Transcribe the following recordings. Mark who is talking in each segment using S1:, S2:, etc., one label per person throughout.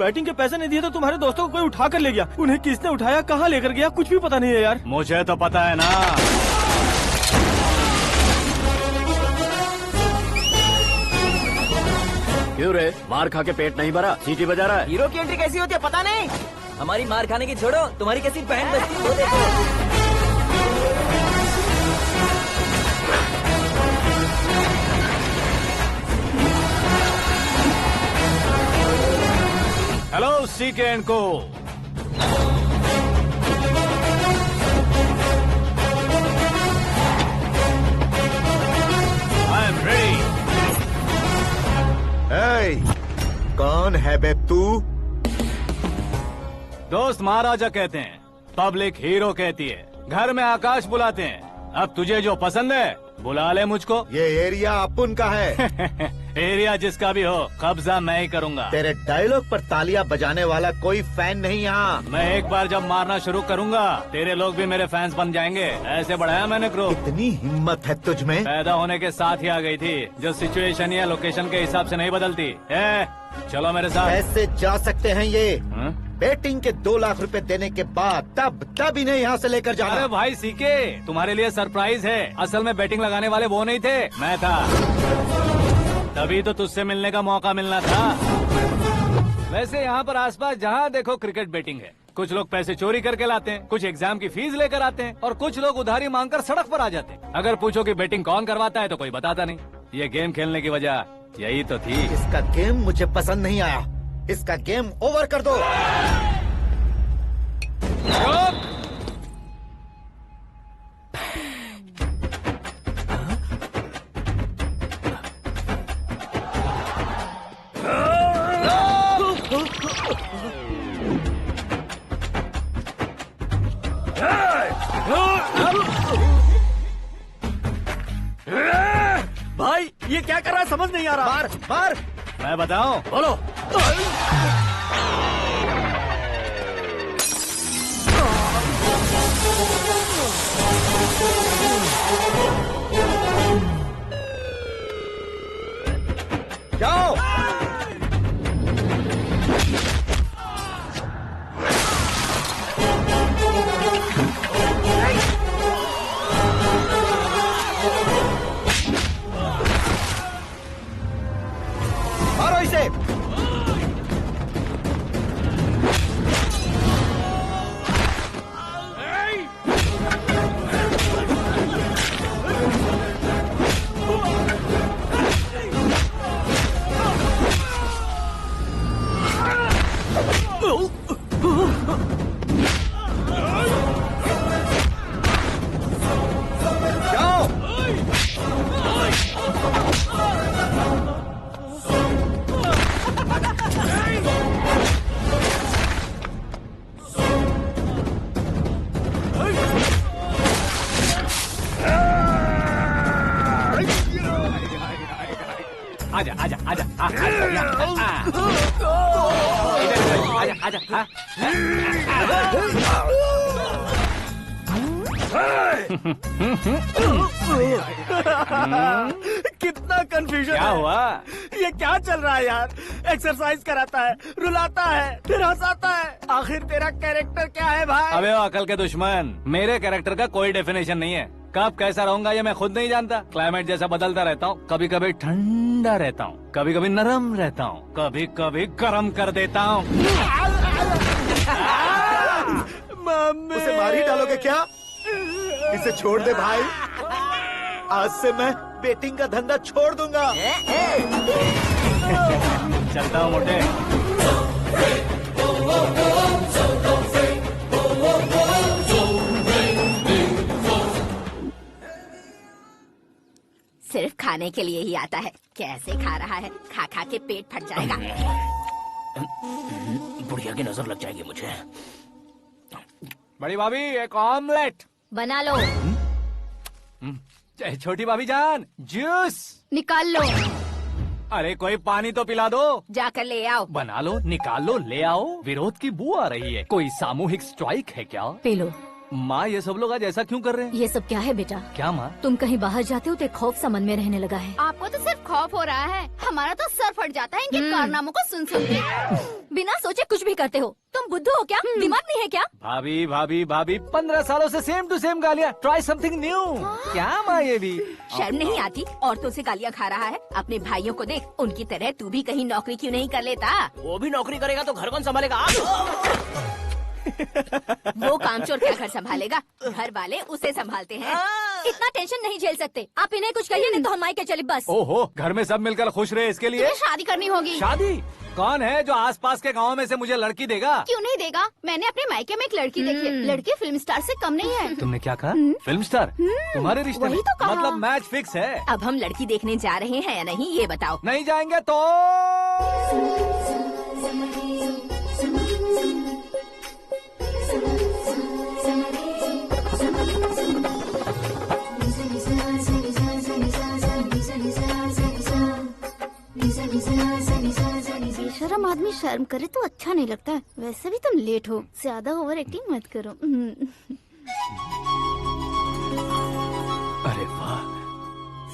S1: Batting के पैसे नहीं दिए तो तुम्हारे दोस्तों को कोई उठा कर ले गया। उन्हें किसने उठाया, कहाँ लेकर गया, कुछ भी पता नहीं है यार।
S2: मुझे तो पता है ना।
S3: क्यों रे, मार खा के पेट नहीं भरा, सीटी बजा रहा है?
S4: हीरो की एंट्री कैसी होती है पता नहीं। हमारी मार खाने की छोड़ो, तुम्हारी कैसी बहन बचती है वो देखो।
S2: हेलो सीके एंड को। I am ready.
S5: कौन है बे तू?
S2: दोस्त महाराजा कहते हैं, पब्लिक हीरो कहती है, घर में आकाश बुलाते हैं। अब तुझे जो पसंद है बुला ले मुझको।
S5: ये एरिया अपुन का है।
S2: एरिया जिसका भी हो, कब्जा मैं ही करूंगा।
S5: तेरे डायलॉग पर तालियां बजाने वाला कोई फैन नहीं यहाँ।
S2: मैं एक बार जब मारना शुरू करूंगा, तेरे लोग भी मेरे फैंस बन जाएंगे। ऐसे बढ़ाया मैंने ग्रुप।
S5: इतनी हिम्मत है तुझ में?
S2: पैदा होने के साथ ही आ गई थी, जो सिचुएशन या लोकेशन के हिसाब से नहीं बदलती है। चलो मेरे साथ।
S5: कैसे जा सकते हैं ये?
S2: हाँ?
S5: बेटिंग के 2 लाख रुपए देने के बाद तब इन्हें यहाँ से लेकर जाना।
S2: अरे भाई सीके, तुम्हारे लिए सरप्राइज है। असल में बैटिंग लगाने वाले वो नहीं थे, मैं था। तभी तो तुझसे मिलने का मौका मिलना था। वैसे यहाँ पर आसपास जहाँ देखो क्रिकेट बैटिंग है। कुछ लोग पैसे चोरी करके लाते हैं, कुछ एग्जाम की फीस लेकर आते हैं, और कुछ लोग उधारी मांगकर सड़क पर आ जाते हैं। अगर पूछो कि बैटिंग कौन करवाता है तो कोई बताता नहीं। ये गेम खेलने की वजह यही तो थी।
S5: इसका गेम मुझे पसंद नहीं आया। इसका गेम ओवर कर दो।
S1: भाई ये क्या कर रहा है समझ नहीं आ रहा।
S5: मार मार।
S2: मैं बताऊं?
S5: बोलो। जाओ। मारो इसे। जाओ।
S2: आजा आजा आजा आजा आजा आजा।
S1: कितना कंफ्यूजन
S2: क्या
S1: है।
S2: हुआ?
S1: ये क्या चल रहा है यार? एक्सरसाइज कराता है, रुलाता है, फिर हंसाता है। आखिर तेरा कैरेक्टर क्या है भाई?
S2: अबे ओ अकल के दुश्मन, मेरे कैरेक्टर का कोई डेफिनेशन नहीं है। कब कैसा रहूंगा ये मैं खुद नहीं जानता। क्लाइमेट जैसा बदलता रहता हूँ। कभी कभी ठंडा रहता हूँ, कभी कभी नरम रहता हूँ, कभी कभी गर्म कर देता हूँ।
S1: मम्मी
S5: उसे मार ही डालोगे क्या? इसे छोड़ दे भाई। आज से मैं बेटिंग का धंधा छोड़ दूंगा।
S2: चलता हूँ मोटे।
S6: सिर्फ खाने के लिए ही आता है। कैसे खा रहा है, खा खा के पेट फट जाएगा।
S3: बुढ़िया की नजर लग जाएगी मुझे।
S2: बड़ी भाभी एक ऑमलेट।
S6: बना लो।
S2: छोटी भाभी जान जूस
S6: निकाल लो।
S2: अरे कोई पानी तो पिला दो।
S6: जाकर ले आओ।
S2: बना लो, निकाल लो, ले आओ। विरोध की बू आ रही है। कोई सामूहिक स्ट्राइक है क्या?
S6: P low.
S2: माँ ये सब लोग आज ऐसा क्यों कर रहे हैं?
S7: ये सब क्या है बेटा?
S2: क्या माँ?
S7: तुम कहीं बाहर जाते हो तो एक खौफ सा मन में रहने लगा है।
S8: आपको तो सिर्फ खौफ हो रहा है, हमारा तो सर फट जाता है इनके कारनामों को सुन सुन के।
S7: बिना सोचे कुछ भी करते हो। तुम बुद्धू हो क्या? दिमाग नहीं है क्या?
S2: भाभी भाभी भाभी 15 सालों से सेम टू सेम गालियाँ। Try something new. क्या माँ ये भी?
S6: शर्म नहीं आती? औरतों से गालियाँ खा रहा है। अपने भाइयों को देख, उनकी तरह तू भी कहीं नौकरी क्यों नहीं कर लेता?
S4: वो भी नौकरी करेगा तो घर कौन संभालेगा?
S6: वो कामचोर क्या घर संभालेगा? घर वाले उसे संभालते हैं।
S7: इतना टेंशन नहीं झेल सकते। आप इन्हें कुछ कहिए नहीं तो हम मायके चले बस।
S2: ओहो, घर में सब मिलकर खुश रहे इसके लिए।
S8: तुम्हें शादी करनी होगी।
S2: शादी? कौन है जो आसपास के गाँव में से मुझे लड़की देगा?
S8: क्यों नहीं देगा? मैंने अपने मायके में एक लड़की देखी है। लड़की फिल्म स्टार से कम नहीं है।
S2: तुमने क्या कहा? Film star? तुम्हारे रिश्ते में?
S8: वही तो कहा।
S2: मतलब मैच फिक्स है?
S6: अब हम लड़की देखने जा रहे हैं या नहीं, ये बताओ।
S2: नहीं जाएंगे तो?
S8: बेशरम आदमी शर्म करे तो अच्छा नहीं लगता है। वैसे भी तुम लेट हो, ज्यादा ओवर एक्टिंग मत करो।
S2: अरे वाह,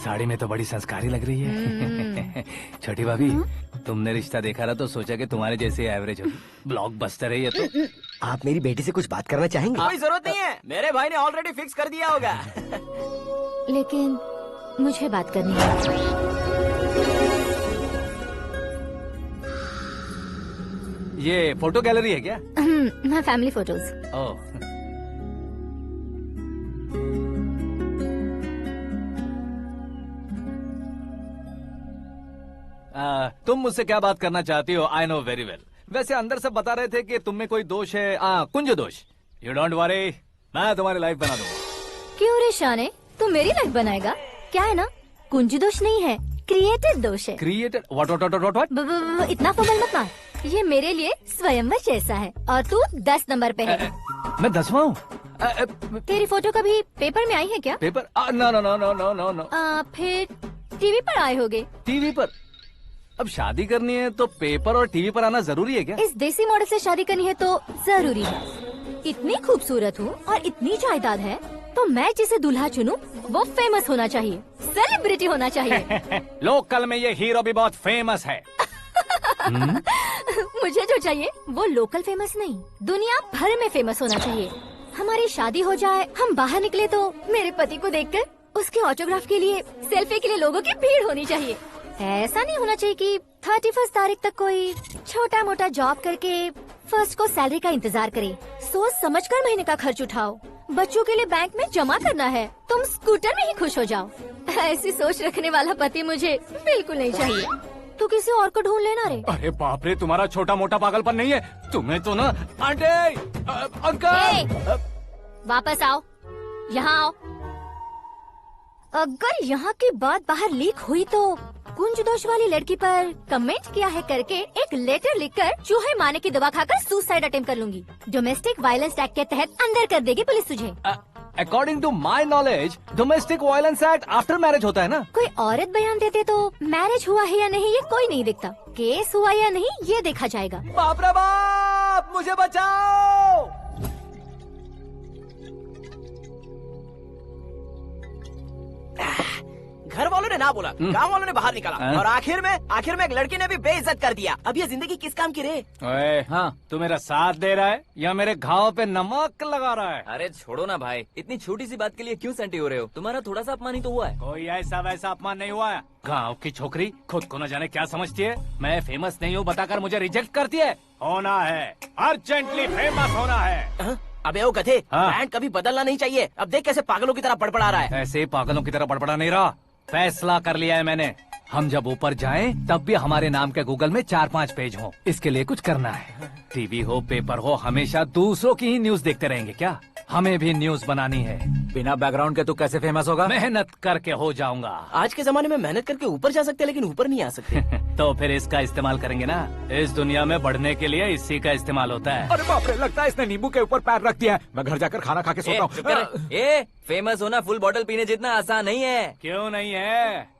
S2: साड़ी में तो बड़ी संस्कारी लग रही है। छोटी भाभी, तुमने रिश्ता देखा ना तो सोचा कि तुम्हारे जैसे एवरेज हो। ब्लॉकबस्टर है ये तो।
S9: आप मेरी बेटी से कुछ बात करना चाहेंगे?
S4: कोई जरूरत नहीं है, मेरे भाई ने ऑलरेडी फिक्स कर दिया होगा।
S7: लेकिन मुझे बात करनी है।
S2: ये फोटो गैलरी है क्या?
S7: मैं फैमिली फोटोज।
S2: ओह, तुम मुझसे क्या बात करना चाहती हो? I know very well. वैसे अंदर से बता रहे थे कि तुम में कोई दोष है, कुंज दोष। यू डोंट वरी, मैं तुम्हारी लाइफ बना दूंगा।
S7: क्यों रे शाने, तू मेरी लाइफ बनाएगा? क्या है ना, कुंज दोष नहीं है, क्रिएटेड दोष है।
S2: क्रिएटेड? व्हाट?
S7: इतना फमल मत मार। ये मेरे लिए स्वयंवर जैसा है और तू 10 नंबर पे है।
S2: मैं 10वां हूँ?
S7: तेरी फोटो कभी पेपर में आई है क्या?
S2: Paper? No no no no no no no.
S7: फिर टीवी पर आए होगे।
S2: टीवी पर? अब शादी करनी है तो पेपर और टीवी पर आना जरूरी है क्या?
S7: इस देसी मॉडल से शादी करनी है तो जरूरी है। इतनी खूबसूरत हूँ और इतनी जायदाद है तो मैं जिसे दूल्हा चुनूं वो फेमस होना चाहिए, सेलिब्रिटी होना चाहिए।
S2: लोकल में ये हीरो भी बहुत फेमस है।
S7: मुझे जो चाहिए वो लोकल फेमस नहीं, दुनिया भर में फेमस होना चाहिए। हमारी शादी हो जाए, हम बाहर निकले तो मेरे पति को देखकर उसके ऑटोग्राफ के लिए, सेल्फी के लिए लोगों की भीड़ होनी चाहिए। ऐसा नहीं होना चाहिए कि 31 तारीख तक कोई छोटा मोटा जॉब करके फर्स्ट को सैलरी का इंतजार करे। सोच समझकर महीने का खर्च उठाओ। बच्चों के लिए बैंक में जमा करना है, तुम स्कूटर में ही खुश हो जाओ। ऐसी सोच रखने वाला पति मुझे बिल्कुल नहीं चाहिए। तू किसी और को ढूंढ लेना रे।
S2: अरे बाप रे, तुम्हारा छोटा मोटा पागलपन नहीं है? तुम्हें तो ना आंटी, अंकल।
S7: वापस आओ, यहाँ आओ। अगर यहाँ की बात बाहर लीक हुई तो कुंज दोष वाली लड़की पर कमेंट किया है करके एक लेटर लिखकर चूहे मारने की दवा खाकर सुसाइड अटेम्प्ट कर लूंगी। डोमेस्टिक वायलेंस एक्ट के तहत अंदर कर देगी पुलिस तुझे।
S2: According to my knowledge domestic violence act after marriage होता है ना?
S7: कोई औरत बयान देते तो मैरिज हुआ है या नहीं ये कोई नहीं दिखता, केस हुआ या नहीं ये देखा जाएगा।
S2: बाप रे बाप, मुझे बचाओ।
S4: घर वालों ने ना बोला, गांव वालों ने बाहर निकाला और आखिर में एक लड़की ने भी बेइज्जत कर दिया। अब ये जिंदगी किस काम की रे?
S2: ओए, हाँ, तू मेरा साथ दे रहा है या मेरे घाव पे नमक लगा रहा है?
S4: अरे छोड़ो ना भाई, इतनी छोटी सी बात के लिए क्यों सेंटी हो रहे हो? तुम्हारा थोड़ा सा अपमान ही तो हुआ है।
S2: कोई ऐसा वैसा अपमान नहीं हुआ है। गाँव की छोकरी खुद को न जाने क्या समझती है। मैं फेमस नहीं हूँ बताकर मुझे रिजेक्ट करती है। होना है, अर्जेंटली फेमस होना है।
S4: अबे ओ गधे,
S2: हाँ।
S4: ब्रांड कभी बदलना नहीं चाहिए। अब देख कैसे पागलों की तरह बड़बड़ा रहा है।
S2: ऐसे पागलों की तरह बड़बड़ा नहीं रहा, फैसला कर लिया है मैंने। हम जब ऊपर जाएं तब भी हमारे नाम के गूगल में 4-5 पेज हों। इसके लिए कुछ करना है। टीवी हो, पेपर हो, हमेशा दूसरों की ही न्यूज देखते रहेंगे क्या? हमें भी न्यूज बनानी है।
S3: बिना बैकग्राउंड के तू कैसे फेमस होगा?
S2: मेहनत करके हो जाऊंगा।
S4: आज के जमाने में मेहनत करके ऊपर जा सकते हैं लेकिन ऊपर नहीं आ सकते।
S2: तो फिर इसका इस्तेमाल करेंगे ना। इस दुनिया में बढ़ने के लिए इसी का इस्तेमाल होता है।
S3: अरे बाप रे, लगता है इसने नींबू के ऊपर पैर रख दिया है। मैं घर जाकर खाना खा के सोता हूँ।
S4: ए, फेमस होना फुल बॉटल पीने जितना आसान नहीं है।
S2: क्यों नहीं है?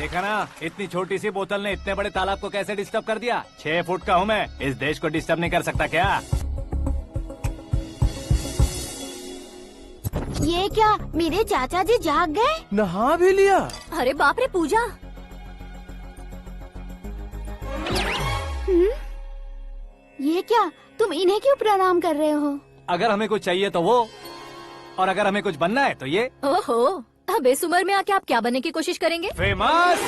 S2: देखा ना, इतनी छोटी सी बोतल ने इतने बड़े तालाब को कैसे डिस्टर्ब कर दिया। 6 फुट का हूँ मैं, इस देश को डिस्टर्ब नहीं कर सकता क्या?
S8: ये क्या मेरे चाचा जी जाग गए?
S1: नहा भी लिया।
S7: अरे बाप रे पूजा,
S8: ये क्या तुम इन्हें क्यों प्रणाम कर रहे हो?
S2: अगर हमें कुछ चाहिए तो वो, और अगर हमें कुछ बनना है तो ये।
S7: ओहो, अब इस उम्र में आके आप क्या बनने की कोशिश करेंगे?
S2: फेमस।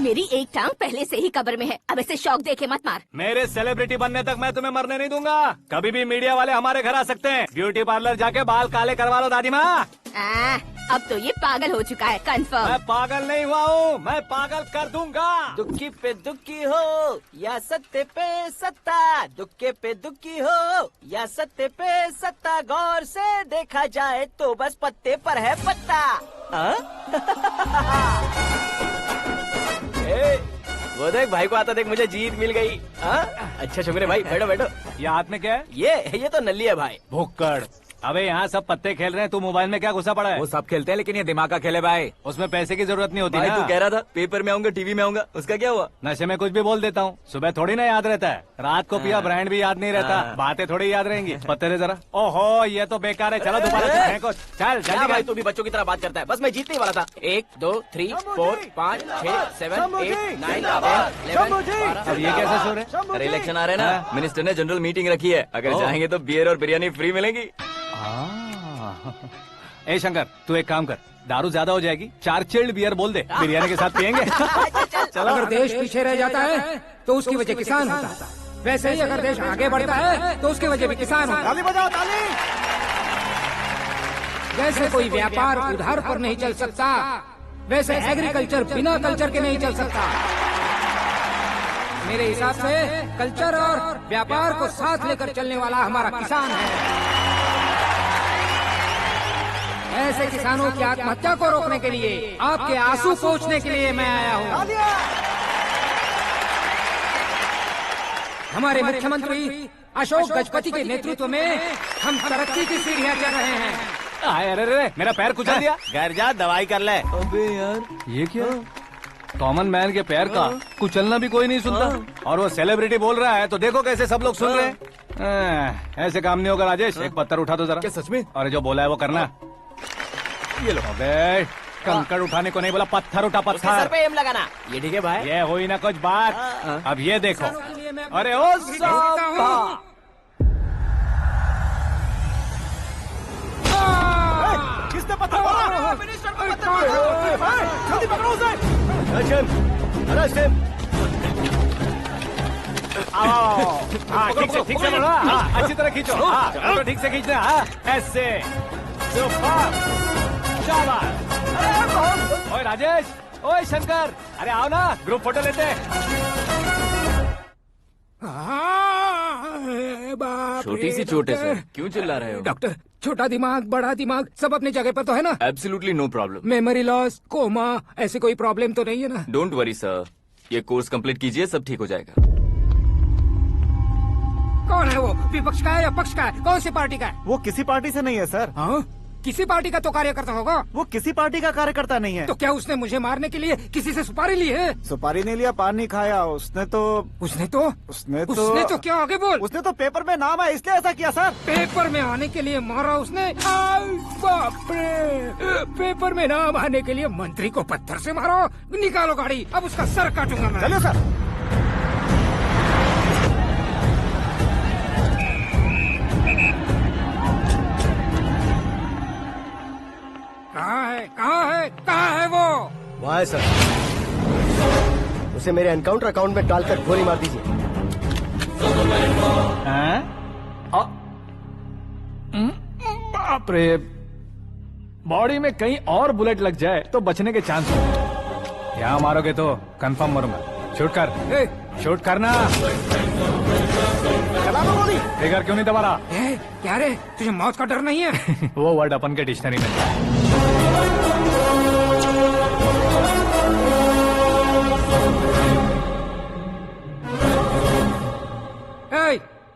S6: मेरी एक टांग पहले से ही कब्र में है, अब इसे शौक देके मत मार।
S2: मेरे सेलिब्रिटी बनने तक मैं तुम्हें मरने नहीं दूंगा। कभी भी मीडिया वाले हमारे घर आ सकते हैं। ब्यूटी पार्लर जाके बाल काले करवा लो दादी माँ।
S6: अब तो ये पागल हो चुका है, कंफर्म।
S2: मैं पागल नहीं हुआ हूँ, मैं पागल कर दूंगा।
S4: दुखी पे दुखी हो या सत्ते पे सत्ता, दुखे पे दुखी हो या सत्ते पे सत्ता, गौर से देखा जाए तो बस पत्ते पर है पत्ता। वो देख भाई को आता देख, मुझे जीत मिल गई। अच्छा शुक्र है भाई, बैठो बैठो।
S2: ये हाथ में क्या है?
S4: ये तो नल्ली है भाई।
S2: भुक्कड़। अबे यहाँ सब पत्ते खेल रहे हैं, तू मोबाइल में क्या घुसा पड़ा है?
S3: वो सब खेलते हैं लेकिन ये दिमाग का खेल है भाई।
S2: उसमें पैसे की जरूरत नहीं होती
S4: भाई
S2: ना।
S4: तू कह रहा था पेपर में आऊंगा, टीवी में आऊंगा, उसका क्या हुआ?
S2: नशे में कुछ भी बोल देता हूँ, सुबह थोड़ी ना याद रहता है। रात को पिया ब्रांड भी याद नहीं रहता, बातें थोड़ी याद रहेंगी। पत्ते दे जरा। ओहो ये तो बेकार है, चलो दोबारा से फेंको। चल
S4: क्या
S2: जल्दी
S4: भाई
S2: कर।
S4: तू भी बच्चों की तरह बात करता है। बस मैं जीतने ही वाला था। 1 2 3 4 5 6 7 8 9 10 11
S2: अब ये कैसे सो रहे?
S4: अरे इलेक्शन आ रहे हैं ना, मिनिस्टर ने जनरल मीटिंग रखी है, अगर जाएंगे तो बियर और बिरयानी फ्री मिलेगी।
S2: ए शंकर, तू एक काम कर, दारू ज्यादा हो जाएगी, 4 चिल्ड बियर बोल दे, बिरयानी के साथ पियेंगे। चलो।
S10: अगर देश पीछे रह जाता है तो उसकी वजह किसान होता है, वैसे ही अगर देश आगे बढ़ता है तो उसकी वजह भी किसान होता है।
S1: ताली बजाओ, ताली।
S10: जैसे कोई व्यापार उधार पर नहीं चल सकता, वैसे एग्रीकल्चर बिना कल्चर के नहीं चल सकता। मेरे हिसाब से कल्चर और व्यापार को साथ लेकर चलने वाला हमारा किसान है। ऐसे किसानों की आत्महत्या को रोकने के लिए, आपके आंसू पोंछने के लिए मैं आया हूँ। हमारे मुख्यमंत्री अशोक गजपति के नेतृत्व में हम तरक्की की सीढ़ियाँ चढ़ रहे हैं।
S2: अरे अरे मेरा पैर कुचल दिया।
S1: घर जा दवाई कर ले।
S4: अबे यार
S2: ये क्या? कॉमन मैन के पैर का कुचलना भी कोई नहीं सुनता, और वो सेलिब्रिटी बोल रहा है तो देखो कैसे सब लोग सुन रहे हैं। ऐसे काम नहीं होगा राजेश, एक पत्थर उठा दो जरा।
S3: क्या सच में?
S2: और जो बोला है वो करना। ये लो। अबे कंकड़ उठाने को नहीं बोला, पत्थर उठा,
S4: उसके सर
S2: पत्थर।
S4: पे एम लगाना। ये ठीक है भाई।
S2: ये हुई ना कुछ बात। अब ये देखो। अरे ओ साहब,
S1: किसने पत्थर मारा? जल्दी पकड़ो उसे।
S2: हाँ ठीक से बढ़ो, हाँ अच्छी तरह खींचो, हाँ फोटो ठीक से खींचना, हाँ ऐसे। सुपर, शाबाश। ओए राजेश, ओए शंकर, अरे आओ ना, ग्रुप फोटो लेते हैं।
S4: छोटी सी चोट है सर, क्यों चिल्ला रहे हो?
S10: डॉक्टर, छोटा दिमाग बड़ा दिमाग सब अपनी जगह पर तो है ना?
S4: Absolutely no problem.
S10: Memory loss, coma, ऐसी कोई प्रॉब्लम तो नहीं है ना?
S4: डोंट वरी सर, ये कोर्स कंप्लीट कीजिए, सब ठीक हो जाएगा।
S10: कौन है वो? विपक्ष का है या पक्ष का है? कौन सी पार्टी का है?
S1: वो किसी पार्टी से नहीं है सर।
S10: हाँ? किसी पार्टी का तो कार्यकर्ता होगा।
S1: वो किसी पार्टी का कार्यकर्ता नहीं है।
S10: तो क्या उसने मुझे मारने के लिए किसी से सुपारी ली है?
S1: सुपारी नहीं लिया, पान नहीं खाया। उसने तो
S10: क्या आगे बोल?
S1: उसने तो पेपर में नाम है इसलिए ऐसा किया सर।
S10: पेपर में आने के लिए मारा उसने? बाप रे! पेपर में नाम आने के लिए मंत्री को पत्थर से मारो? निकालो गाड़ी, अब उसका सर काटूंगा मैं।
S1: चलो सर।
S10: कहाँ है वो?
S9: वहाँ है सर, उसे मेरे एनकाउंटर अकाउंट में डालकर गोली मार दीजिए।
S2: बाप रे, बॉडी में कहीं और बुलेट लग जाए तो बचने के चांस हो। यहाँ मारोगे तो कंफर्म मरूंगा। शूट कर, शूट करना।
S1: चला लो गोली।
S2: फिगर क्यों नहीं दबा रहा?
S10: क्या रे, तुझे मौत का डर नहीं है?
S2: वो वर्ड अपन के डिक्शनरी में है।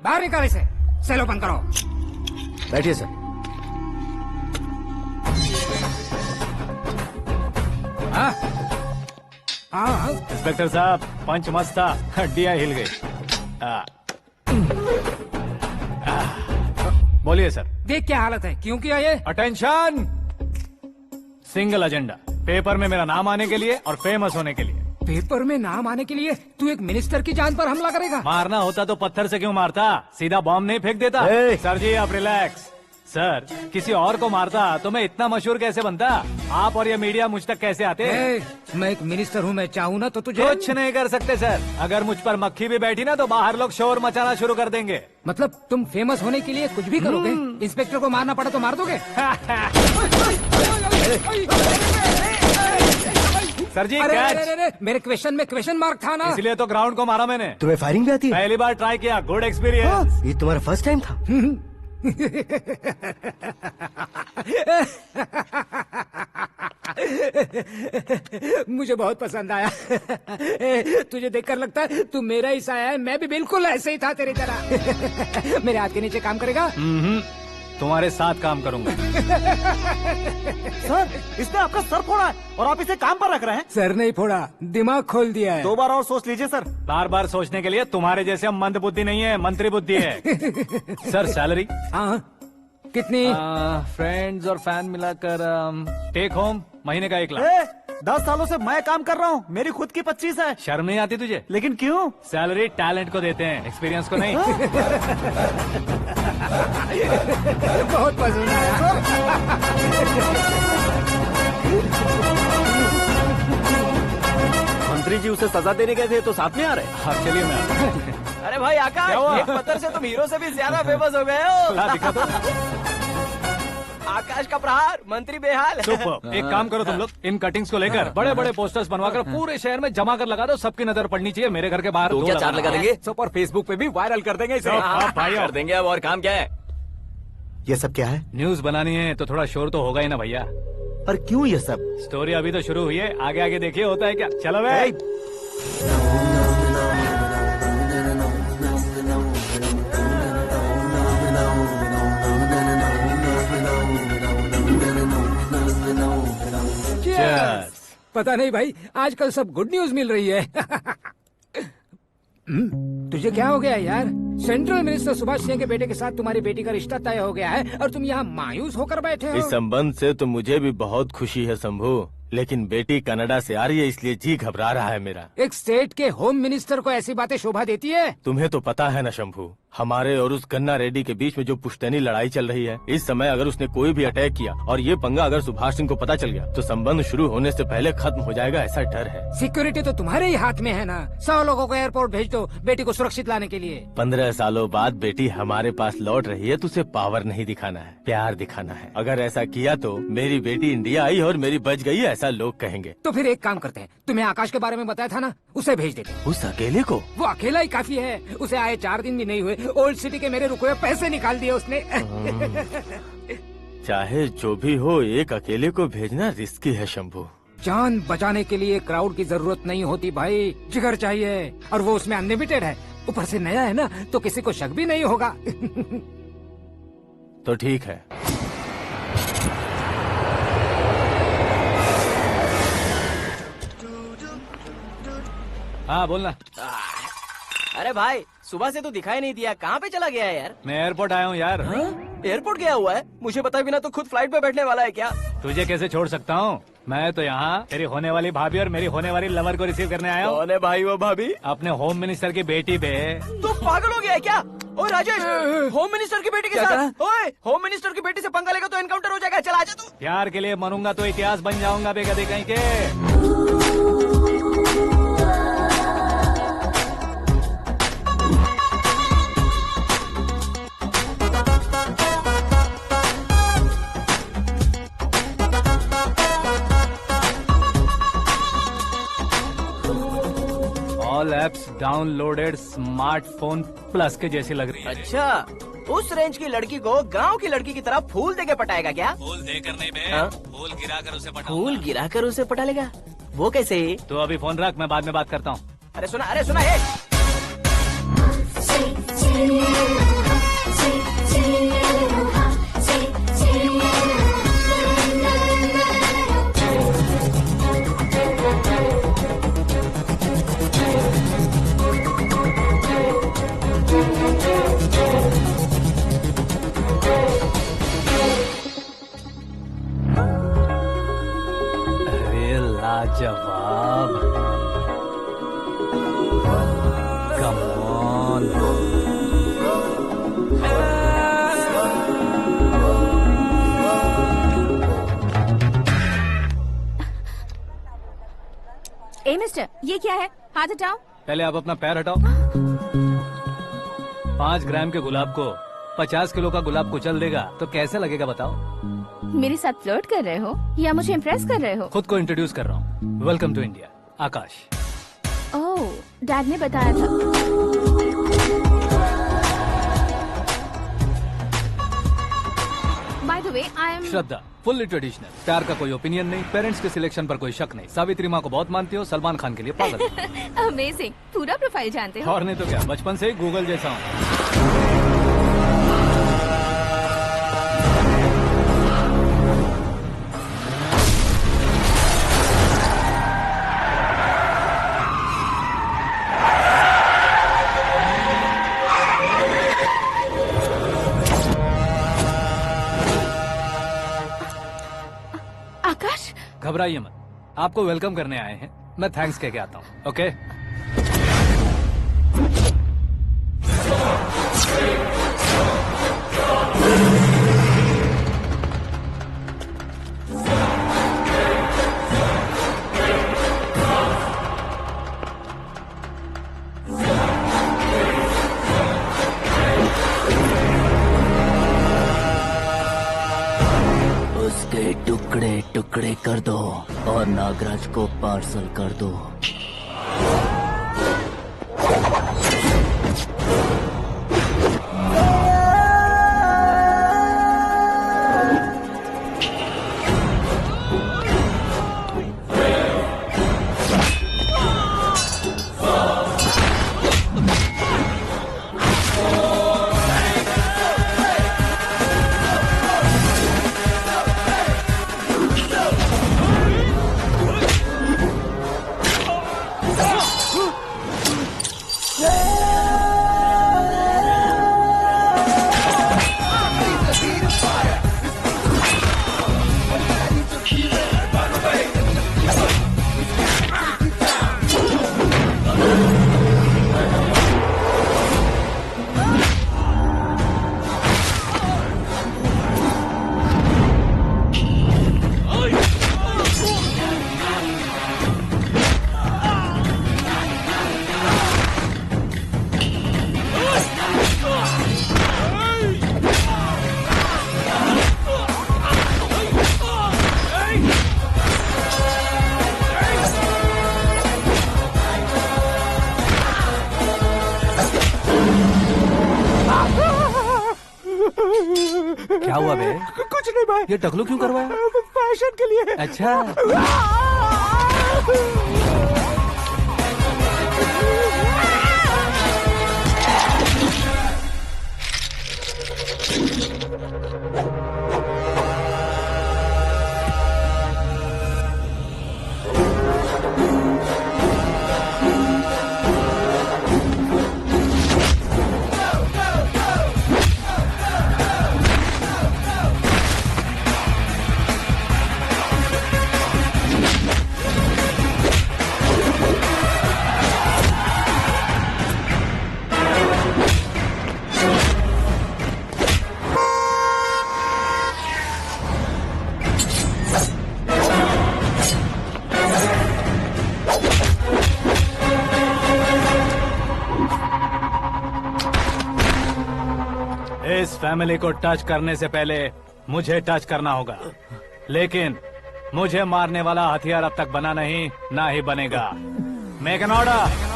S10: बाहर निकाल इसे, सेल ओपन करो।
S9: बैठिए सर।
S10: हाँ
S2: इंस्पेक्टर साहब, पंच मस्त था, हड्डियां हिल गई। बोलिए सर।
S10: देख क्या हालत है, क्यों किया ये?
S2: अटेंशन, सिंगल एजेंडा, पेपर में मेरा नाम आने के लिए और फेमस होने के लिए।
S10: पेपर में नाम आने के लिए तू एक मिनिस्टर की जान पर हमला करेगा?
S2: मारना होता तो पत्थर से क्यों मारता, सीधा बॉम्ब नहीं फेंक देता। सर जी आप रिलैक्स। सर, किसी और को मारता तो मैं इतना मशहूर कैसे बनता? आप और ये मीडिया मुझ तक कैसे आते?
S10: मैं एक मिनिस्टर हूँ, मैं चाहूँ ना तो तुझे
S2: कुछ नहीं कर सकते सर। अगर मुझ पर मक्खी भी बैठी ना तो बाहर लोग शोर मचाना शुरू कर देंगे।
S10: मतलब तुम फेमस होने के लिए कुछ भी करोगे? इंस्पेक्टर को मारना पड़ा तो मार दोगे?
S2: सर जी
S10: अरे, मेरे क्वेश्चन में क्वेश्चन मार्क था ना,
S2: इसलिए तो ग्राउंड को मारा मैंने।
S9: तुम्हें फायरिंग भी आती है?
S2: पहली बार ट्राई किया, गुड एक्सपीरियंस।
S9: ये तुम्हारा फर्स्ट टाइम था?
S10: मुझे बहुत पसंद आया। तुझे देखकर लगता है तू मेरा ही साया है, मैं भी बिल्कुल ऐसे ही था तेरी तरह। मेरे हाथ के नीचे काम करेगा?
S2: तुम्हारे साथ काम करूंगा।
S1: सर, इसने आपका सर फोड़ा है और आप इसे काम पर रख रहे हैं।
S10: सर नहीं फोड़ा, दिमाग खोल दिया है।
S1: 2 बार और सोच लीजिए सर।
S2: बार बार सोचने के लिए तुम्हारे जैसे मंद बुद्धि नहीं है, मंत्री बुद्धि है। Sir salary?
S10: हाँ कितनी?
S2: फ्रेंड्स और फैन मिलाकर टेक होम महीने का 1 लाख।
S1: 10 सालों से मैं काम कर रहा हूँ, मेरी खुद की 25 है।
S2: शर्म नहीं आती तुझे?
S1: लेकिन क्यों?
S2: सैलरी टैलेंट को देते हैं, एक्सपीरियंस को नहीं।
S10: बहुत पसंद आया।
S1: मंत्री जी उसे सजा देने गए थे तो साथ में आ रहे।
S2: हाँ चलिए मैं आता हूं।
S4: अरे भाई आकाश, एक पत्थर से तुम हीरो से भी ज्यादा फेमस हो गए हो।
S2: ला दिखा दो।
S4: आकाश का प्रहार, मंत्री बेहाल।
S2: सुपर। एक काम करो तुम लोग, इन कटिंग्स को लेकर बड़े बड़े पोस्टर्स बनवाकर पूरे शहर में जमा कर लगा दो, सबकी नजर पड़नी चाहिए। मेरे घर के बाहर
S3: तो क्या चार्ज लगा देंगे?
S5: सुपर फेसबुक पे भी वायरल कर देंगे इसे।
S2: भाई
S3: कर देंगे। अब और काम क्या है?
S5: ये सब क्या है?
S2: न्यूज बनानी है तो थोड़ा शोर तो होगा ही ना भैया।
S5: पर क्यों ये सब?
S2: स्टोरी अभी तो शुरू हुई है, आगे आगे देखिए होता है क्या। चलो भाई।
S10: पता नहीं भाई, आजकल सब गुड न्यूज मिल रही है। तुझे क्या हो गया यार? सेंट्रल मिनिस्टर सुभाष सिंह के बेटे के साथ तुम्हारी बेटी का रिश्ता तय हो गया है और तुम यहाँ मायूस होकर बैठे हो।
S11: इस संबंध से तो मुझे भी बहुत खुशी है शंभू, लेकिन बेटी कनाडा से आ रही है इसलिए जी घबरा रहा है मेरा।
S10: एक स्टेट के होम मिनिस्टर को ऐसी बातें शोभा देती है?
S11: तुम्हें तो पता है ना शंभू, हमारे और उस गन्ना रेड्डी के बीच में जो पुश्तैनी लड़ाई चल रही है, इस समय अगर उसने कोई भी अटैक किया और ये पंगा अगर सुभाष सिंह को पता चल गया तो संबंध शुरू होने से पहले खत्म हो जाएगा, ऐसा डर है।
S10: सिक्योरिटी तो तुम्हारे ही हाथ में है ना। 100 लोगों को एयरपोर्ट भेज दो बेटी को सुरक्षित लाने के लिए।
S11: 15 सालों बाद बेटी हमारे पास लौट रही है तो उसे पावर नहीं दिखाना है, प्यार दिखाना है। अगर ऐसा किया तो मेरी बेटी इंडिया आई और मेरी बच गई, ऐसा लोग कहेंगे।
S10: तो फिर एक काम करते हैं, तुम्हें आकाश के बारे में बताया था ना, उसे भेज देते।
S11: उस अकेले को?
S10: वो अकेला ही काफी है, उसे आए 4 दिन भी नहीं हुए, ओल्ड सिटी के मेरे रुके हुए पैसे निकाल दिए उसने।
S11: चाहे जो भी हो, एक अकेले को भेजना रिस्की है शंभू।
S10: जान बचाने के लिए क्राउड की जरूरत नहीं होती भाई, जिगर चाहिए, और वो उसमें अनलिमिटेड है। ऊपर से नया है ना तो किसी को शक भी नहीं होगा।
S11: तो ठीक है।
S2: हाँ बोलना।
S4: अरे भाई, सुबह से तो दिखाई नहीं दिया, कहाँ पे चला गया है यार?
S2: मैं एयरपोर्ट आया हूँ यार।
S4: एयरपोर्ट गया हुआ है? मुझे बताए बिना तो खुद फ्लाइट पे बैठने वाला है क्या?
S2: तुझे कैसे छोड़ सकता हूँ? मैं तो यहाँ तेरी होने वाली भाभी और मेरी होने वाली लवर को रिसीव करने आया हूँ।
S4: कौन है भाई वो भाभी?
S2: अपने होम मिनिस्टर की बेटी पे।
S4: तू पागल हो गया है क्या? ओए राजेश, होम मिनिस्टर की बेटी के साथ? ओए, होम मिनिस्टर की बेटी से पंगा लेगा तो एनकाउंटर हो जाएगा। चल आजा तू।
S2: प्यार के लिए मरूंगा तो इतिहास बन जाऊंगा बेगदी कहीं के। All apps downloaded smartphone plus के जैसी लग रही है।
S4: अच्छा, उस रेंज की लड़की को गांव की लड़की की तरह फूल देके पटाएगा क्या?
S2: फूल देकर नहीं बे, फूल गिराकर उसे पटा।
S4: फूल गिराकर उसे पटा लेगा? वो कैसे?
S2: तो अभी फोन रख, मैं बाद में बात करता हूँ।
S4: अरे सुना है।
S2: लाजवाब। Come on.
S6: ए मिस्टर, ये क्या है? हाथ हटाओ।
S2: पहले आप अपना पैर हटाओ। 5 ग्राम के गुलाब को 50 किलो का गुलाब कुचल देगा तो कैसे लगेगा बताओ?
S6: मेरे साथ फ्लर्ट कर रहे हो या मुझे इम्प्रेस कर रहे हो?
S2: खुद को इंट्रोड्यूस कर रहा हूँ। Welcome to India, Akash.
S6: Oh, dad ने बताया था। By the way, I am
S2: Shraddha, fully traditional. प्यार का कोई ओपिनियन नहीं, पेरेंट्स के सिलेक्शन पर कोई शक नहीं। सावित्री माँ को बहुत मानती हो, सलमान खान के लिए पागल।
S6: अमेजिंग, पूरा प्रोफाइल जानते हो।
S2: और नहीं तो क्या, बचपन से ही गूगल जैसा हूँ।
S6: आकाश,
S2: घबराइए मत, आपको वेलकम करने आए हैं। मैं थैंक्स कह के आता हूँ। ओके?
S4: उसके टुकड़े टुकड़े कर दो और नागराज को पार्सल कर दो। क्या हुआ बे?
S3: कुछ नहीं भाई।
S2: ये टकलू क्यों करवाया?
S3: फैशन के लिए।
S2: अच्छा। इस फैमिली को टच करने से पहले मुझे टच करना होगा, लेकिन मुझे मारने वाला हथियार अब तक बना नहीं, ना ही बनेगा। Make an order.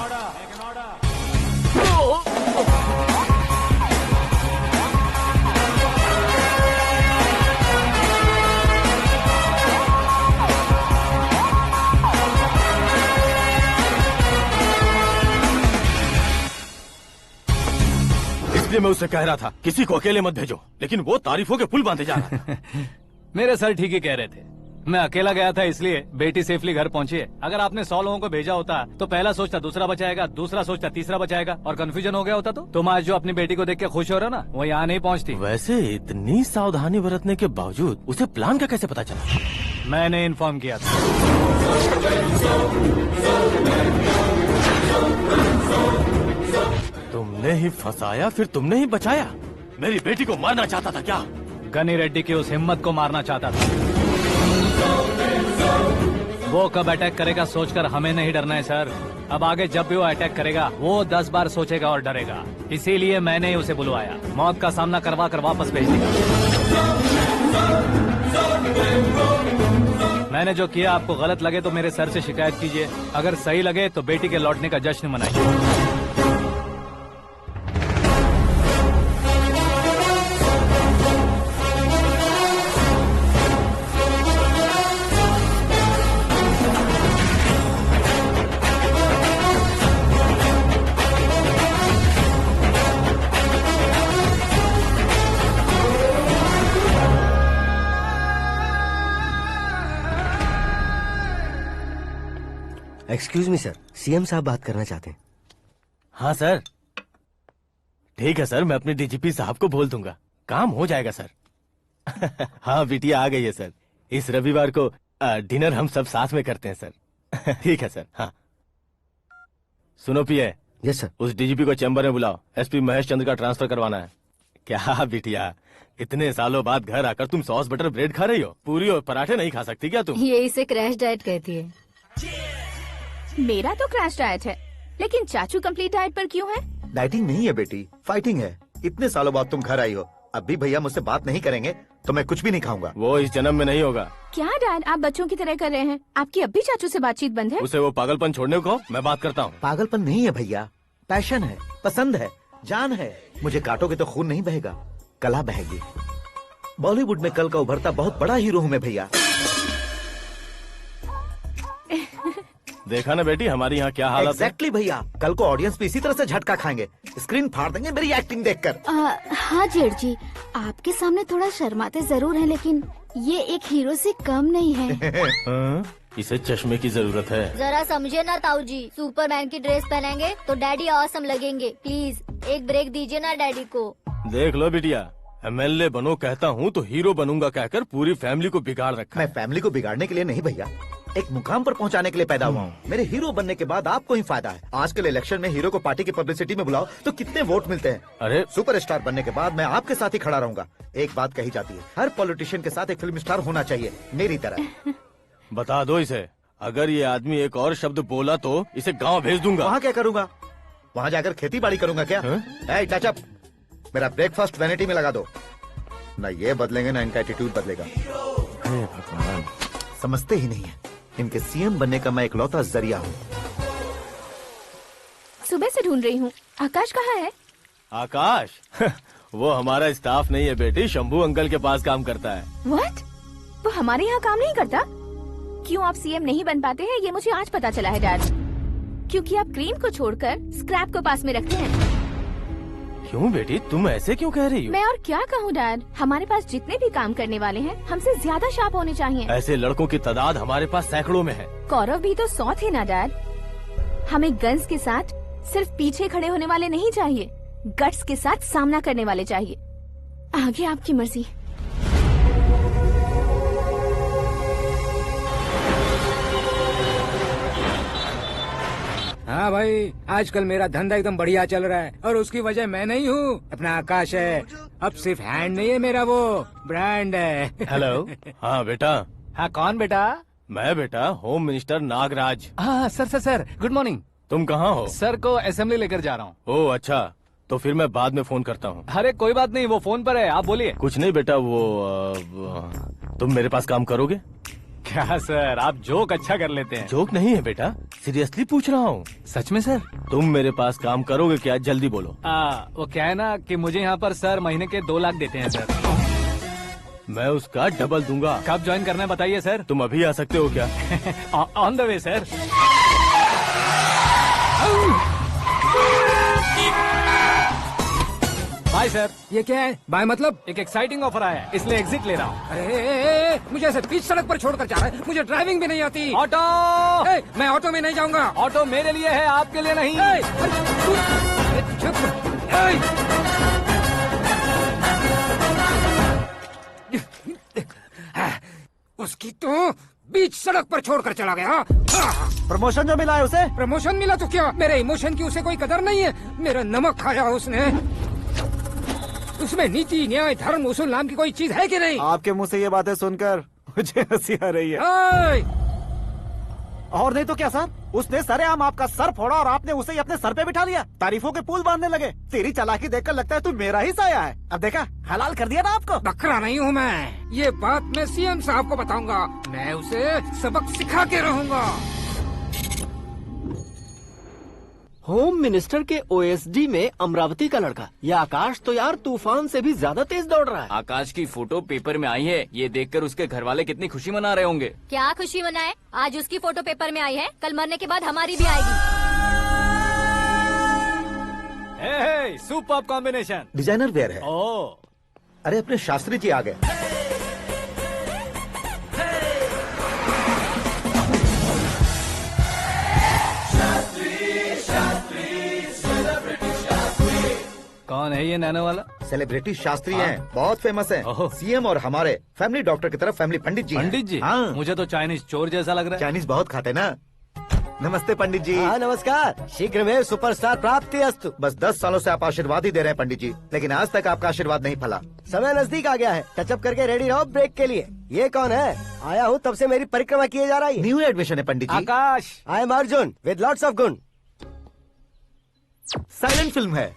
S11: इसलिए मैं उससे कह रहा था किसी को अकेले मत भेजो, लेकिन वो तारीफों के पुल बांधे जा रहा था।
S2: मेरे सर ठीक ही कह रहे थे। मैं अकेला गया था इसलिए बेटी सेफली घर पहुंची है। अगर आपने 100 लोगों को भेजा होता तो पहला सोचता दूसरा बचाएगा, दूसरा सोचता तीसरा बचाएगा, और कंफ्यूजन हो गया होता तो तुम आज जो अपनी बेटी को देख के खुश हो रहे हो ना, वो यहाँ नहीं पहुँचती।
S11: वैसे इतनी सावधानी बरतने के बावजूद उसे प्लान का कैसे पता चला?
S2: मैंने इन्फॉर्म किया था।
S11: तुमने ही फंसाया, फिर तुमने ही बचाया। मेरी बेटी को मारना चाहता था क्या?
S2: गनी रेड्डी की उस हिम्मत को मारना चाहता था। वो कब अटैक करेगा सोचकर हमें नहीं डरना है सर। अब आगे जब भी वो अटैक करेगा वो 10 बार सोचेगा और डरेगा। इसीलिए मैंने ही उसे बुलवाया। मौत का सामना करवा कर वापस भेज दिया। मैंने जो किया आपको गलत लगे तो मेरे सर से शिकायत कीजिए, अगर सही लगे तो बेटी के लौटने का जश्न मनाइए।
S9: एक्सक्यूज मी सर, सीएम साहब बात करना चाहते हैं।
S11: हाँ सर, ठीक है सर, मैं अपने डीजीपी साहब को बोल दूंगा, काम हो जाएगा सर। हाँ बिटिया आ गई है सर। इस रविवार को डिनर हम सब साथ में करते हैं सर। ठीक है सर। हाँ सुनो पिए।
S9: Yes sir.
S11: उस डीजीपी को चैम्बर में बुलाओ, एसपी महेश चंद्र का ट्रांसफर करवाना है। क्या बिटिया, इतने सालों बाद घर आकर तुम सॉस बटर ब्रेड खा रही हो? पूरी और पराठे नहीं खा सकती क्या तुम?
S7: ये इसे क्रैश डाइट कहती है।
S6: मेरा तो क्रैश डाइट है, लेकिन चाचू कंप्लीट डाइट पर क्यों है?
S5: डाइटिंग नहीं है बेटी, फाइटिंग है। इतने सालों बाद तुम घर आई हो, अब भी भैया मुझसे बात नहीं करेंगे तो मैं कुछ भी नहीं खाऊंगा।
S11: वो इस जन्म में नहीं होगा।
S6: क्या डैड, आप बच्चों की तरह कर रहे हैं? आपकी अब भी चाचू से बातचीत बंद है?
S11: उसे वो पागलपन छोड़ने को मैं बात करता हूँ।
S5: पागलपन नहीं है भैया, पैशन है, पसंद है, जान है। मुझे काटोगे तो खून नहीं बहेगा, कला बहेगी। बॉलीवुड में कल का उभरता बहुत बड़ा हीरो हूँ मैं भैया।
S11: देखा ना बेटी हमारी यहाँ क्या हालत है।
S5: एग्जैक्टली भैया, कल को ऑडियंस भी इसी तरह से झटका खाएंगे, स्क्रीन फाड़ देंगे मेरी एक्टिंग देखकर।
S8: हाँ जेठ जी, आपके सामने थोड़ा शर्माते जरूर हैं, लेकिन ये एक हीरो से कम नहीं है।
S11: इसे चश्मे की जरूरत है।
S7: जरा समझे ना ताऊ जी, सुपरमैन की ड्रेस पहनेंगे तो डैडी ऑसम लगेंगे। प्लीज एक ब्रेक दीजिए ना डैडी को।
S11: देख लो बिटिया, एमएलए बनो कहता हूँ तो हीरो बनूंगा कहकर पूरी फैमिली को बिगाड़ रखा।
S5: मैं फैमिली को बिगाड़ने के लिए नहीं भैया, एक मुकाम पर पहुंचाने के लिए पैदा हुआ हूँ। मेरे हीरो बनने के बाद आपको ही फायदा है। आजकल इलेक्शन में हीरो को पार्टी की पब्लिसिटी में बुलाओ तो कितने वोट मिलते हैं।
S11: अरे
S5: सुपरस्टार बनने के बाद मैं आपके साथ ही खड़ा रहूंगा। एक बात कही जाती है, हर पॉलिटिशियन के साथ एक फिल्म स्टार होना चाहिए, मेरी तरह।
S11: बता दो इसे, अगर ये आदमी एक और शब्द बोला तो इसे गाँव भेज दूंगा।
S5: वहाँ क्या करूँगा? वहाँ जाकर खेती बाड़ी करूँगा क्या? टच अप, मेरा ब्रेकफास्ट वैनिटी में लगा दो। न ये बदलेंगे न इनका एटीट्यूड बदलेगा।
S11: भगवान,
S5: समझते ही नहीं है, इनके सीएम बनने का मैं इकलौता जरिया हूँ।
S6: सुबह से ढूंढ रही हूँ, आकाश कहाँ है?
S11: आकाश? वो हमारा स्टाफ नहीं है बेटी, शंभू अंकल के पास काम करता है।
S6: व्हाट? वो हमारे यहाँ काम नहीं करता? क्यों आप सीएम नहीं बन पाते हैं ये मुझे आज पता चला है डैड। क्योंकि आप क्रीम को छोड़कर स्क्रैप को पास में रखते हैं।
S11: क्यों बेटी, तुम ऐसे क्यों कह रही हो?
S6: मैं और क्या कहूँ डैड, हमारे पास जितने भी काम करने वाले हैं हमसे ज्यादा शार्प होने चाहिए।
S11: ऐसे लड़कों की तादाद हमारे पास सैकड़ों में है।
S6: कौरव भी तो 100 थे ना डैड। हमें गन्स के साथ सिर्फ पीछे खड़े होने वाले नहीं चाहिए, गट्स के साथ सामना करने वाले चाहिए। आगे आपकी मर्जी।
S10: हाँ भाई, आजकल मेरा धंधा एकदम बढ़िया चल रहा है और उसकी वजह मैं नहीं हूँ, अपना आकाश है। अब सिर्फ हैंड नहीं है मेरा, वो ब्रांड है।
S11: हेलो। हाँ बेटा।
S2: हाँ कौन बेटा?
S11: मैं बेटा होम मिनिस्टर नागराज।
S2: हाँ सर गुड मॉर्निंग।
S11: तुम कहाँ हो?
S2: सर को असेंबली लेकर जा रहा हूँ।
S11: ओह अच्छा, तो फिर मैं बाद में फोन करता हूँ।
S2: अरे कोई बात नहीं, वो फोन पर है, आप बोलिए।
S11: कुछ नहीं बेटा, तुम मेरे पास काम करोगे?
S2: क्या सर, आप जोक अच्छा कर लेते हैं।
S11: जोक नहीं है बेटा, सीरियसली पूछ रहा हूँ।
S2: सच में सर?
S11: तुम मेरे पास काम करोगे क्या? जल्दी बोलो।
S2: वो क्या है ना कि मुझे यहाँ पर सर महीने के 2 लाख देते हैं सर।
S11: मैं उसका डबल दूंगा।
S2: कब ज्वाइन करना है बताइए सर।
S11: तुम अभी आ सकते हो क्या?
S2: On the way sir. Bye sir.
S10: ये क्या है? बाय मतलब?
S2: एक एक्साइटिंग ऑफर आया है, इसलिए एग्जिट ले रहा हूँ।
S10: अरे मुझे ऐसे बीच सड़क पर छोड़कर जा रहा है, मुझे ड्राइविंग भी नहीं आती।
S2: ऑटो!
S10: मैं ऑटो में नहीं जाऊंगा।
S2: ऑटो मेरे लिए है, आपके लिए नहीं।
S10: उसकी तो बीच सड़क पर छोड़कर चला गया।
S5: प्रमोशन जो मिला है उसे?
S10: प्रमोशन मिला तो क्या, मेरे इमोशन की उसे कोई कदर नहीं है। मेरा नमक खाया उसने। उसमें नीति, न्याय, धर्म, उसूल नाम की कोई चीज है कि नहीं?
S1: आपके मुंह से ये बातें सुनकर मुझे हंसी आ रही है। और नहीं तो क्या सर, उसने सरेआम आपका सर फोड़ा और आपने उसे ही अपने सर पे बिठा लिया। तारीफों के पुल बांधने लगे। तेरी चालाकी देखकर लगता है तू मेरा ही साया है। अब देखा, हलाल कर दिया ना आपको।
S10: बकरा नहीं हूँ मैं। ये बात मैं सीएम साहब को बताऊंगा। मैं उसे सबक सिखा के रहूंगा।
S12: होम मिनिस्टर के ओएसडी में अमरावती का लड़का। ये आकाश तो यार तूफान से भी ज्यादा तेज दौड़ रहा है।
S13: आकाश की फोटो पेपर में आई है। ये देखकर उसके घर वाले कितनी खुशी मना रहे होंगे।
S7: क्या खुशी मनाए? आज उसकी फोटो पेपर में आई है, कल मरने के बाद हमारी भी आएगी।
S2: Super combination.
S5: डिजाइनर वेयर है।
S2: ओह,
S5: अरे अपने शास्त्री जी आ गए।
S2: कौन है ये नैनो वाला?
S5: सेलिब्रिटी शास्त्री हैं, बहुत फेमस हैं। सीएम और हमारे फैमिली डॉक्टर की तरफ फैमिली पंडित जी हैं।
S2: पंडित जी?
S5: हाँ।
S2: मुझे तो चाइनीज चोर जैसा लग रहा है।
S5: चाइनीज बहुत खाते ना। नमस्ते पंडित जी।
S9: हाँ नमस्कार। शीघ्र में सुपरस्टार प्राप्ति अस्तु।
S5: बस 10 सालों से आप आशीर्वाद ही दे रहे हैं पंडित जी, लेकिन आज तक आपका आशीर्वाद नहीं फला।
S9: समय नजदीक आ गया है, टचअप करके रेडी रहो ब्रेक के लिए। ये कौन है? आया हूँ तब से मेरी परिक्रमा किए जा रही है।
S5: न्यू एडमिशन है pandit ji.
S2: Akash.
S9: I am Arjun with lots of गुण।
S5: साइलेंट फिल्म है।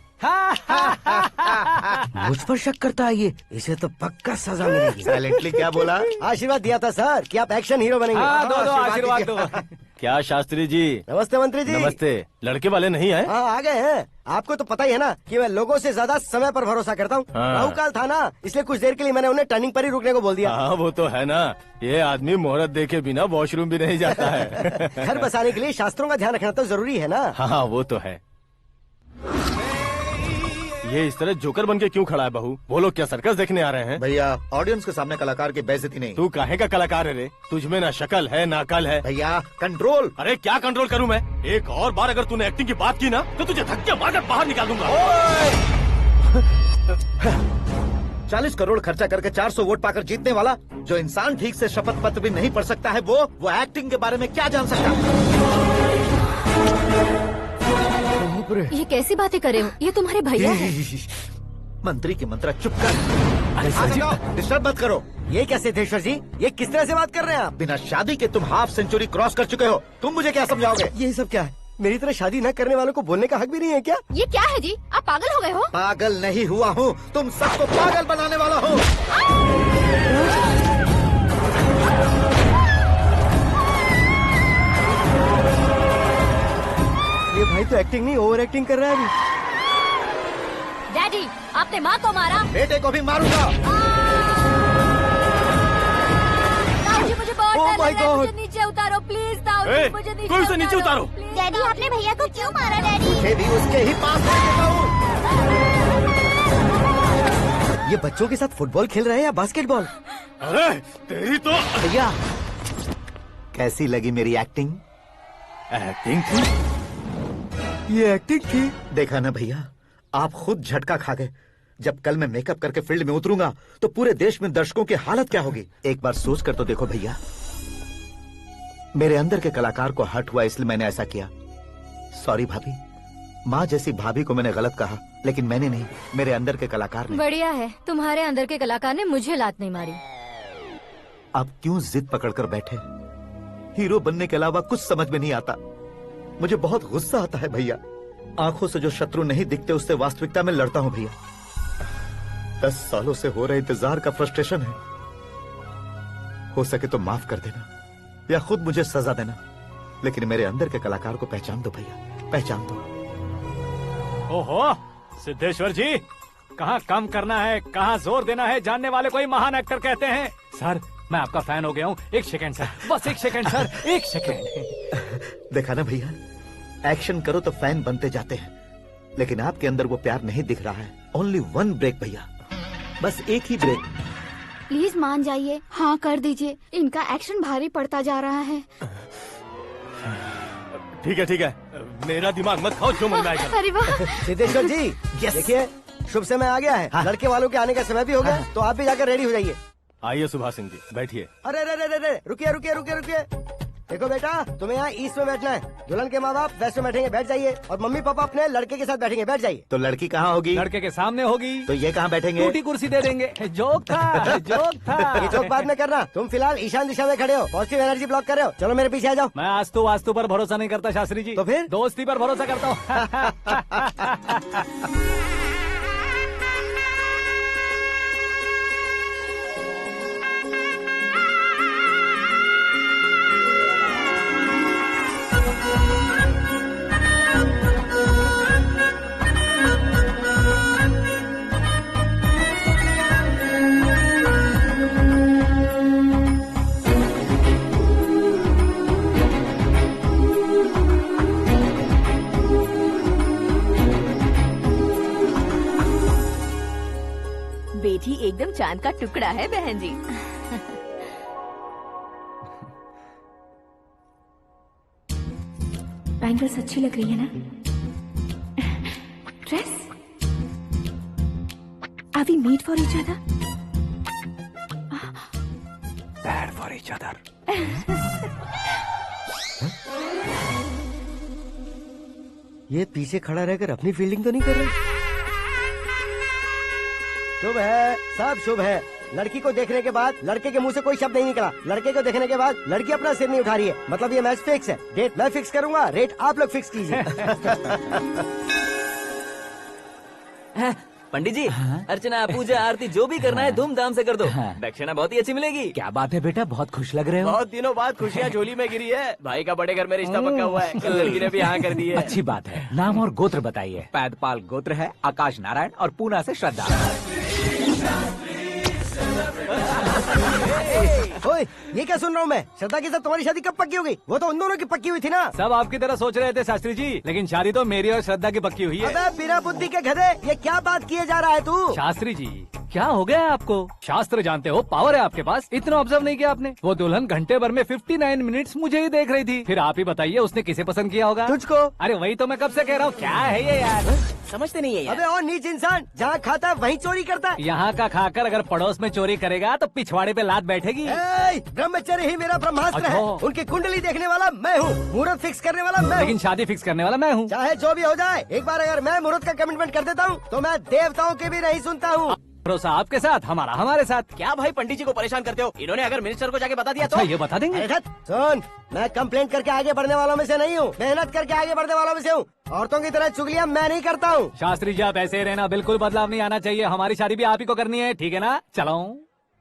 S9: मुझ पर शक करता है ये, इसे तो पक्का सजा मिलेगी।
S5: साइलेंटली क्या बोला?
S9: आशीर्वाद दिया था सर कि आप एक्शन हीरो बनेंगे।
S2: हाँ, दो आशीर्वाद दो।
S11: क्या शास्त्री जी?
S9: नमस्ते मंत्री जी।
S11: नमस्ते। लड़के वाले नहीं आए?
S9: हाँ आ गए हैं। आपको तो पता ही है ना कि मैं लोगों से ज्यादा समय पर भरोसा करता हूँ।
S11: हाँ।
S9: राहु काल था ना, इसलिए कुछ देर के लिए मैंने उन्हें टर्निंग पर ही रुकने को बोल दिया।
S11: हाँ वो तो है ना, ये आदमी मुहूर्त देखे बिना वॉशरूम भी नहीं जाता है।
S9: घर बसाने के लिए शास्त्रों का ध्यान रखना तो जरूरी है ना।
S11: हाँ वो तो है। ये इस तरह जोकर बन के क्यों खड़ा है बहू? वो लोग क्या सर्कस देखने आ रहे हैं?
S5: भैया ऑडियंस के सामने कलाकार की बेइज्जती नहीं।
S11: तू काहे का कलाकार है रे? तुझमें ना शक्ल है ना अकल है।
S5: भैया कंट्रोल।
S11: अरे क्या कंट्रोल करूं मैं? एक और बार अगर तूने एक्टिंग की बात की ना तो तुझे धक्के मारकर बाहर निकाल दूंगा।
S5: 40 करोड़ खर्चा करके 400 वोट पाकर जीतने वाला, जो इंसान ठीक से शपथ पत्र भी नहीं पढ़ सकता है, वो एक्टिंग के बारे में क्या जान सकता है?
S7: ये कैसी बातें कर रहे हो? ये तुम्हारे भैया हैं।
S5: मंत्री की मंत्रा चुप कर। डिस्टर्ब मत करो।
S9: ये क्या सिद्धेश्वर जी, ये किस तरह से बात कर रहे हैं आप?
S5: बिना शादी के तुम हाफ सेंचुरी क्रॉस कर चुके हो। तुम मुझे क्या समझाओगे?
S9: ये सब क्या है? मेरी तरह शादी न करने वालों को बोलने का हक भी नहीं है क्या?
S7: ये क्या है जी? आप पागल हो गए हो?
S5: पागल नहीं हुआ हूँ, तुम सबको पागल बनाने वाला हूँ।
S9: ये भाई तो एक्टिंग नहीं ओवर एक्टिंग कर रहा है अभी।
S7: डैडी, आपने माँ को मारा।
S5: बेटे को भी मारूंगा।
S7: ताऊजी मुझे बहुत
S9: Oh
S7: डर
S9: my
S7: लग रहा है,
S9: God!
S7: मुझे नीचे उतारो प्लीज। ताऊजी मुझे नीचे
S11: कोई उसे नीचे उतारो।
S8: डैडी आपने भैया को क्यों मारा डैडी?
S5: मुझे भी उसके ही पास लेके जाऊं।
S9: ये बच्चों के साथ फुटबॉल खेल रहे हैं या बास्केटबॉल?
S11: अरे तेरी तो
S5: भैया कैसी लगी मेरी एक्टिंग?
S11: एक्टिंग थी?
S9: ये एक्टिंग थी?
S5: देखा ना भैया, आप खुद झटका खा गए। जब कल मैं मेकअप करके फील्ड में उतरूंगा तो पूरे देश में दर्शकों की हालत क्या होगी? एक बार सोच कर तो देखो भैया। मेरे अंदर के कलाकार को हर्ट हुआ इसलिए मैंने ऐसा किया। सॉरी भाभी। माँ जैसी भाभी को मैंने गलत कहा, लेकिन मैंने नहीं, मेरे अंदर के कलाकार ने।
S7: बढ़िया है, तुम्हारे अंदर के कलाकार ने मुझे लात नहीं मारी।
S5: आप क्यों जिद पकड़कर बैठे? हीरो बनने के अलावा कुछ समझ में नहीं आता। मुझे बहुत गुस्सा आता है भैया। आंखों से जो शत्रु नहीं दिखते उससे वास्तविकता में लड़ता हूँ भैया। 10 सालों से हो रहे इंतजार का फ्रस्ट्रेशन है। हो सके तो माफ कर देना या खुद मुझे सजा देना, लेकिन मेरे अंदर के कलाकार को पहचान दो भैया, पहचान दो।
S2: ओहो सिद्धेश्वर जी, कहाँ कम करना है कहाँ जोर देना है जानने वाले कोई महान एक्टर कहते हैं। सर मैं आपका फैन हो गया हूँ। एक सेकंड सर, बस एक सेकंड सर, एक सेकंड।
S5: देखा ना भैया, एक्शन करो तो फैन बनते जाते हैं, लेकिन आपके अंदर वो प्यार नहीं दिख रहा है। ओनली 1 ब्रेक भैया, बस एक ही ब्रेक।
S8: प्लीज मान जाइए, हाँ कर दीजिए। इनका एक्शन भारी पड़ता जा रहा है।
S11: ठीक है, मेरा दिमाग मत खाओ, जो मन में आएगा।
S8: अरे वाह
S9: सिद्धेश्वर जी, देखिए शुभ समय आ गया है। लड़के वालों के आने का समय भी हो गया, तो आप भी जाकर रेडी हो जाइए।
S11: आइए सुभाष सिंह जी, बैठिए।
S9: अरे अरे अरे अरे, रुकिए रुकिए रुकिए रुकिए। देखो बेटा, तुम्हें यहाँ ईस्ट में बैठना है। दुल्हन के माँ बाप वेस्ट में बैठेंगे, बैठ जाइए। और मम्मी पापा अपने लड़के के साथ बैठेंगे, बैठ जाइए।
S5: तो लड़की कहाँ होगी?
S2: लड़के के सामने होगी।
S5: तो ये कहाँ बैठेंगे?
S2: टूटी कुर्सी दे देंगे। जोक था, जोक था।
S9: ये जोक बाद में करना। तुम फिलहाल ईशान दिशा में खड़े हो, पॉजिटिव एनर्जी ब्लॉक कर रहे हो। चलो मेरे पीछे आ जाओ।
S2: मैं आस्तु वास्तु पर भरोसा नहीं करता शास्त्री जी।
S9: तो फिर?
S2: दोस्ती पर भरोसा करता हूँ।
S6: बेटी एकदम चांद का टुकड़ा है बहन जी। बैंगल्स अच्छी लग रही है ना? Dress? Are we meet for each other?
S1: Bad for each other.
S9: ये पीछे खड़ा रहकर अपनी फील्डिंग तो नहीं कर रहा? शुभ है, सब शुभ है। लड़की को देखने के बाद लड़के के मुंह से कोई शब्द नहीं निकला। लड़के को देखने के बाद लड़की अपना सिर नहीं उठा रही है। मतलब ये मैच फिक्स है। डेट मैं फिक्स करूंगा, रेट आप लोग फिक्स कीजिए।
S13: पंडित जी, अर्चना पूजा आरती जो भी करना है धूमधाम से कर दो। दक्षिणा बहुत ही अच्छी मिलेगी।
S3: क्या बात है बेटा, बहुत खुश लग रहे हो।
S13: बहुत दिनों बाद खुशियाँ झोली में गिरी है। भाई का बड़े घर में रिश्ता पक्का हुआ है। कल लड़की ने भी हाँ कर दी है।
S3: अच्छी बात है। नाम और गोत्र बताइए। पैदपाल गोत्र है, आकाश नारायण और पूना से श्रद्धा।
S9: ओए, ये क्या सुन रहा हूँ मैं? श्रद्धा के साथ तुम्हारी शादी कब पक्की हो गई? वो तो उन दोनों की पक्की हुई थी ना।
S2: सब आपकी तरह सोच रहे थे शास्त्री जी, लेकिन शादी तो मेरी और श्रद्धा की पक्की हुई है।
S9: अबे बिना बुद्धि के गधे, ये क्या बात किए जा रहा है तू?
S2: शास्त्री जी, क्या हो गया है आपको? शास्त्र जानते हो, पावर है आपके पास। इतना ऑब्जर्व नहीं किया आपने? वो दुल्हन घंटे भर में 59 मिनट्स मुझे ही देख रही थी। फिर आप ही बताइए उसने किसे पसंद किया होगा?
S9: तुझको।
S2: अरे वही तो मैं कब से कह रहा हूँ, क्या है ये यार?
S13: समझते नहीं है यार।
S9: अबे और नीच इंसान, जहाँ खाता है वहीं चोरी करता है।
S2: यहाँ का खाकर अगर पड़ोस में चोरी करेगा तो पिछवाड़े पे लात बैठेगी।
S9: ब्रह्मचर्य ही मेरा ब्रह्मास्त्र है।
S2: अच्छा।
S9: उनकी कुंडली देखने वाला मैं हूँ, मुहूर्त फिक्स करने वाला मैं
S2: लेकिन
S9: हूँ।
S2: शादी फिक्स करने वाला मैं हूँ।
S9: चाहे जो भी हो जाए, एक बार अगर मैं मुहूर्त का कमिटमेंट कर देता हूँ तो मैं देवताओं के भी नहीं सुनता हूँ।
S2: भरोसा आपके साथ, हमारा हमारे साथ।
S13: क्या भाई पंडित जी को परेशान करते हो? इन्होंने अगर मिनिस्टर को जाके बता दिया
S2: अच्छा,
S13: तो
S2: ये बता देंगे?
S9: अरे सुन, मैं कंप्लेंट करके आगे बढ़ने वालों में से नहीं हूँ, मेहनत करके आगे बढ़ने वालों में से हूँ। औरतों की तरह चुगलियाँ मैं नहीं करता हूँ।
S2: शास्त्री जी आप ऐसे ही रहना, बिल्कुल बदलाव नहीं आना चाहिए। हमारी शादी भी आप ही को करनी है, ठीक है ना? चलो।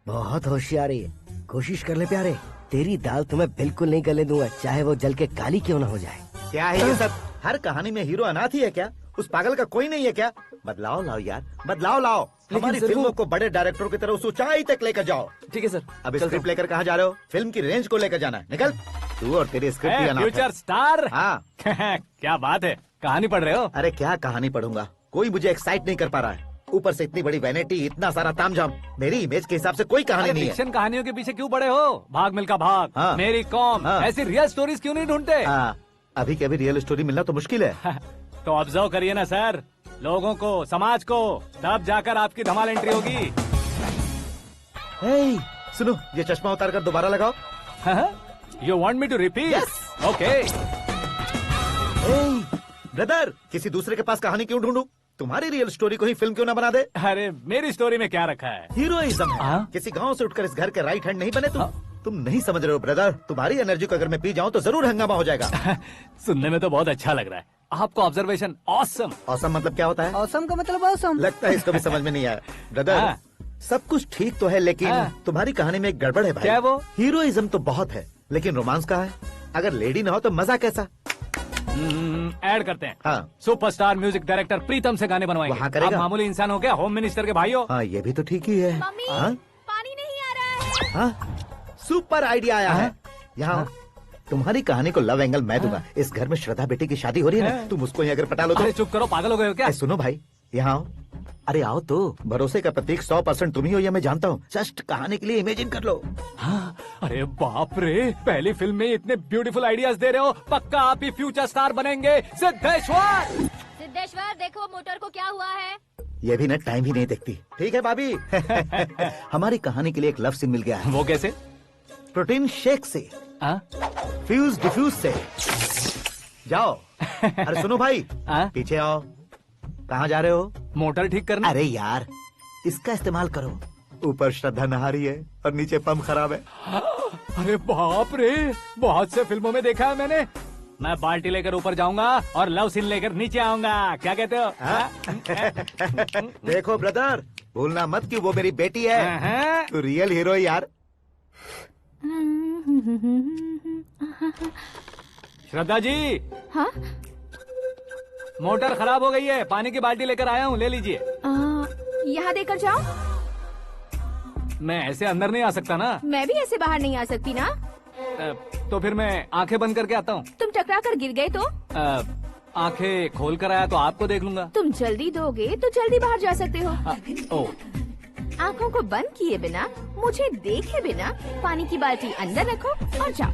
S9: बहुत होशियारी है, कोशिश कर ले प्यारे। तेरी दाल तुम्हें बिल्कुल नहीं गलने दूंगा, चाहे वो जल के काली क्यों न हो जाए।
S5: क्या है ये सब? हर कहानी में हीरो अनाथ ही है क्या? उस पागल का कोई नहीं है क्या? बदलाव लाओ यार, बदलाव लाओ। हमारी फिल्मों को बड़े डायरेक्टरों की तरह उस ऊंचाई तक लेकर जाओ।
S13: ठीक है सर।
S5: अब स्क्रिप्ट लेकर कहाँ जा रहे हो? फिल्म की रेंज को लेकर जाना है। निकल तू और तेरी स्क्रिप्ट ही अनाथ है।
S2: Future star.
S5: हाँ।
S2: क्या बात है, कहानी पढ़ रहे हो?
S5: अरे क्या कहानी पढ़ूंगा, कोई मुझे एक्साइट नहीं कर पा रहा है। ऊपर से इतनी बड़ी वैनिटी, इतना सारा तामझाम। मेरी इमेज के हिसाब से कोई कहानी नहीं है।
S2: फिक्शन कहानियों के पीछे क्यों पड़े हो? भाग मिल्खा भाग,
S5: हाँ।
S2: मेरी कॉम,
S5: हाँ।
S2: ऐसी रियल स्टोरीज क्यों नहीं ढूंढते?
S5: हाँ, अभी के अभी रियल स्टोरी मिलना तो मुश्किल है।
S2: तो ऑब्जर्व करिए ना सर, लोगों को, समाज को, तब जाकर आपकी धमाल एंट्री होगी।
S5: सुनो, ये चश्मा उतार कर दोबारा लगाओ।
S2: You want me to repeat? Okay.
S5: Brother, किसी दूसरे के पास कहानी क्यों ढूंढूं? तुम्हारी रियल स्टोरी को ही फिल्म क्यों ना बना दे?
S2: अरे मेरी स्टोरी में क्या रखा है?
S5: हीरोइज्म है। किसी गांव से उठकर इस घर के राइट हैंड नहीं बने तुम। तुम नहीं समझ रहे हो ब्रदर, तुम्हारी एनर्जी को अगर मैं पी जाऊं तो जरूर हंगामा हो जाएगा।
S2: सुनने में तो बहुत अच्छा लग रहा है। आपको ऑब्जर्वेशन ऑसम।
S5: ऑसम मतलब क्या होता है?
S9: औसम का मतलब औसम।
S5: लगता है इसको भी समझ में नहीं आया। ब्रदर, सब कुछ ठीक तो है, लेकिन तुम्हारी कहानी में एक गड़बड़ है भाई।
S2: क्या वो?
S5: हीरोइज्म तो बहुत है, लेकिन रोमांस कहाँ है? अगर लेडी ना हो तो मजा कैसा?
S2: ऐड करते हैं।
S5: हाँ।
S2: सुपरस्टार म्यूजिक डायरेक्टर प्रीतम से गाने बनवाएंगे।
S5: वहाँ करेगा?
S2: आप मामूली इंसान हो क्या, होम मिनिस्टर के भाई हो?
S5: हाँ, ये भी तो ठीक ही है। हाँ?
S6: पानी नहीं आ रहा है।
S5: हाँ? सुपर आइडिया आया है। यहाँ तुम्हारी कहानी को लव एंगल मैं दूंगा। इस घर में श्रद्धा बेटी की शादी हो रही है ना, तुम उसको ही अगर पटा लो तो।
S2: अरे चुप करो, पागल हो गए हो क्या?
S5: सुनो भाई, यहाँ आओ। अरे आओ तो। भरोसे का प्रतीक 100% तुम ही हो, ये मैं जानता हूँ। जस्ट कहानी के लिए इमेजिन कर लो।
S2: हाँ, अरे बाप रे, पहली फिल्म में इतने ब्यूटीफुल आइडियाज दे रहे हो। पक्का आप ही फ्यूचर स्टार बनेंगे। सिद्धेश्वर,
S7: सिद्धेश्वर देखो मोटर को क्या हुआ है।
S5: ये भी ना टाइम ही नहीं देखती। ठीक है भाभी। हमारी कहानी के लिए एक लव सीन मिल गया है।
S2: वो कैसे?
S5: प्रोटीन शेक से, फ्यूज डिफ्यूज से। जाओ। अरे सुनो भाई, पीछे आओ। कहाँ जा रहे हो?
S2: मोटर ठीक करना।
S5: अरे यार, इसका इस्तेमाल करो। ऊपर श्रद्धा नहा रही है और नीचे पंप खराब है।
S2: अरे बाप रे, बहुत से फिल्मों में देखा है मैंने। मैं बाल्टी लेकर ऊपर जाऊंगा और लव सीन लेकर नीचे आऊंगा। क्या कहते हो?
S5: देखो ब्रदर, भूलना मत कि वो मेरी बेटी है। तू रियल हीरो है यार।
S2: श्रद्धा जी।
S6: हाँ?
S2: मोटर खराब हो गई है, पानी की बाल्टी लेकर आया हूँ, ले लीजिए।
S6: यहाँ देकर जाओ।
S2: मैं ऐसे अंदर नहीं आ सकता ना।
S6: मैं भी ऐसे बाहर नहीं आ सकती ना।
S2: तो फिर मैं आंखें बंद करके आता हूँ।
S6: तुम टकरा कर गिर गए तो?
S2: आंखें खोल कर आया तो आपको देख लूंगा।
S6: तुम जल्दी दोगे तो जल्दी बाहर जा सकते हो। आँखों को बंद किए बिना, मुझे देखे बिना पानी की बाल्टी अंदर रखो और जाओ।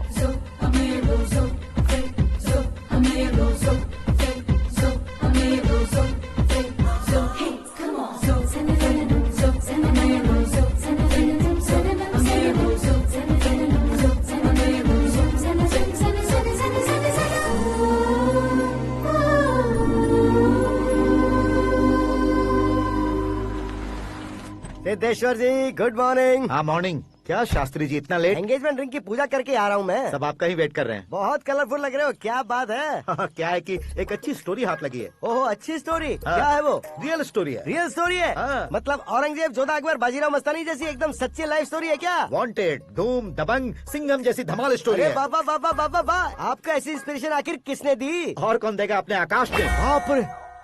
S9: सिद्धेश्वर जी, गुड मॉर्निंग।
S5: हाँ मॉर्निंग। क्या शास्त्री जी इतना लेट?
S9: एंगेजमेंट रिंग की पूजा करके आ रहा हूँ मैं।
S5: सब आपका ही वेट कर रहे हैं।
S9: बहुत कलरफुल लग रहे हो, क्या बात है?
S5: क्या है कि एक अच्छी स्टोरी हाथ लगी है।
S9: ओह, अच्छी स्टोरी। क्या है वो?
S5: रियल स्टोरी है।
S9: रियल स्टोरी है? मतलब औरंगजेब, जोधा अकबर, बाजीराव मस्तानी जैसी एकदम सच्ची लाइफ स्टोरी है क्या?
S5: वांटेड, धूम, दबंग, सिंघम जैसी धमाल स्टोरी है।
S9: बाबा बाबा बाबा बाबा, आपको ऐसी इंस्पिरेशन आखिर किसने दी?
S5: और कौन देगा? अपने आकाश ने।
S9: बाप रे,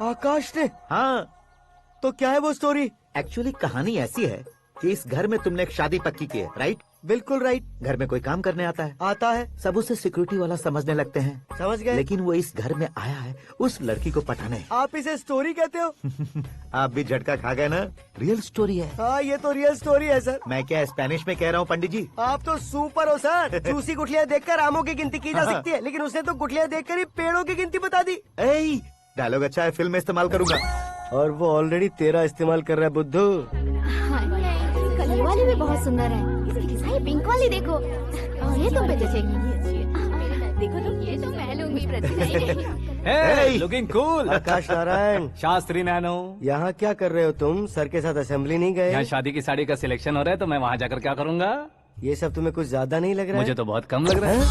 S9: आकाश ने?
S5: हाँ।
S9: तो क्या है वो स्टोरी?
S5: एक्चुअली कहानी ऐसी है कि इस घर में तुमने एक शादी पक्की की है, राइट?
S9: बिल्कुल राइट।
S5: घर में कोई काम करने आता है?
S9: आता है।
S5: सब उसे सिक्योरिटी वाला समझने लगते हैं।
S9: समझ गए।
S5: लेकिन वो इस घर में आया है उस लड़की को पटाने।
S9: आप इसे स्टोरी कहते हो?
S5: आप भी झटका खा गए ना? रियल स्टोरी है।
S9: हाँ, ये तो रियल स्टोरी है सर।
S5: मैं क्या स्पेनिश में कह रहा हूँ पंडित जी?
S9: आप तो सुपर हो सर। चूसी गुठलियाँ देखकर आमों की गिनती की जा सकती है, लेकिन उसने तो गुठलियाँ देखकर ही पेड़ों की गिनती बता दी।
S5: डायलॉग अच्छा है, फिल्म में इस्तेमाल करूंगा।
S9: और वो ऑलरेडी तेरा इस्तेमाल कर रहा है बुद्धू।
S8: ये वाली भी बहुत सुंदर है। ये पिंक वाली देखो, ये तुम पे जचेगी।
S6: देखो तुम, ये तो मैं लूंगी।
S2: Hey, looking cool।
S9: आकाश नारायण।
S2: शास्त्री नैनो।
S9: यहाँ क्या कर रहे हो तुम? सर के साथ असेंबली नहीं गए?
S2: यहाँ शादी की साड़ी का सिलेक्शन हो रहा है, तो मैं वहाँ जाकर क्या करूँगा?
S9: ये सब तुम्हें कुछ ज्यादा नहीं लग रहा है?
S2: मुझे तो बहुत कम लग रहा है।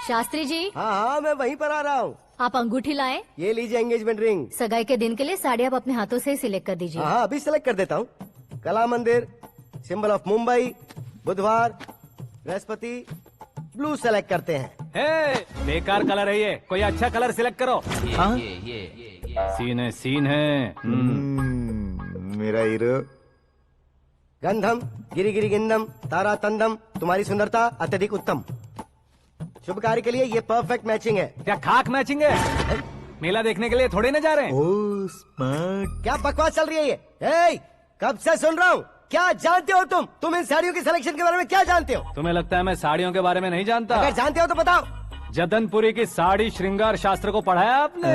S7: शास्त्री जी।
S9: हाँ, मैं वहीं पर आ रहा हूँ।
S7: आप अंगूठी लाए।
S9: ये लीजिए एंगेजमेंट रिंग।
S7: सगाई के दिन के लिए साड़ी आप अपने हाथों से ही सिलेक्ट कर दीजिए।
S9: हाँ, अभी सिलेक्ट कर देता हूँ। कला मंदिर, सिंबल ऑफ मुंबई, बुधवार, बृहस्पति, ब्लू सेलेक्ट करते हैं।
S2: बेकार कलर है ये, कोई अच्छा कलर सिलेक्ट करो। सीन है।
S5: मेरा हीरो।
S9: गंधम, गिरी गिरी गिंदम, तारा तंदम, तुम्हारी सुंदरता अत्यधिक उत्तम। शुभ कार्य के लिए ये परफेक्ट मैचिंग है।
S2: क्या खाक मैचिंग है? मेला देखने के लिए थोड़े न जा रहे हैं।
S5: Oh smart.
S9: क्या बकवास चल रही है ये? कब से सुन रहा हूँ। क्या जानते हो तुम इन साड़ियों की सिलेक्शन के बारे में क्या जानते हो?
S2: तुम्हें लगता है मैं साड़ियों के बारे में नहीं जानता?
S9: अगर जानते हो तो बताओ।
S2: जदनपुरी की साड़ी श्रृंगार शास्त्र को पढ़ा है आपने?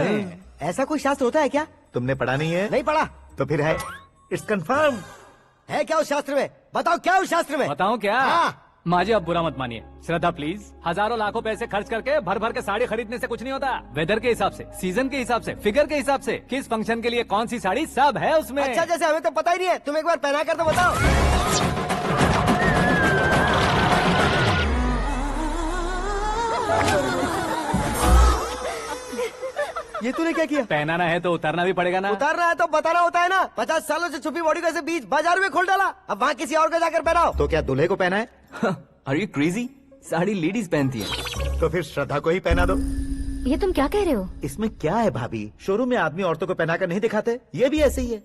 S9: ऐसा कोई शास्त्र होता है क्या?
S5: तुमने पढ़ा नहीं है?
S9: नहीं पढ़ा।
S5: तो फिर है, इट्स कंफर्म।
S9: है क्या उस शास्त्र में? बताओ क्या उस शास्त्र में?
S2: बताऊं क्या?
S9: हाँ।
S2: माजी, अब बुरा मत मानिए। श्रद्धा प्लीज, हजारों लाखों पैसे खर्च करके भर भर के साड़ी खरीदने से कुछ नहीं होता। वेदर के हिसाब से, सीजन के हिसाब से, फिगर के हिसाब से, किस फंक्शन के लिए कौन सी साड़ी, सब है उसमें।
S9: अच्छा, जैसे हमें तो पता ही नहीं है। तुम एक बार पहना कर तो बताओ। ये तूने क्या किया?
S2: पहनाना है तो उतारना भी पड़ेगा ना।
S9: उतारना है तो बताना होता है ना। 50 सालों से छुपी बॉडी को ऐसे बीच बाजार में खोल डाला, अब वहाँ किसी और को जाकर पहनाओ।
S5: तो क्या दूल्हे को पहना है?
S13: Are you crazy? Sari ladies पहनती है।
S5: तो फिर श्रद्धा को ही पहना दो।
S7: ये तुम क्या कह रहे हो?
S5: इसमें क्या है भाभी? शोरूम में आदमी औरतों को पहनाकर नहीं दिखाते? ये भी ऐसे ही है।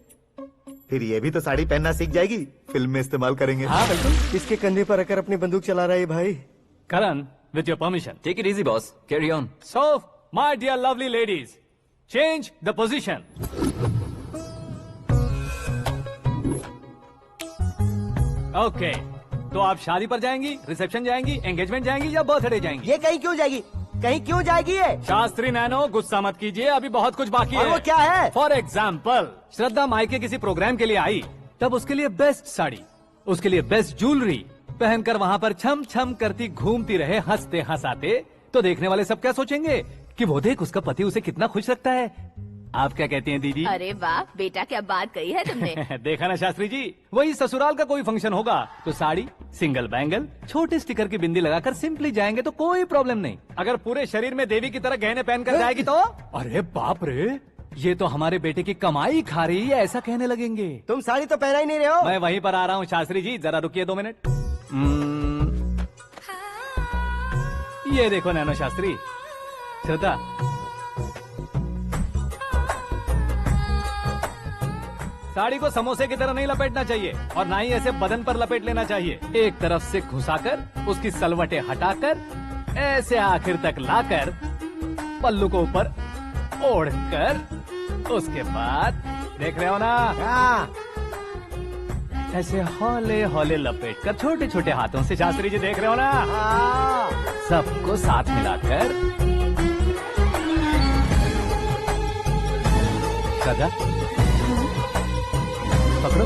S5: फिर ये भी तो साड़ी पहनना सीख जाएगी, फिल्म में इस्तेमाल करेंगे।
S2: हाँ बिल्कुल।
S9: इसके कंधे पर रखकर अपनी बंदूक चला रहा है भाई।
S2: करण, with your permission.
S13: Take it easy, boss. Carry on.
S2: So, my dear lovely ladies, change the position. Okay. तो आप शादी पर जाएंगी, रिसेप्शन जाएंगी, एंगेजमेंट जाएंगी या बर्थडे जाएंगी?
S9: ये कहीं क्यों जाएगी? कहीं क्यों जाएगी ये?
S2: शास्त्री नैनो गुस्सा मत कीजिए, अभी बहुत कुछ बाकी
S9: और
S2: है।
S9: वो क्या है?
S2: फॉर एग्जाम्पल, श्रद्धा मायके किसी प्रोग्राम के लिए आई, तब उसके लिए बेस्ट साड़ी, उसके लिए बेस्ट ज्वेलरी पहनकर वहाँ पर छम छम करती घूमती रहे हंसते हंसाते, तो देखने वाले सब क्या सोचेंगे कि वो देख उसका पति उसे कितना खुश रखता है। आप क्या कहती हैं दीदी?
S6: अरे वाह बेटा, क्या बात कही है तुमने।
S2: देखा ना शास्त्री जी, वही ससुराल का कोई फंक्शन होगा तो साड़ी, सिंगल बैंगल, छोटे स्टिकर की बिंदी लगाकर सिंपली जाएंगे तो कोई प्रॉब्लम नहीं। अगर पूरे शरीर में देवी की तरह गहने पहन कर जाएगी तो अरे बाप रे, ये तो हमारे बेटे की कमाई खा रही है, ऐसा कहने लगेंगे।
S9: तुम साड़ी तो पहना ही नहीं रहे हो।
S2: मैं वहीं पर आ रहा हूँ शास्त्री जी, जरा रुकिए 2 मिनट। ये देखो नैनो शास्त्री, श्रद्धा साड़ी को समोसे की तरह नहीं लपेटना चाहिए और ना ही ऐसे बदन पर लपेट लेना चाहिए। एक तरफ से घुसाकर उसकी सलवटें हटाकर ऐसे आखिर तक लाकर पल्लू को ऊपर ओढ़कर उसके बाद देख रहे हो ना, ऐसे हौले हौले लपेट कर छोटे छोटे हाथों से, शास्त्री जी देख रहे हो ना, सबको साथ मिलाकर श्रद्धा पकड़ो।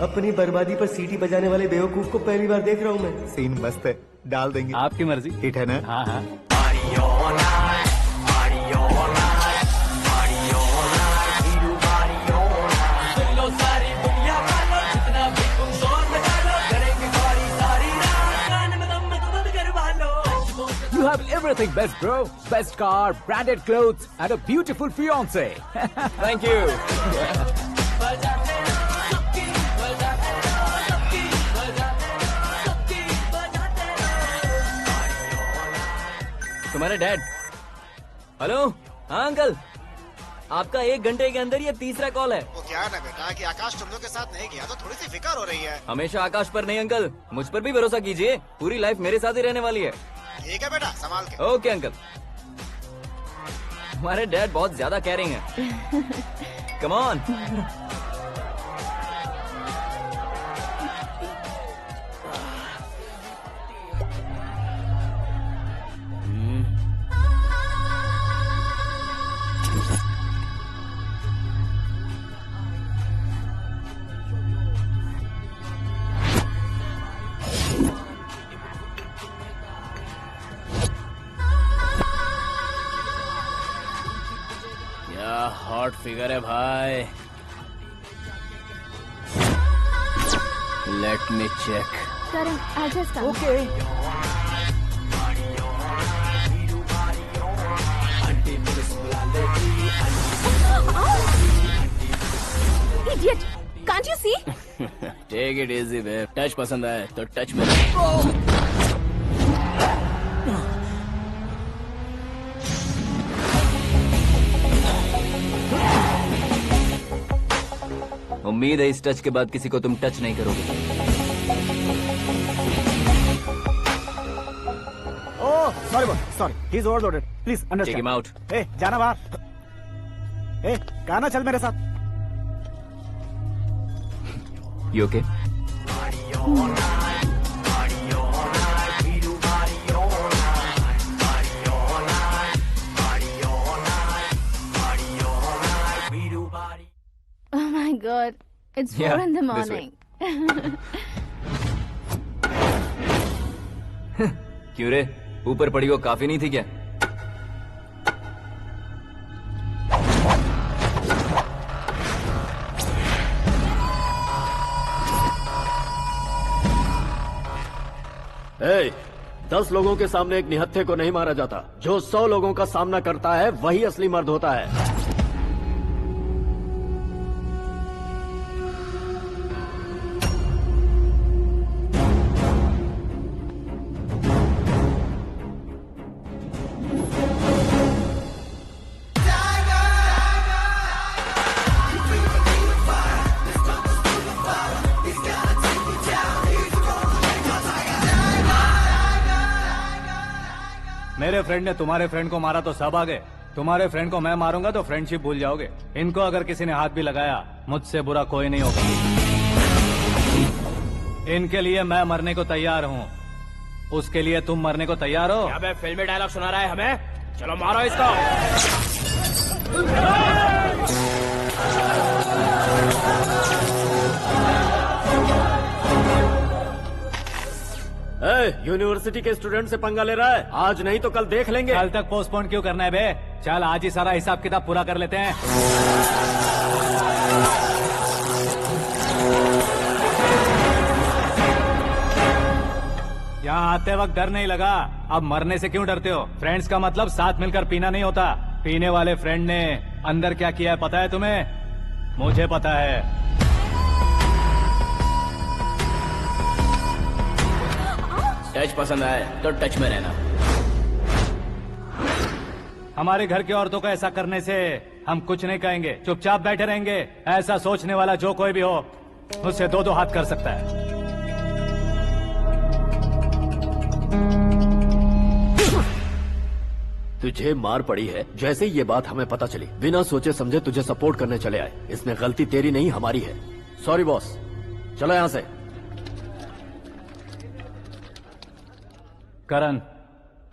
S9: अपनी बर्बादी पर सीटी बजाने वाले बेवकूफ को पहली बार देख रहा हूँ मैं।
S5: सीन मस्त है, डाल देंगे।
S2: आपकी मर्जी।
S5: हिट है ना?
S2: हाँ हाँ।
S3: You have everything best, bro. Best car, branded clothes, and a beautiful fiance.
S13: Thank you. तुम्हारे डैड। हेलो, हाँ अंकल, आपका 1 घंटे के अंदर ये 3रा कॉल है।
S1: वो क्या है ना बेटा कि आकाश तुम लोग के साथ नहीं गया तो थोड़ी सी फिक्र हो रही है।
S13: हमेशा आकाश पर नहीं अंकल, मुझ पर भी भरोसा कीजिए, पूरी लाइफ मेरे साथ ही रहने वाली है।
S1: ठीक है बेटा, संभाल के।
S13: Okay uncle. हमारे डैड बहुत ज्यादा केयरिंग है। Come on.
S11: हॉट फिगर है भाई। Let me check.
S6: Karan, I just come.
S11: Okay.
S6: Idiot! Can't you see?
S11: Take it easy babe. Touch पसंद आए तो टच में।
S13: उम्मीद है इस टच के बाद किसी को तुम टच नहीं करोगे।
S1: Oh sorry sorry, he is overloaded, please understand.
S13: Take him out.
S1: ए जाना बाहर। ए गाना चल मेरे साथ।
S13: You okay?
S6: Oh my God, it's 4
S13: Yeah,
S6: in the
S13: this way.
S6: morning.
S13: क्यों रे, ऊपर पड़ी वो काफी नहीं थी क्या?
S12: ए, 10 लोगों के सामने एक निहत्थे को नहीं मारा जाता। जो 100 लोगों का सामना करता है वही असली मर्द होता है।
S2: तुम्हारे फ्रेंड ने तुम्हारे फ्रेंड को मारा तो सब आ गए, तुम्हारे फ्रेंड को मैं मारूंगा तो फ्रेंडशिप भूल जाओगे। इनको अगर किसी ने हाथ भी लगाया, मुझसे बुरा कोई नहीं होगा। इनके लिए मैं मरने को तैयार हूँ, उसके लिए तुम मरने को तैयार हो?
S12: अबे फिल्मी डायलॉग सुना रहा है हमें? चलो मारो इसको। यूनिवर्सिटी के स्टूडेंट से पंगा ले रहा है, आज नहीं तो कल देख लेंगे।
S2: कल तक पोस्टपोन क्यों करना है बे? चल आज ही सारा हिसाब किताब पूरा कर लेते हैं। यहाँ आते वक्त डर नहीं लगा, अब मरने से क्यों डरते हो? फ्रेंड्स का मतलब साथ मिलकर पीना नहीं होता। पीने वाले फ्रेंड ने अंदर क्या किया है पता है तुम्हें? मुझे पता है।
S12: टच पसंद आए तो टच में रहना।
S2: हमारे घर की औरतों को ऐसा करने से हम कुछ नहीं कहेंगे, चुपचाप बैठे रहेंगे। ऐसा सोचने वाला जो कोई भी हो, उससे दो दो हाथ कर सकता है।
S12: तुझे मार पड़ी है, जैसे ही ये बात हमें पता चली बिना सोचे समझे तुझे सपोर्ट करने चले आए। इसमें गलती तेरी नहीं हमारी है। सॉरी बॉस, चलो यहाँ से।
S2: करण,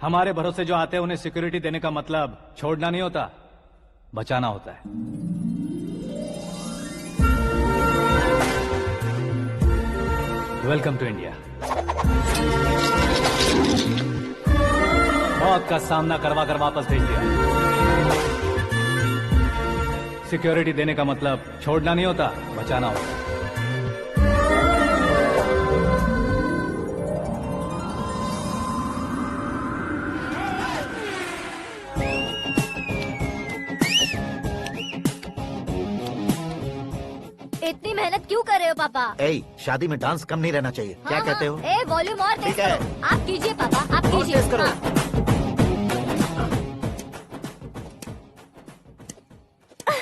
S2: हमारे भरोसे जो आते हैं उन्हें सिक्योरिटी देने का मतलब छोड़ना नहीं होता, बचाना होता है। Welcome to India. मौत का सामना करवा कर वापस भेज दिया। सिक्योरिटी देने का मतलब छोड़ना नहीं होता, बचाना होता है।
S7: इतनी मेहनत क्यों कर रहे हो पापा?
S5: ए, शादी में डांस कम नहीं रहना चाहिए। क्या कहते हो?
S7: ए वॉल्यूम और तेज
S5: ठीक है।
S7: करो। आप कीजिए पापा, आप
S5: और
S7: कीजिए।
S5: तेज करो।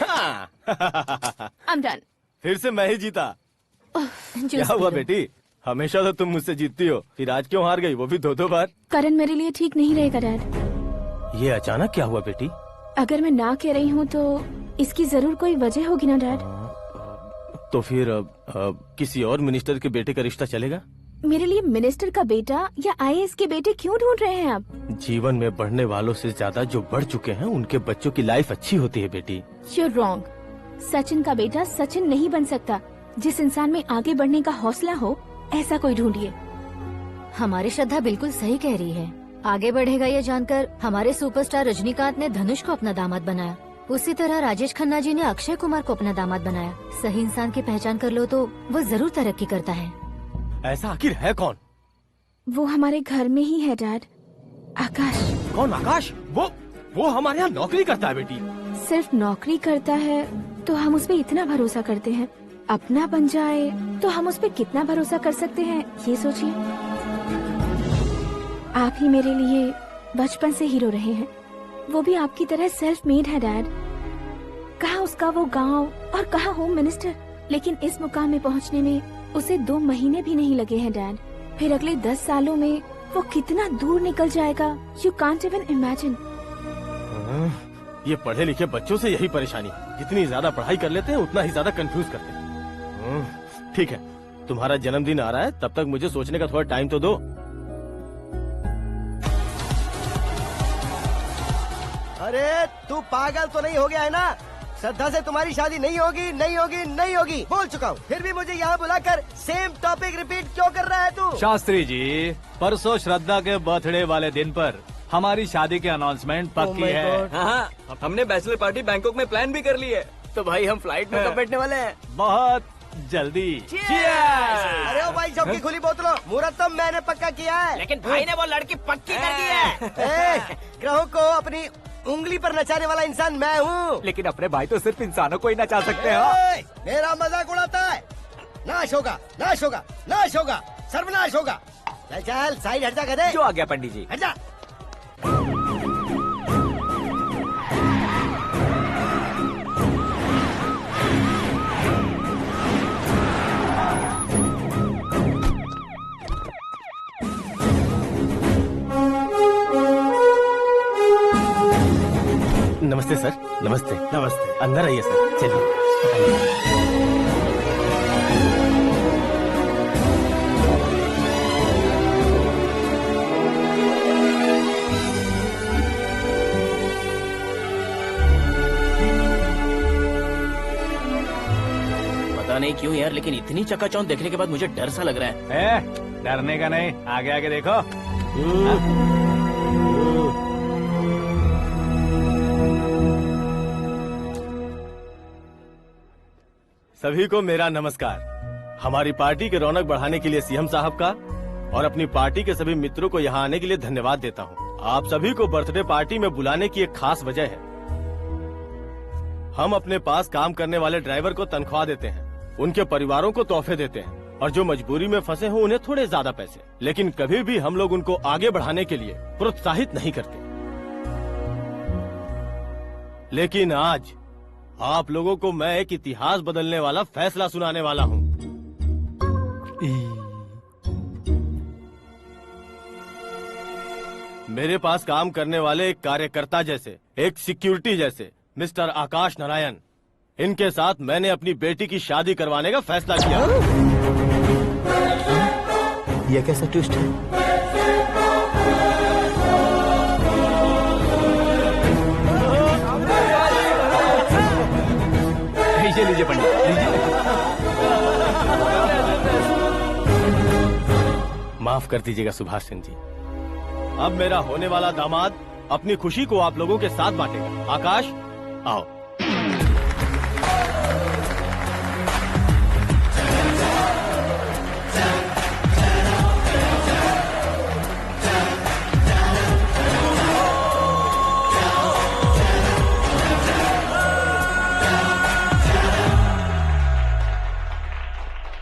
S7: हाँ। I'm done.
S11: फिर से मैं ही जीता। क्या हुआ बेटी? हमेशा तो तुम मुझसे जीतती हो, फिर आज क्यों हार गई, वो भी दो दो बार?
S6: करण मेरे लिए ठीक नहीं रहेगा डैड।
S11: ये अचानक क्या हुआ बेटी?
S6: अगर मैं ना कह रही हूँ तो इसकी जरूर कोई वजह होगी ना डैड।
S11: तो फिर किसी और मिनिस्टर के बेटे का रिश्ता चलेगा?
S6: मेरे लिए मिनिस्टर का बेटा या आईएएस के बेटे क्यों ढूंढ रहे हैं आप?
S11: जीवन में बढ़ने वालों से ज्यादा जो बढ़ चुके हैं उनके बच्चों की लाइफ अच्छी होती है बेटी।
S6: You're wrong. सचिन का बेटा सचिन नहीं बन सकता। जिस इंसान में आगे बढ़ने का हौसला हो, ऐसा कोई ढूंढिए।
S7: हमारी श्रद्धा बिल्कुल सही कह रही है। आगे बढ़ेगा ये जानकर हमारे सुपरस्टार रजनीकांत ने धनुष को अपना दामाद बनाया। उसी तरह राजेश खन्ना जी ने अक्षय कुमार को अपना दामाद बनाया। सही इंसान की पहचान कर लो तो वो जरूर तरक्की करता है।
S11: ऐसा आखिर है कौन?
S6: वो हमारे घर में ही है डैड। आकाश।
S11: कौन आकाश? वो हमारे यहाँ नौकरी करता है बेटी।
S6: सिर्फ नौकरी करता है तो हम उस पे इतना भरोसा करते हैं। अपना बन जाए तो हम उस पे कितना भरोसा कर सकते हैं, ये सोचिए। आप ही मेरे लिए बचपन से हीरो रहे हैं। वो भी आपकी तरह सेल्फ मेड है डैड। कहाँ उसका वो गांव और कहाँ होम मिनिस्टर, लेकिन इस मुकाम में पहुँचने में उसे 2 महीने भी नहीं लगे हैं डैड। फिर अगले 10 सालों में वो कितना दूर निकल जाएगा, यू कांट इवन इमेजिन।
S11: ये पढ़े लिखे बच्चों से यही परेशानी है, जितनी ज्यादा पढ़ाई कर लेते हैं उतना ही ज्यादा कंफ्यूज करते हैं। ठीक है, तुम्हारा जन्मदिन आ रहा है, तब तक मुझे सोचने का थोड़ा टाइम तो दो।
S9: अरे तू पागल तो नहीं हो गया है ना? श्रद्धा से तुम्हारी शादी नहीं होगी, नहीं होगी, नहीं होगी, बोल चुका हूँ। फिर भी मुझे यहाँ बुलाकर सेम टॉपिक रिपीट क्यों कर रहा है तू?
S2: शास्त्री जी, परसों श्रद्धा के बर्थडे वाले दिन पर हमारी शादी की अनाउंसमेंट पक्की है।
S13: हाँ, हमने बैचलर पार्टी बैंकॉक में प्लान भी कर ली है। तो भाई हम फ्लाइट में कब बैठने वाले हैं?
S2: बहुत जल्दी।
S9: अरे ओ भाई साहब की खुली बोतलों, मुहूर्त तो मैंने पक्का किया है।
S4: लेकिन भाई ने वो लड़की पक्की कर दी है।
S9: ग्रहों को अपनी उंगली पर नचाने वाला इंसान मैं हूँ।
S3: लेकिन अपने भाई तो सिर्फ इंसानों को ही नचा सकते हैं।
S9: मेरा मजाक उड़ाता है? नाश होगा, नाश होगा, नाश होगा, सर्वनाश होगा। चल चल साइड हट जा गधे।
S3: जो आ गया पंडित जी।
S9: हट जा।
S11: नमस्ते।
S9: नमस्ते।
S11: अंदर आइए सर, चलिए।
S13: पता नहीं क्यों यार, लेकिन इतनी चकाचौंध देखने के बाद मुझे डर सा लग रहा है।
S2: डरने का नहीं, आगे आगे देखो।
S11: सभी को मेरा नमस्कार। हमारी पार्टी की रौनक बढ़ाने के लिए सीएम साहब का और अपनी पार्टी के सभी मित्रों को यहाँ आने के लिए धन्यवाद देता हूँ। आप सभी को बर्थडे पार्टी में बुलाने की एक खास वजह है। हम अपने पास काम करने वाले ड्राइवर को तनख्वाह देते हैं, उनके परिवारों को तोहफे देते हैं और जो मजबूरी में फंसे हो उन्हें थोड़े ज्यादा पैसे, लेकिन कभी भी हम लोग उनको आगे बढ़ाने के लिए प्रोत्साहित नहीं करते। लेकिन आज आप लोगों को मैं एक इतिहास बदलने वाला फैसला सुनाने वाला हूँ। मेरे पास काम करने वाले एक कार्यकर्ता जैसे, एक सिक्योरिटी जैसे मिस्टर आकाश नारायण, इनके साथ मैंने अपनी बेटी की शादी करवाने का फैसला किया।
S5: यह कैसा ट्विस्ट है?
S2: लीजिए पंडित, लीजिए।
S11: माफ कर दीजिएगा सुभाष सिंह जी। अब मेरा होने वाला दामाद अपनी खुशी को आप लोगों के साथ बांटेगा। आकाश, आओ।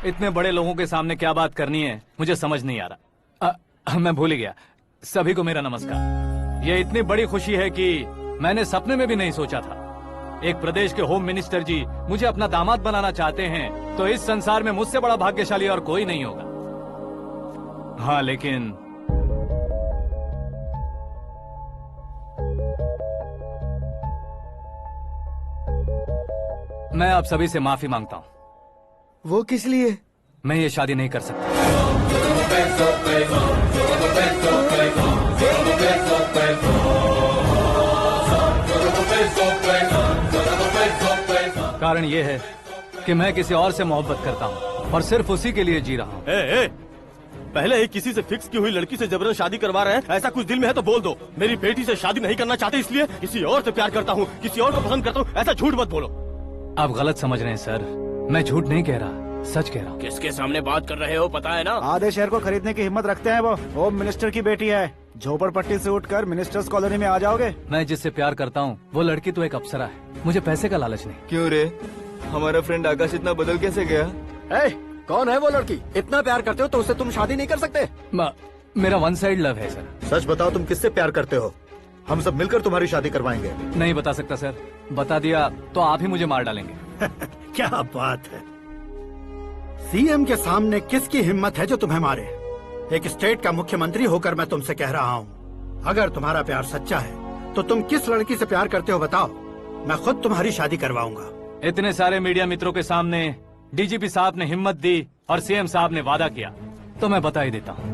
S2: इतने बड़े लोगों के सामने क्या बात करनी है मुझे समझ नहीं आ रहा। मैं भूल ही गया। सभी को मेरा नमस्कार। ये इतनी बड़ी खुशी है कि मैंने सपने में भी नहीं सोचा था। एक प्रदेश के होम मिनिस्टर जी मुझे अपना दामाद बनाना चाहते हैं तो इस संसार में मुझसे बड़ा भाग्यशाली और कोई नहीं होगा। हाँ, लेकिन मैं आप सभी से माफी मांगता हूँ।
S5: वो किस लिए?
S2: मैं ये शादी नहीं कर सकता। कारण ये है कि मैं किसी और से मोहब्बत करता हूँ और सिर्फ उसी के लिए जी रहा हूँ।
S11: पहले ही किसी से फिक्स की हुई लड़की से जबरन शादी करवा रहे हैं। ऐसा कुछ दिल में है तो बोल दो। मेरी बेटी से शादी नहीं करना चाहते इसलिए किसी और से प्यार करता हूँ, किसी और को पसंद करता हूँ, ऐसा झूठ मत बोलो।
S2: आप गलत समझ रहे हैं सर। मैं झूठ नहीं कह रहा, सच कह रहा हूँ।
S13: किसके सामने बात कर रहे हो पता है ना?
S1: आधे शहर को खरीदने की हिम्मत रखते हैं वो। होम मिनिस्टर की बेटी है। झोपड़पट्टी से उठकर मिनिस्टर्स कॉलोनी में आ जाओगे।
S2: मैं जिससे प्यार करता हूँ वो लड़की तो एक अप्सरा है। मुझे पैसे का लालच नहीं।
S14: क्यों रे? हमारा फ्रेंड आकाश इतना बदल कैसे गया?
S12: कौन है वो लड़की? इतना प्यार करते हो तो उससे तुम शादी नहीं कर सकते?
S2: मेरा वन साइड लव है सर।
S5: सच बताओ, तुम किससे प्यार करते हो? हम सब मिलकर तुम्हारी शादी करवाएंगे।
S2: नहीं बता सकता सर। बता दिया तो आप ही मुझे मार डालेंगे।
S15: क्या बात है। सीएम के सामने किसकी हिम्मत है जो तुम्हें मारे? एक स्टेट का मुख्यमंत्री होकर मैं तुमसे कह रहा हूँ, अगर तुम्हारा प्यार सच्चा है तो तुम किस लड़की से प्यार करते हो बताओ। मैं खुद तुम्हारी शादी करवाऊंगा।
S2: इतने सारे मीडिया मित्रों के सामने डीजीपी साहब ने हिम्मत दी और सीएम साहब ने वादा किया तो मैं बता ही देता हूँ।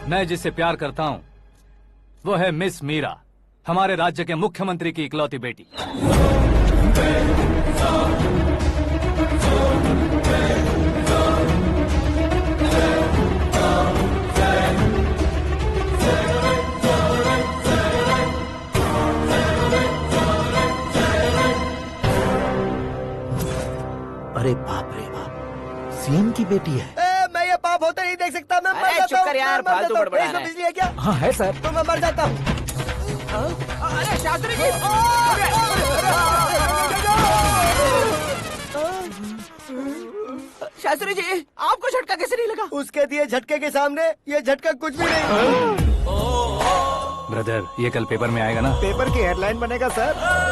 S2: मैं जिससे प्यार करता हूँ वो है मिस मीरा, हमारे राज्य के मुख्यमंत्री की इकलौती बेटी।
S5: अरे बाप रे बाप, सीएम की बेटी है।
S9: मैं ये पाप होते नहीं देख सकता। मैं मर जाता
S4: चुप कर यार,
S9: मैं मर
S4: फालतू
S9: जाता हूँ।
S4: बड़बड़ा
S9: इसमें
S4: रहा है।
S9: बिजली है क्या?
S3: हाँ है सर।
S9: तो मैं मर जाता हूँ।
S4: अरे शास्त्री जी! शास्त्री जी, आपको झटका कैसे नहीं लगा?
S9: उसके दिए झटके के सामने ये झटका कुछ भी नहीं।
S2: ब्रदर, ये कल पेपर में आएगा ना?
S1: पेपर की हेडलाइन बनेगा सर।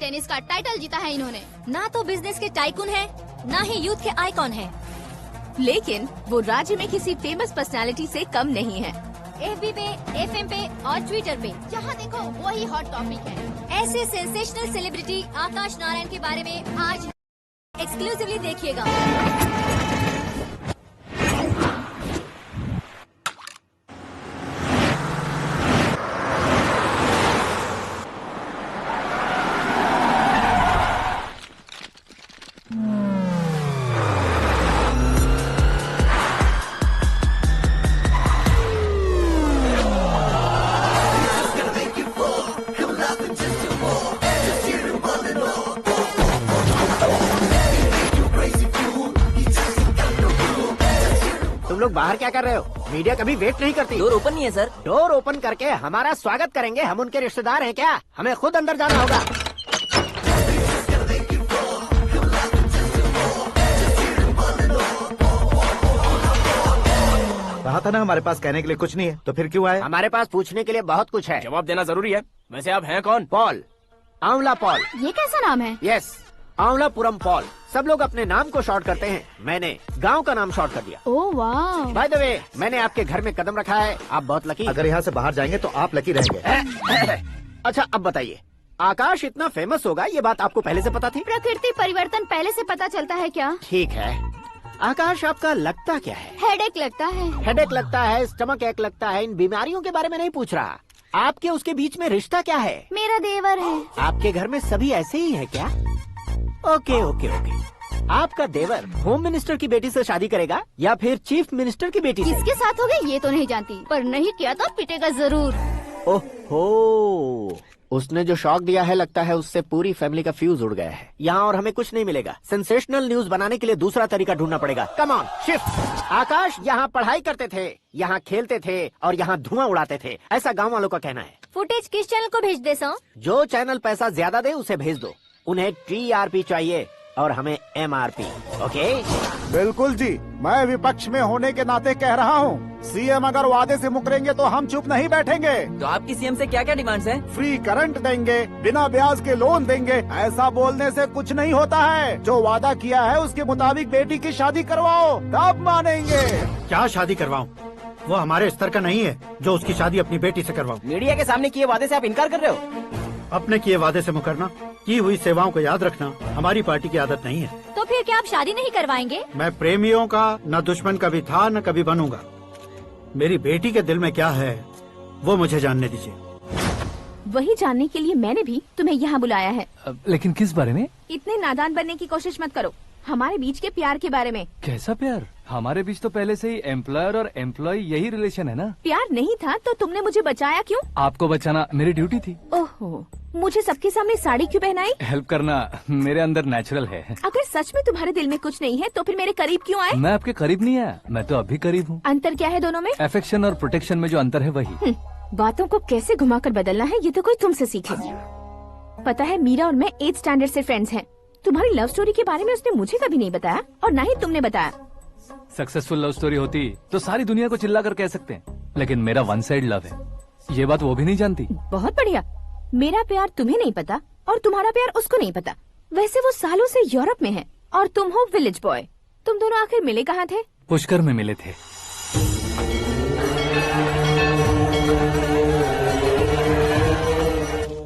S8: टेनिस का टाइटल जीता है इन्होंने।
S7: ना तो बिजनेस के टाइकून है, ना ही यूथ के आइकॉन है,
S6: लेकिन वो राज्य में किसी फेमस पर्सनालिटी से कम नहीं है।
S7: FB पे, FM पे और ट्विटर पे
S8: जहाँ देखो वही हॉट टॉपिक है।
S7: ऐसे सेंसेशनल सेलिब्रिटी आकाश नारायण के बारे में आज एक्सक्लूसिवली देखिएगा।
S9: लोग बाहर क्या कर रहे हो? मीडिया कभी वेट नहीं करती।
S4: डोर ओपन नहीं है सर।
S9: डोर ओपन करके हमारा स्वागत करेंगे? हम उनके रिश्तेदार हैं क्या? हमें खुद अंदर जाना होगा।
S5: कहा था ना हमारे पास कहने के लिए कुछ नहीं है, तो फिर क्यों आए?
S9: हमारे पास पूछने के लिए बहुत कुछ है।
S11: जवाब देना जरूरी है। वैसे आप हैं कौन?
S9: पॉल, आंवला पॉल।
S8: ये कैसा नाम है?
S9: Yes, Anwalapuram Paul. सब लोग अपने नाम को शॉर्ट करते हैं, मैंने गांव का नाम शॉर्ट कर दिया।
S8: ओह वाह।
S9: बाय द वे, मैंने आपके घर में कदम रखा है, आप बहुत लकी।
S5: अगर यहाँ से बाहर जाएंगे तो आप लकी रहेंगे।
S9: अच्छा अब बताइए, आकाश इतना फेमस होगा ये बात आपको पहले से पता थी?
S8: प्रकृति परिवर्तन पहले से पता चलता है क्या?
S9: ठीक है, आकाश आपका लगता क्या है?
S8: हेडेक लगता है।
S9: हेडेक लगता है, स्टमक एक लगता है, इन बीमारियों के बारे में नहीं पूछ रहा। आपके उसके बीच में रिश्ता क्या है?
S8: मेरा देवर है।
S9: आपके घर में सभी ऐसे ही है क्या? Okay okay okay. आपका देवर होम मिनिस्टर की बेटी से शादी करेगा या फिर चीफ मिनिस्टर की बेटी से?
S8: किसके साथ होगा ये तो नहीं जानती, पर नहीं किया तो पिटेगा जरूर।
S9: ओहो, उसने जो शॉक दिया है लगता है उससे पूरी फैमिली का फ्यूज उड़ गया है। यहाँ और हमें कुछ नहीं मिलेगा। सेंसेशनल न्यूज बनाने के लिए दूसरा तरीका ढूंढना पड़ेगा। Come on shift. आकाश यहाँ पढ़ाई करते थे, यहाँ खेलते थे और यहाँ धुआं उड़ाते थे, ऐसा गाँव वालों का कहना है।
S7: फुटेज किस चैनल को भेज दे सो?
S9: जो चैनल पैसा ज्यादा दे उसे भेज दो। उन्हें TRP चाहिए और हमें MRP। ओके?
S1: बिल्कुल जी, मैं विपक्ष में होने के नाते कह रहा हूँ, सीएम अगर वादे से मुकरेंगे तो हम चुप नहीं बैठेंगे।
S4: तो आपकी सीएम से क्या क्या डिमांड्स हैं?
S1: फ्री करंट देंगे, बिना ब्याज के लोन देंगे। ऐसा बोलने से कुछ नहीं होता है। जो वादा किया है उसके मुताबिक बेटी की शादी करवाओ, तब मानेंगे।
S15: क्या शादी करवाऊं? वो हमारे स्तर का नहीं है जो उसकी शादी अपनी बेटी से करवाऊं।
S4: मीडिया के सामने किए वादे से आप इनकार कर रहे हो?
S15: अपने किए वादे से मुकरना, की हुई सेवाओं को याद रखना हमारी पार्टी की आदत नहीं है।
S7: तो फिर क्या आप शादी नहीं करवाएंगे?
S15: मैं प्रेमियों का न दुश्मन कभी था न कभी बनूंगा। मेरी बेटी के दिल में क्या है वो मुझे जानने दीजिए।
S6: वही जानने के लिए मैंने भी तुम्हें यहाँ बुलाया है।
S2: लेकिन किस बारे में?
S6: इतने नादान बनने की कोशिश मत करो। हमारे बीच के प्यार के बारे में।
S2: कैसा प्यार? हमारे बीच तो पहले से ही एम्प्लॉयर और एम्प्लॉय यही रिलेशन है ना।
S6: प्यार नहीं था तो तुमने मुझे बचाया क्यों?
S2: आपको बचाना मेरी ड्यूटी थी।
S6: ओहो, मुझे सबके सामने साड़ी क्यों पहनाई?
S2: हेल्प करना मेरे अंदर नेचुरल है।
S6: अगर सच में तुम्हारे दिल में कुछ नहीं है तो फिर मेरे करीब क्यों आए?
S2: मैं आपके करीब नहीं आया, मैं तो अभी करीब हूँ।
S6: अंतर क्या है दोनों में?
S2: अफेक्शन और प्रोटेक्शन में जो अंतर है वही।
S6: बातों को कैसे घुमाकर बदलना है ये तो कोई तुमसे सीखे। पता है, मीरा और मैं 8th स्टैंडर्ड से फ्रेंड्स हैं। तुम्हारी लव स्टोरी के बारे में उसने मुझे कभी नहीं बताया और ना ही तुमने बताया।
S2: सक्सेसफुल लव स्टोरी होती तो सारी दुनिया को चिल्ला कर कह सकते हैं, लेकिन मेरा वन साइड लव है, ये बात वो भी नहीं जानती।
S6: बहुत बढ़िया। मेरा प्यार तुम्हें नहीं पता और तुम्हारा प्यार उसको नहीं पता। वैसे वो सालों से यूरोप में है और तुम हो विलेज बॉय। तुम दोनों आखिर मिले कहाँ थे?
S2: पुष्कर में मिले थे।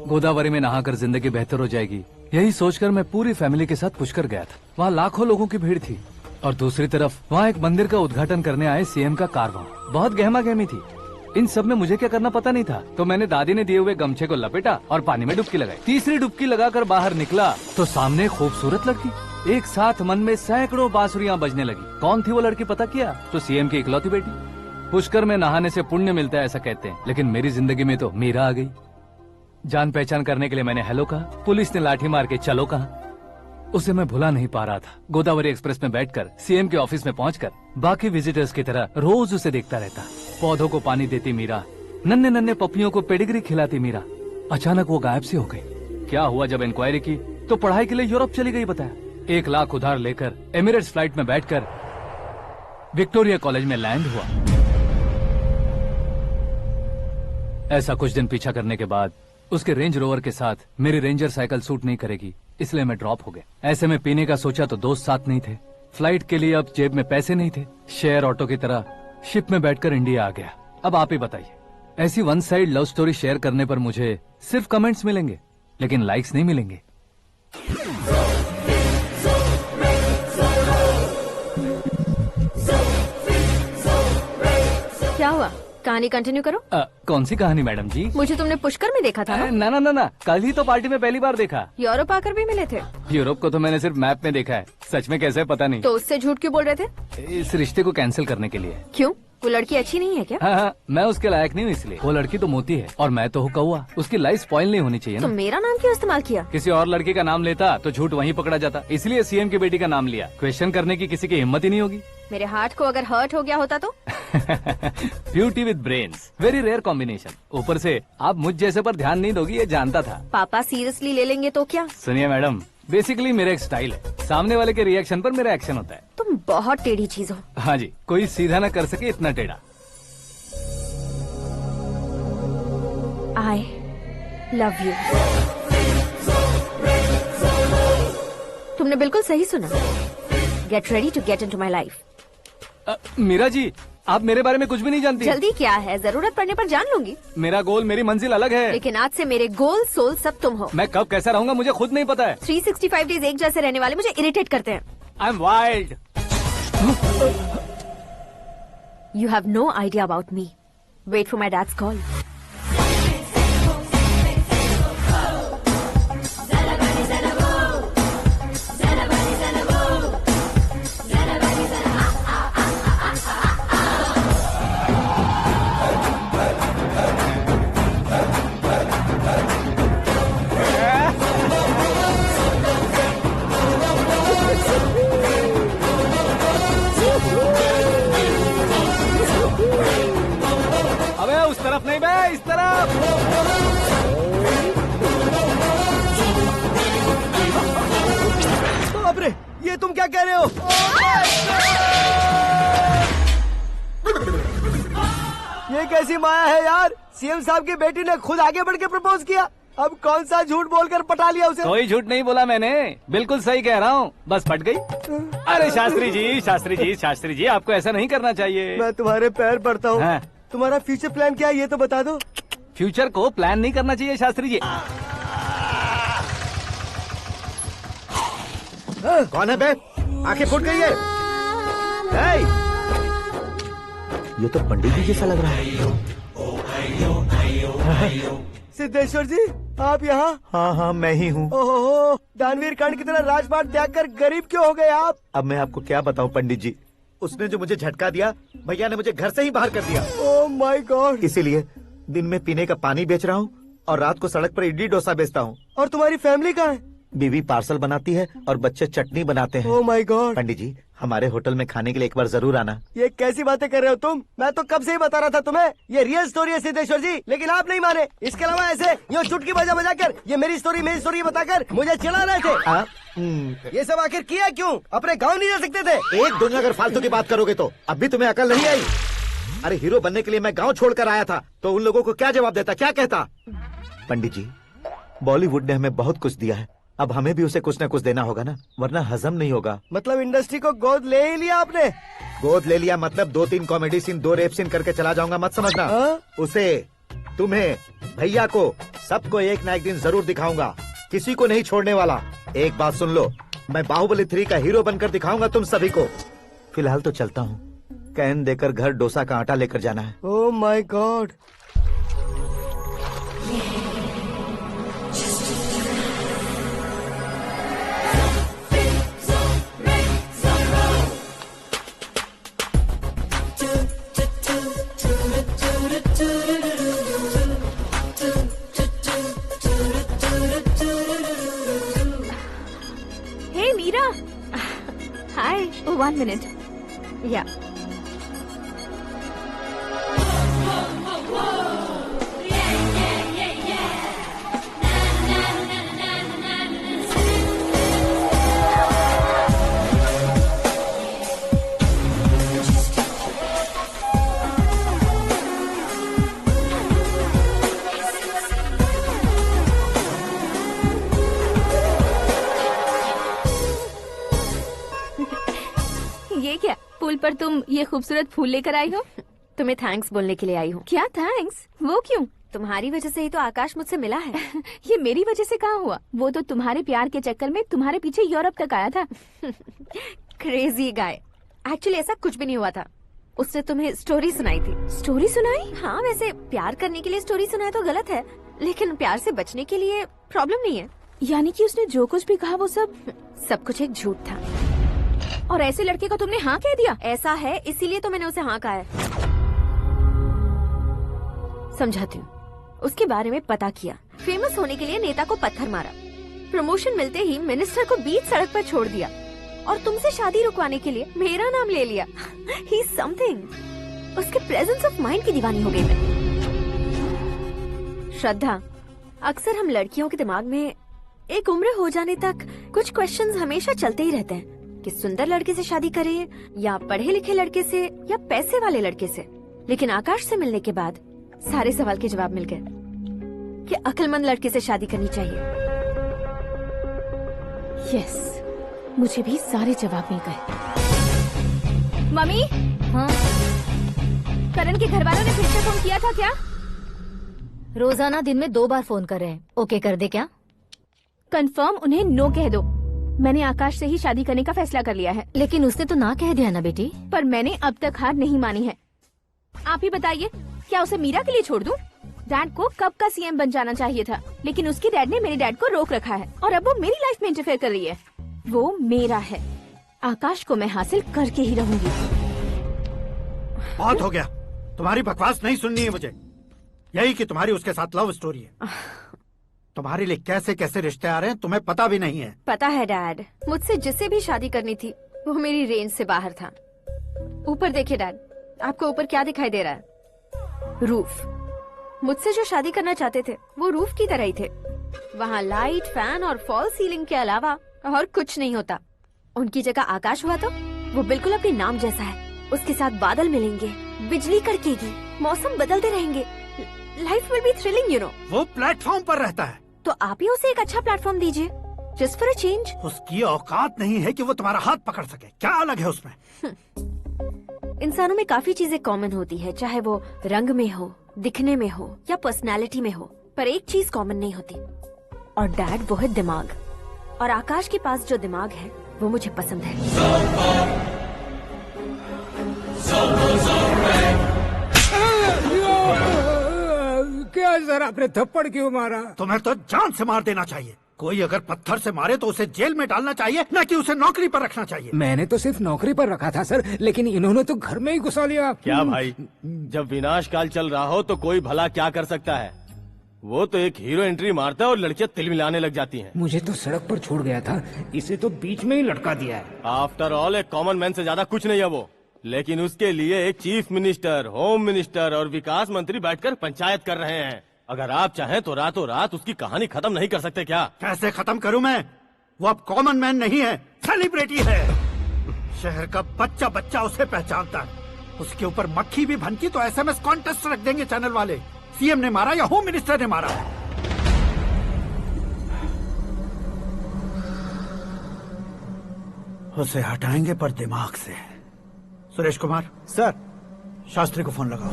S2: गोदावरी में नहाकर जिंदगी बेहतर हो जाएगी, यही सोचकर मैं पूरी फैमिली के साथ पुष्कर गया था। वहाँ लाखों लोगों की भीड़ थी और दूसरी तरफ वहाँ एक मंदिर का उद्घाटन करने आए सीएम का कारवां। बहुत गहमा गहमी थी। इन सब में मुझे क्या करना पता नहीं था, तो मैंने दादी ने दिए हुए गमछे को लपेटा और पानी में डुबकी लगाई। तीसरी डुबकी लगाकर बाहर निकला तो सामने खूबसूरत लड़की। एक साथ मन में सैकड़ों बांसुरियां बजने लगी। कौन थी वो लड़की पता किया? तो सीएम की इकलौती बेटी। पुष्कर में नहाने से पुण्य मिलता है ऐसा कहते हैं, लेकिन मेरी जिंदगी में तो मीरा आ गई। जान पहचान करने के लिए मैंने हेलो कहा, पुलिस ने लाठी मार के चलो कहा। उसे मैं भुला नहीं पा रहा था। गोदावरी एक्सप्रेस में बैठकर सीएम के ऑफिस में पहुंचकर बाकी विजिटर्स की तरह रोज उसे देखता रहता। पौधों को पानी देती मीरा, नन्हे नन्हे पपियों को पेडिग्री खिलाती मीरा। अचानक वो गायब सी हो गई। क्या हुआ? जब इंक्वायरी की तो पढ़ाई के लिए यूरोप चली गई बताया। 1 लाख उधार लेकर एमिरेट्स फ्लाइट में बैठकर विक्टोरिया कॉलेज में लैंड हुआ। ऐसा कुछ दिन पीछा करने के बाद उसके रेंज रोवर के साथ मेरी रेंजर साइकिल सूट नहीं करेगी, इसलिए मैं ड्रॉप हो गया। ऐसे में पीने का सोचा तो दोस्त साथ नहीं थे, फ्लाइट के लिए अब जेब में पैसे नहीं थे, शेयर ऑटो की तरह शिप में बैठकर इंडिया आ गया। अब आप ही बताइए, ऐसी one side love story share करने पर मुझे सिर्फ कमेंट्स मिलेंगे लेकिन लाइक्स नहीं मिलेंगे।
S7: क्या हुआ, कहानी कंटिन्यू करो।
S2: कौन सी कहानी मैडम जी?
S7: मुझे तुमने पुष्कर में देखा था ना?
S2: ना ना ना, कल ही तो पार्टी में पहली बार देखा।
S7: यूरोप आकर भी मिले थे?
S2: यूरोप को तो मैंने सिर्फ मैप में देखा है, सच में कैसे पता नहीं।
S7: तो उससे झूठ क्यों बोल रहे थे?
S2: इस रिश्ते को कैंसिल करने के लिए।
S7: क्यों, वो लड़की अच्छी नहीं है क्या?
S2: हाँ, मैं उसके लायक नहीं हूँ इसलिए। वो लड़की तो मोती है और मैं तो हूँ कौवा, उसकी लाइफ स्पॉइल नहीं होनी चाहिए
S7: तो
S2: ना।
S7: मेरा नाम क्यों इस्तेमाल किया?
S2: किसी और लड़की का नाम लेता तो झूठ वहीं पकड़ा जाता, इसलिए सीएम की बेटी का नाम लिया। क्वेश्चन करने की किसी की हिम्मत ही नहीं होगी।
S7: मेरे हार्ट को अगर हर्ट हो गया होता तो?
S2: Beauty with brains, very rare combination. ऊपर से आप मुझ जैसे पर ध्यान नहीं दोगी ये जानता था।
S7: पापा सीरियसली ले लेंगे तो क्या?
S2: सुनिए मैडम, बेसिकली मेरा एक स्टाइल है, सामने वाले के रिएक्शन पर मेरा एक्शन होता है।
S7: तुम बहुत टेढ़ी चीज हो।
S2: हाँ जी, कोई सीधा ना कर सके इतना टेढ़ा।
S7: I love you. तुमने बिल्कुल सही सुना। Get ready to get into my life.
S2: Meera ji, आप मेरे बारे में कुछ भी नहीं जानती।
S7: जल्दी क्या है, जरूरत पड़ने पर जान लूंगी।
S2: मेरा गोल, मेरी मंजिल अलग है।
S7: लेकिन आज से मेरे गोल सोल सब तुम हो।
S2: मैं कब कैसा रहूंगा मुझे खुद नहीं पता है।
S7: 365 डेज एक जैसे रहने वाले मुझे इरिटेट करते हैं।
S2: I am wild.
S7: You have no idea about me. Wait for my dad's call.
S2: अबे उस तरफ नहीं बे, इस तरफ।
S16: बाप रे, ये तुम क्या कह रहे हो? ये कैसी माया है यार? सीएम साहब की बेटी ने खुद आगे बढ़ के प्रपोज किया, अब कौन सा झूठ बोलकर पटा लिया उसे?
S2: कोई झूठ नहीं बोला मैंने, बिल्कुल सही कह रहा हूँ, बस पट गई। अरे शास्त्री जी, शास्त्री जी, शास्त्री जी, आपको ऐसा नहीं करना चाहिए।
S16: मैं तुम्हारे पैर पड़ता हूँ।
S2: हाँ।
S16: तुम्हारा फ्यूचर प्लान क्या है ये तो बता दो।
S2: फ्यूचर को प्लान नहीं करना चाहिए शास्त्री जी।
S5: कौन है बे? आंखें फूट गई है। हे! ये तो पंडित जी जैसा लग रहा है।
S16: सिद्धेश्वर जी, आप यहाँ?
S5: हाँ हाँ, मैं ही हूँ।
S16: ओहो, दानवीर कर्ण की तरह राजपाट त्याग कर गरीब क्यों हो गए आप?
S5: अब मैं आपको क्या बताऊँ पंडित जी, उसने जो मुझे झटका दिया, भैया ने मुझे घर से ही बाहर कर दिया।
S16: Oh my God.
S5: इसीलिए दिन में पीने का पानी बेच रहा हूँ और रात को सड़क पर इडली डोसा बेचता हूँ।
S16: और तुम्हारी फैमिली कहाँ है?
S5: बीवी पार्सल बनाती है और बच्चे चटनी बनाते हैं।
S16: Oh my God.
S5: पंडित जी, हमारे होटल में खाने के लिए एक बार जरूर आना।
S16: ये कैसी बातें कर रहे हो तुम? मैं तो कब से ही बता रहा था तुम्हें, ये रियल स्टोरी है सिद्धेश्वर जी, लेकिन आप नहीं माने। इसके अलावा ऐसे यूँ चुटकी बजा कर ये मेरी स्टोरी बताकर मुझे चिढ़ा रहे थे। ये सब आखिर किया क्यों? अपने गाँव नहीं जा सकते थे?
S5: एक दुनिया अगर फालतू की बात करोगे तो अब भी तुम्हें अकल नहीं आई। अरे हीरो बनने के लिए मैं गाँव छोड़कर आया था तो उन लोगों को क्या जवाब देता, क्या कहता? पंडित जी, बॉलीवुड ने हमें बहुत कुछ दिया है, अब हमें भी उसे कुछ न कुछ देना होगा ना, वरना हजम नहीं होगा।
S16: मतलब इंडस्ट्री को गोद ले ही लिया आपने?
S5: गोद ले लिया मतलब 2-3 कॉमेडी सीन, 2 रेप सीन करके चला जाऊंगा मत समझना। उसे, तुम्हें, भैया को, सबको एक न एक दिन जरूर दिखाऊंगा, किसी को नहीं छोड़ने वाला। एक बात सुन लो, मैं बाहुबली 3 का हीरो बनकर दिखाऊंगा तुम सभी को। फिलहाल तो चलता हूँ, कैन देकर घर डोसा का आटा लेकर जाना है।
S16: Oh my God.
S6: Hey Meera. Hi. Oh, 1 minute. Yeah. पर तुम ये खूबसूरत फूल लेकर आई हो?
S7: तुम्हें थैंक्स बोलने के लिए आई हूँ।
S6: क्या थैंक्स? वो क्यों?
S7: तुम्हारी वजह से ही तो आकाश मुझसे मिला है।
S6: ये मेरी वजह से कहाँ हुआ? वो तो तुम्हारे प्यार के चक्कर में तुम्हारे पीछे यूरोप तक आया था।
S7: Crazy guy. एक्चुअली ऐसा कुछ भी नहीं हुआ था। उसने तुम्हें स्टोरी सुनाई थी।
S6: स्टोरी सुनाई?
S7: हाँ, वैसे प्यार करने के लिए स्टोरी सुनाए तो गलत है, लेकिन प्यार से बचने के लिए प्रॉब्लम नहीं है।
S6: यानी कि उसने जो कुछ भी कहा वो
S7: सब कुछ एक झूठ था।
S6: और ऐसे लड़के को तुमने हाँ कह दिया?
S7: ऐसा है, इसीलिए तो मैंने उसे हाँ कहा है। समझाती हूँ। उसके बारे में पता किया, फेमस होने के लिए नेता को पत्थर मारा, प्रमोशन मिलते ही मिनिस्टर को बीच सड़क पर छोड़ दिया, और तुमसे शादी रुकवाने के लिए मेरा नाम ले लिया। ही समथिंग। उसके प्रेजेंस ऑफ माइंड की दीवानी हो गई मैं। श्रद्धा, अक्सर हम लड़कियों के दिमाग में एक उम्र हो जाने तक कुछ क्वेश्चंस हमेशा चलते ही रहते हैं कि सुंदर लड़के से शादी करें या पढ़े लिखे लड़के से या पैसे वाले लड़के से। लेकिन आकाश से मिलने के बाद सारे सवाल के जवाब मिल गए कि अक्लमंद लड़के से शादी करनी चाहिए।
S6: यस, मुझे भी सारे जवाब मिल गए। मम्मी?
S7: हाँ?
S6: करण के घर वालों ने फिर से फोन किया था क्या?
S7: रोजाना दिन में 2 बार फोन कर रहे हैं। ओके कर दे क्या?
S6: कंफर्म उन्हें नो कह दो। मैंने आकाश से ही शादी करने का फैसला कर लिया है।
S7: लेकिन उसने तो ना कह दिया ना बेटी।
S6: पर मैंने अब तक हार नहीं मानी है। आप ही बताइए, क्या उसे मीरा के लिए छोड़ दूं? डैड को कब का सीएम बन जाना चाहिए था, लेकिन उसके डैड ने मेरे डैड को रोक रखा है और अब वो मेरी लाइफ में इंटरफेयर कर रही है। वो मेरा है। आकाश को मैं हासिल करके ही रहूंगी।
S15: बहुत हो गया, तुम्हारी बकवास नहीं सुननी है मुझे। यही कि तुम्हारी उसके साथ लव स्टोरी है। तुम्हारे लिए कैसे कैसे रिश्ते आ रहे हैं तुम्हें पता भी नहीं है।
S7: पता है डैड, मुझसे जिसे भी शादी करनी थी वो मेरी रेंज से बाहर था। ऊपर देखिए डैड, आपको ऊपर क्या दिखाई दे रहा है? रूफ। मुझसे जो शादी करना चाहते थे वो रूफ की तरह ही थे। वहाँ लाइट, फैन और फॉल सीलिंग के अलावा और कुछ नहीं होता। उनकी जगह आकाश हुआ तो वो बिल्कुल अपने नाम जैसा है। उसके साथ बादल मिलेंगे, बिजली कड़केगी, मौसम बदलते रहेंगे। Life will be thrilling, you know.
S15: वो प्लेटफॉर्म पर रहता है
S7: तो आप ही उसे एक अच्छा प्लेटफॉर्म दीजिए, जस्ट फॉर अ चेंज।
S15: उसकी औकात नहीं है कि वो तुम्हारा हाथ पकड़ सके। क्या अलग है उसमें?
S7: इंसानों में काफी चीजें कॉमन होती है, चाहे वो रंग में हो, दिखने में हो या पर्सनालिटी में हो, पर एक चीज कॉमन नहीं होती, और डैड वो है दिमाग। और आकाश के पास जो दिमाग है वो मुझे पसंद है।
S10: क्या सर, आपने थप्पड़ क्यों मारा?
S15: तुम्हें तो जान से मार देना चाहिए। कोई अगर पत्थर से मारे तो उसे जेल में डालना चाहिए, न कि उसे नौकरी पर रखना चाहिए।
S10: मैंने तो सिर्फ नौकरी पर रखा था सर, लेकिन इन्होंने तो घर में ही घुसा लिया।
S11: क्या भाई, जब विनाश काल चल रहा हो तो कोई भला क्या कर सकता है? वो तो एक हीरो एंट्री मारता है और लड़कियां तिलमिलाने लग जाती हैं।
S10: मुझे तो सड़क पर छोड़ गया था, इसे तो बीच में ही लटका दिया है।
S11: आफ्टर ऑल एक कॉमन मैन से ज्यादा कुछ नहीं है वो, लेकिन उसके लिए एक चीफ मिनिस्टर, होम मिनिस्टर और विकास मंत्री बैठकर पंचायत कर रहे हैं। अगर आप चाहें तो रातों रात उसकी कहानी खत्म नहीं कर सकते क्या?
S15: कैसे खत्म करूं मैं? वो अब कॉमन मैन नहीं है, सेलिब्रिटी है। शहर का बच्चा बच्चा उसे पहचानता है। उसके ऊपर मक्खी भी भनकी तो एसएमएस कॉन्टेस्ट रख देंगे चैनल वाले। सीएम ने मारा या होम मिनिस्टर ने मारा? उसे हटाएंगे पर दिमाग से। सुरेश कुमार
S16: सर,
S15: शास्त्री को फोन लगाओ।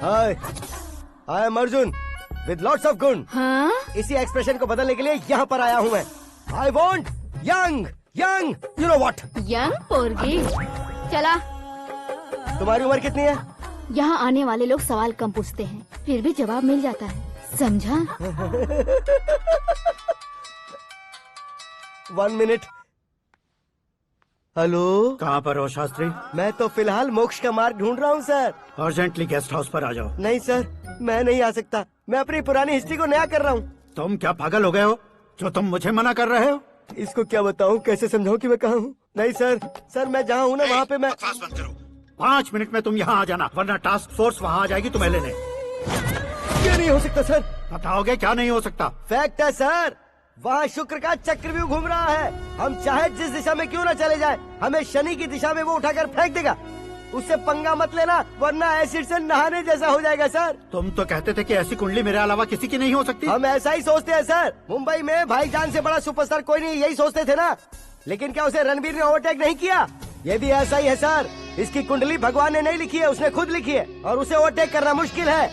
S16: Hi, I am Arjun with lots of गुण।
S6: हाँ?
S16: इसी एक्सप्रेशन को बदलने के लिए यहाँ पर आया हूँ मैं। I want young young, you know what?
S6: Young पोरगी। चला।
S16: तुम्हारी उम्र कितनी है?
S8: यहाँ आने वाले लोग सवाल कम पूछते हैं, फिर भी जवाब मिल जाता है, समझा?
S16: 1 मिनट। हेलो,
S15: कहाँ पर हो शास्त्री?
S16: मैं तो फिलहाल मोक्ष का मार्ग ढूंढ रहा हूँ सर।
S15: अर्जेंटली गेस्ट हाउस पर आ जाओ।
S16: नहीं सर, मैं नहीं आ सकता। मैं अपनी पुरानी हिस्ट्री को नया कर रहा हूँ।
S15: तुम क्या पागल हो गए हो जो तुम मुझे मना कर रहे हो?
S16: इसको क्या बताऊँ, कैसे समझाऊँ कि मैं कहाँ हूँ? नहीं सर, मैं जहाँ हूँ ना वहाँ पे मैं।
S15: 5 मिनट में तुम यहाँ आ जाना, वरना टास्क फोर्स वहाँ आ जाएगी तुम्हें लेने।
S16: क्यों नहीं हो सकता सर?
S15: बताओगे क्या नहीं हो सकता?
S16: फैक्ट है सर, वहाँ शुक्र का चक्रव्यूह घूम रहा है। हम चाहे जिस दिशा में क्यों न चले जाए, हमें शनि की दिशा में वो उठाकर फेंक देगा। उससे पंगा मत लेना, वरना एसिड से नहाने जैसा हो जाएगा सर।
S15: तुम तो कहते थे कि ऐसी कुंडली मेरे अलावा किसी की नहीं हो सकती।
S16: हम ऐसा ही सोचते हैं सर। मुंबई में भाईजान से बड़ा सुपरस्टार कोई नहीं, यही सोचते थे ना। लेकिन क्या उसे रणबीर ने ओवरटेक नहीं किया? ये भी ऐसा ही है सर। इसकी कुंडली भगवान ने नहीं लिखी है, उसने खुद लिखी है, और उसे ओवरटेक करना मुश्किल है।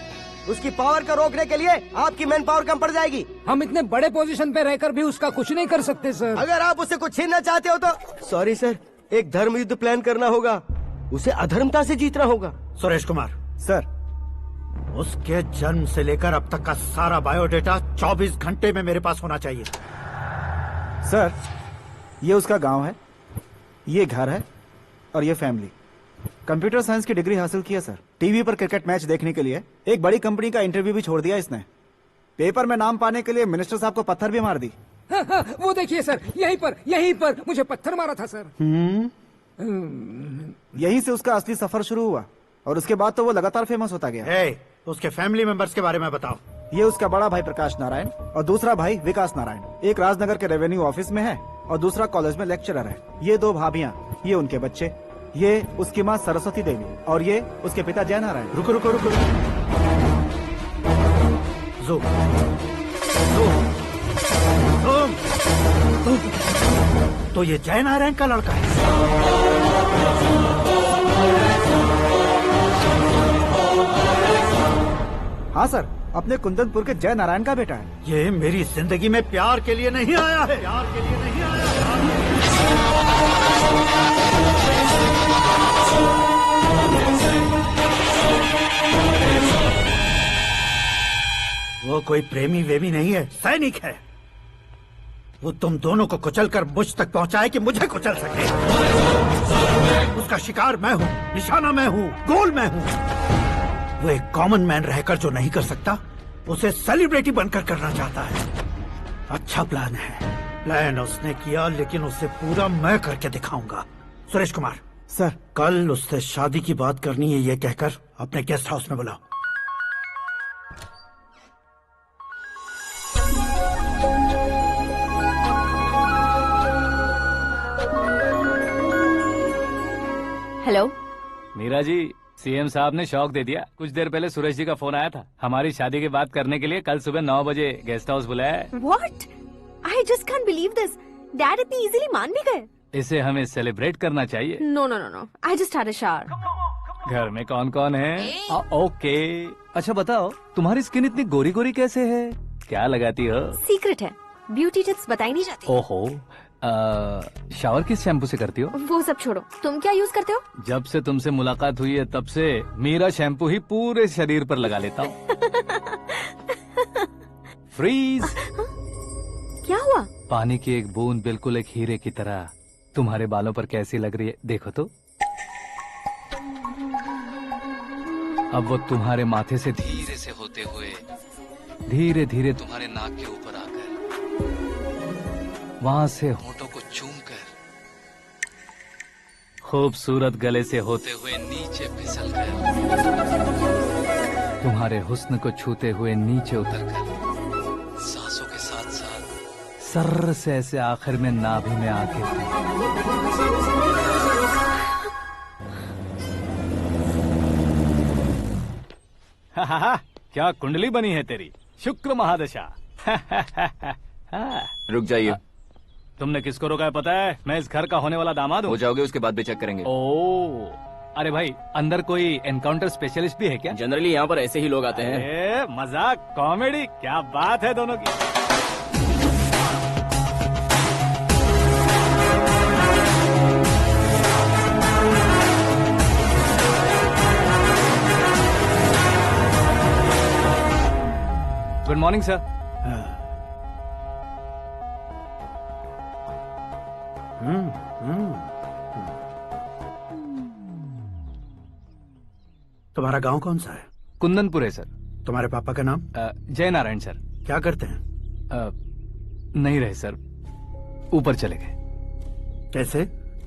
S16: उसकी पावर को रोकने के लिए आपकी मैन पावर कम पड़ जाएगी।
S10: हम इतने बड़े पोजीशन पे रहकर भी उसका कुछ नहीं कर सकते सर।
S16: अगर आप उससे कुछ छीनना चाहते हो तो सॉरी सर, एक धर्म युद्ध प्लान करना होगा। उसे अधर्मता से जीतना होगा।
S15: सुरेश कुमार
S1: सर,
S15: उसके जन्म से लेकर अब तक का सारा बायोडेटा 24 घंटे में मेरे पास होना चाहिए।
S1: सर, ये उसका गांव है, ये घर है और ये फैमिली। कंप्यूटर साइंस की डिग्री हासिल किया सर। टीवी पर क्रिकेट मैच देखने के लिए एक बड़ी कंपनी का इंटरव्यू भी छोड़ दिया इसने। पेपर में नाम पाने के लिए मिनिस्टर साहब को पत्थर भी मार दी।
S10: हाँ, वो देखिए सर, यहीं पर मुझे पत्थर मारा था सर।
S1: यहीं से उसका असली सफर शुरू हुआ और उसके बाद तो वो लगातार फेमस होता गया।
S15: उसके फैमिली मेंबर्स के बारे में बताओ।
S1: ये उसका बड़ा भाई प्रकाश नारायण और दूसरा भाई विकास नारायण। एक राजनगर के रेवेन्यू ऑफिस में है और दूसरा कॉलेज में लेक्चरर है। ये 2 भाभियां, ये उनके बच्चे, ये उसकी माँ सरस्वती देवी और ये उसके पिता जय नारायण।
S15: रुको रुको रुको, ज़ूम। तो ये जय नारायण का लड़का है।
S1: हाँ सर, अपने कुंदनपुर के जय नारायण का बेटा है।
S15: ये मेरी जिंदगी में प्यार के लिए नहीं आया है, प्यार के लिए नहीं आया है। वो कोई प्रेमी वेमी नहीं है, सैनिक है। वो तुम दोनों को कुचलकर मुझ तक पहुंचाए कि मुझे कुचल सके। उसका शिकार मैं हूँ, निशाना मैं हूँ, गोल मैं हूँ। वो एक कॉमन मैन रहकर जो नहीं कर सकता, उसे सेलिब्रिटी बनकर करना चाहता है। अच्छा प्लान है। प्लान उसने किया, लेकिन उसे पूरा मैं करके दिखाऊंगा। सुरेश कुमार
S1: सर,
S15: कल उससे शादी की बात करनी है, ये कहकर अपने गेस्ट हाउस में बुलाओ।
S7: हेलो
S2: मीरा जी, सीएम साहब ने शौक दे दिया। कुछ देर पहले सुरेश जी का फोन आया था, हमारी शादी की बात करने के लिए कल सुबह 9 बजे गेस्ट हाउस बुलाया है।
S7: What? I just can't believe this. Dad इतनी इजीली मान भी गए।
S2: इसे हमें सेलिब्रेट करना चाहिए।
S7: No no no no, I just had a shower.
S2: घर में कौन कौन है? ओके, अच्छा बताओ, तुम्हारी स्किन इतनी गोरी गोरी कैसे है? क्या लगाती हो?
S7: सीक्रेट है, ब्यूटी टिप्स बताई नहीं जाती।
S2: ओहो, शावर किस शैम्पू से करती हो?
S7: वो सब छोड़ो, तुम क्या यूज करते हो?
S2: जब से तुमसे मुलाकात हुई है तब से मीरा शैम्पू ही पूरे शरीर पर लगा लेता हूँ। फ्रीज।
S7: क्या हुआ?
S2: पानी की एक बूंद बिल्कुल एक हीरे की तरह तुम्हारे बालों पर कैसी लग रही है, देखो तो। अब वो तुम्हारे माथे से धीरे से होते हुए धीरे धीरे तुम्हारे नाक के ऊपर आकर वहां से होठों को चूमकर खूबसूरत गले से होते हुए नीचे फिसल कर तुम्हारे हुस्न को छूते हुए नीचे उतरकर सांसों के साथ साथ सर्र से ऐसे आखिर में नाभि में आके क्या कुंडली बनी है तेरी, शुक्र महादशा।
S14: रुक जाइए।
S2: तुमने किसको रोका है पता है? मैं इस घर का होने वाला दामाद हूँ।
S14: हो जाओगे उसके बाद भी चेक करेंगे।
S2: ओ, अरे भाई, अंदर कोई एनकाउंटर स्पेशलिस्ट भी है क्या?
S13: जनरली यहाँ पर ऐसे ही लोग आते हैं।
S2: मजाक, कॉमेडी, क्या बात है दोनों की। Good morning sir.
S15: तुम्हारा गांव कौन सा है?
S2: कुंदनपुर है सर।
S15: तुम्हारे पापा का नाम?
S2: जय नारायण सर।
S15: क्या करते हैं?
S2: नहीं रहे सर, ऊपर चले गए।
S15: कैसे?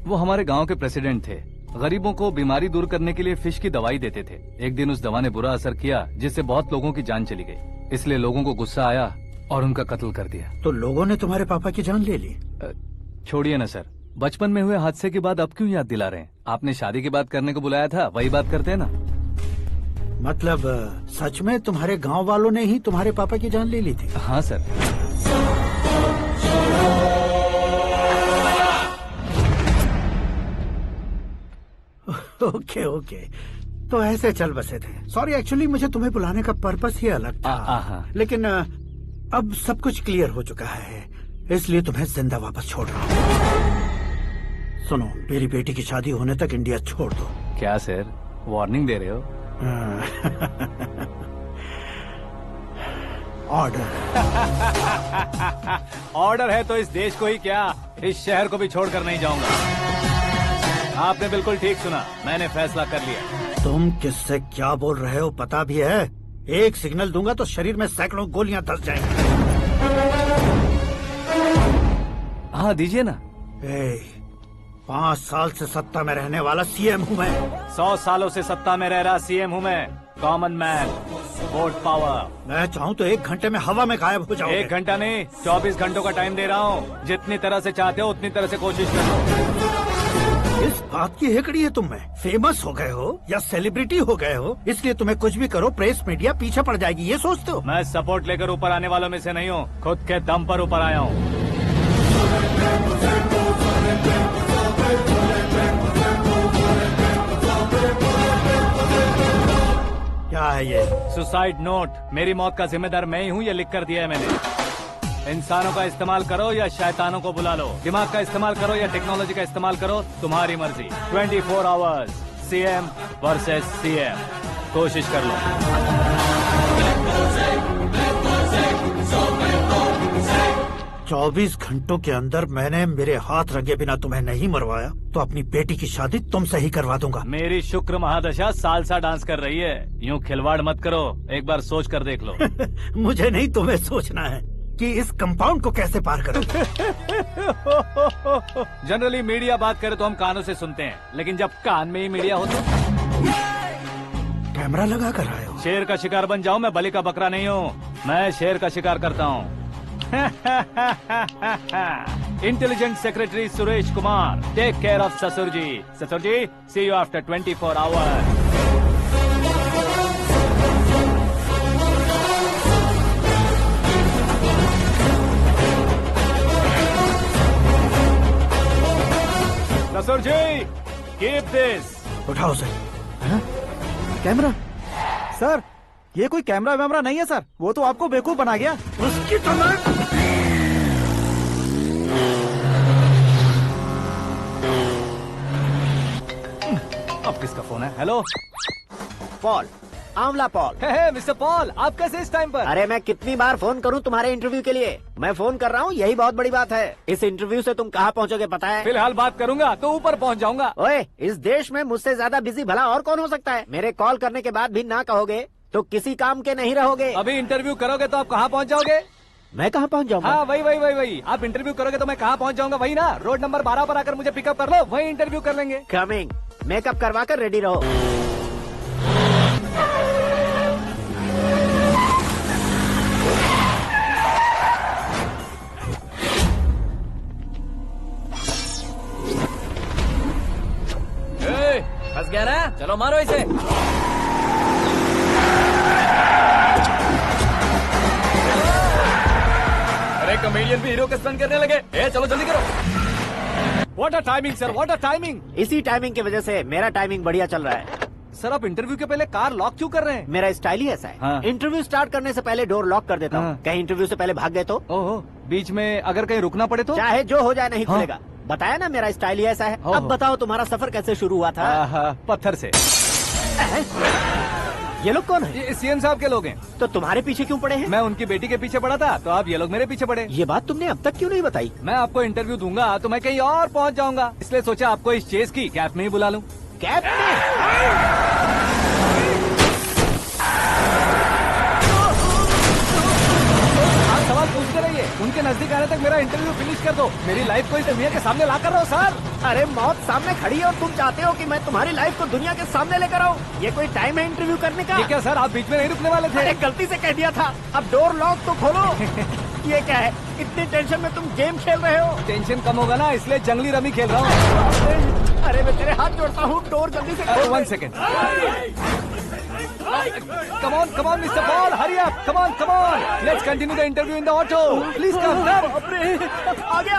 S2: वो हमारे गांव के प्रेसिडेंट थे। गरीबों को बीमारी दूर करने के लिए फिश की दवाई देते थे। एक दिन उस दवा ने बुरा असर किया, जिससे बहुत लोगों की जान चली गई। इसलिए लोगों को गुस्सा आया और उनका कत्ल कर दिया।
S15: तो लोगों ने तुम्हारे पापा की जान ले ली?
S2: छोड़िए ना सर, बचपन में हुए हादसे के बाद अब क्यों याद दिला रहे हैं? आपने शादी की बात करने को बुलाया था, वही बात करते हैं ना।
S15: मतलब सच में तुम्हारे गांव वालों ने ही तुम्हारे पापा की जान ले ली थी?
S2: हाँ सर।
S15: ओके ओके, तो ऐसे चल बसे थे। सॉरी, एक्चुअली मुझे तुम्हें बुलाने का पर्पस ही अलग था, लेकिन अब सब कुछ क्लियर हो चुका है, इसलिए तुम्हें जिंदा वापस छोड़ रहा हूँ। सुनो, मेरी बेटी की शादी होने तक इंडिया छोड़ दो।
S2: क्या सर, वार्निंग दे रहे हो?
S15: ऑर्डर।
S2: ऑर्डर है तो इस देश को ही क्या, इस शहर को भी छोड़कर नहीं जाऊंगा। आपने बिल्कुल ठीक सुना, मैंने फैसला कर लिया।
S15: तुम किससे क्या बोल रहे हो पता भी है? एक सिग्नल दूंगा तो शरीर में सैकड़ों गोलियां धस जाएंगी।
S2: हाँ दीजिए ना।
S15: 5 साल से सत्ता में रहने वाला सीएम हूँ मैं।
S2: 100 सालों से सत्ता में रह रहा सीएम हूँ मैं। Common man, vote power.
S15: मैं चाहूँ तो 1 घंटे में हवा में गायब हो जाऊँ।
S2: 1 घंटा नहीं, 24 घंटों का टाइम दे रहा हूँ। जितनी तरह से चाहते हो उतनी तरह से कोशिश करो।
S15: इस बात की हेकड़ी है तुम में। फेमस हो गए हो या सेलिब्रिटी हो गए हो, इसलिए तुम्हें कुछ भी करो प्रेस मीडिया पीछे पड़ जाएगी, ये सोचते हो?
S2: मैं सपोर्ट लेकर ऊपर आने वालों में से नहीं हूँ, खुद के दम पर ऊपर आया हूँ।
S15: क्या है ये?
S2: Suicide note. मेरी मौत का जिम्मेदार मैं ही हूँ, ये लिख कर दिया है मैंने। इंसानों का इस्तेमाल करो या शैतानों को बुला लो, दिमाग का इस्तेमाल करो या टेक्नोलॉजी का इस्तेमाल करो, तुम्हारी मर्जी। 24 आवर्स, सीएम वर्सेस सीएम, कोशिश कर लो।
S15: 24 घंटों के अंदर मैंने मेरे हाथ रंगे बिना तुम्हें नहीं मरवाया तो अपनी बेटी की शादी तुमसे ही करवा दूंगा।
S2: मेरी शुक्र महादशा सालसा डांस कर रही है, यूं खिलवाड़ मत करो, एक बार सोच कर देख लो।
S15: मुझे नहीं, तुम्हें सोचना है कि इस कंपाउंड को कैसे पार करूं।
S2: जनरली मीडिया बात करे तो हम कानों से सुनते हैं, लेकिन जब कान में ही मीडिया हो तो
S15: कैमरा लगा कर आए हो।
S2: शेर का शिकार बन जाऊं, मैं बलि का बकरा नहीं हूँ, मैं शेर का शिकार करता हूँ। Intelligent secretary Suresh Kumar, take care of ससुर जी। ससुर जी, सी यू आफ्टर 24 आवर्स। ससुर जी, कीप दिस।
S15: उठाओ सर।
S1: कैमरा? सर, ये कोई कैमरा वैमरा नहीं है सर, वो तो आपको बेवकूफ बना गया।
S15: उसकी तो मैं...
S2: अब किसका फोन है? हेलो
S9: पॉल, आंवला पॉल।
S2: मिस्टर पॉल, आप कैसे इस टाइम पर?
S9: अरे मैं कितनी बार फोन करूं तुम्हारे इंटरव्यू के लिए? मैं फोन कर रहा हूं, यही बहुत बड़ी बात है। इस इंटरव्यू से तुम कहां पहुंचोगे पता है?
S2: फिलहाल बात करूंगा तो ऊपर पहुंच जाऊंगा।
S9: ओए, इस देश में मुझसे ज्यादा बिजी भला और कौन हो सकता है? मेरे कॉल करने के बाद भी ना कहोगे तो किसी काम के नहीं रहोगे।
S2: अभी इंटरव्यू करोगे तो आप कहाँ पहुँच जाओगे?
S9: मैं कहाँ पहुँच जाऊंगा?
S2: हाँ वही। आप इंटरव्यू करोगे तो मैं कहाँ पहुँच जाऊंगा? वही ना, रोड नंबर 12 पर आकर मुझे पिकअप कर लो, वही इंटरव्यू कर लेंगे।
S9: कमिंग। मेकअप करवा कर रेडी रहो।
S13: फंस गया ना, चलो मारो इसे। अरे कॉमेडियन भी हीरो के स्टंट करने लगे। चलो जल्दी करो।
S2: What a timing sir, what a timing.
S9: इसी टाइमिंग की वजह से मेरा टाइमिंग बढ़िया चल रहा है।
S2: सर, आप इंटरव्यू के पहले कार लॉक क्यों कर रहे हैं?
S9: मेरा स्टाइल ही ऐसा है।
S2: हाँ।
S9: इंटरव्यू स्टार्ट करने से पहले डोर लॉक कर देता हूँ। कहीं इंटरव्यू से पहले भाग गए तो?
S2: ओहो, बीच में अगर कहीं रुकना पड़े तो?
S9: चाहे जो हो जाए नहीं खुलेगा। बताया ना, मेरा स्टाइल ही ऐसा है। अब बताओ तुम्हारा सफर कैसे शुरू हुआ था?
S2: पत्थर से।
S9: ये लोग कौन है?
S2: ये सीएम साहब के लोग हैं।
S9: तो तुम्हारे पीछे क्यों पड़े हैं?
S2: मैं उनकी बेटी के पीछे पड़ा था, तो आप ये लोग मेरे पीछे पड़े।
S9: ये बात तुमने अब तक क्यों नहीं बताई?
S2: मैं आपको इंटरव्यू दूंगा तो मैं कहीं और पहुंच जाऊंगा, इसलिए सोचा आपको इस चेस की कैप में ही बुला लूं।
S9: कैप में?
S2: आप सवाल पूछते रहिए, उनके नजदीक आने तक मेरा इंटरव्यू फिनिश कर दो। मेरी लाइफ को इस दुनिया के सामने ला कर रहो सर।
S9: अरे मौत सामने खड़ी है और तुम चाहते हो कि मैं तुम्हारी लाइफ को दुनिया के सामने लेकर आऊं? ये कोई टाइम है इंटरव्यू करने का?
S2: ये क्या सर, आप बीच में नहीं रुकने वाले थे?
S9: अरे गलती से कह दिया था। अब डोर लॉक तो खोलो। ये क्या है, इतनी टेंशन में तुम गेम खेल रहे हो?
S2: टेंशन कम होगा ना, इसलिए जंगली रमी खेल रहा हूँ।
S9: अरे मैं तेरे हाथ जोड़ता हूँ, डोर जल्दी से खोल।
S2: 1 second. Come on, Mr. Paul, hurry up! Come on! Let's continue the interview in the auto. Please come.
S9: आगे।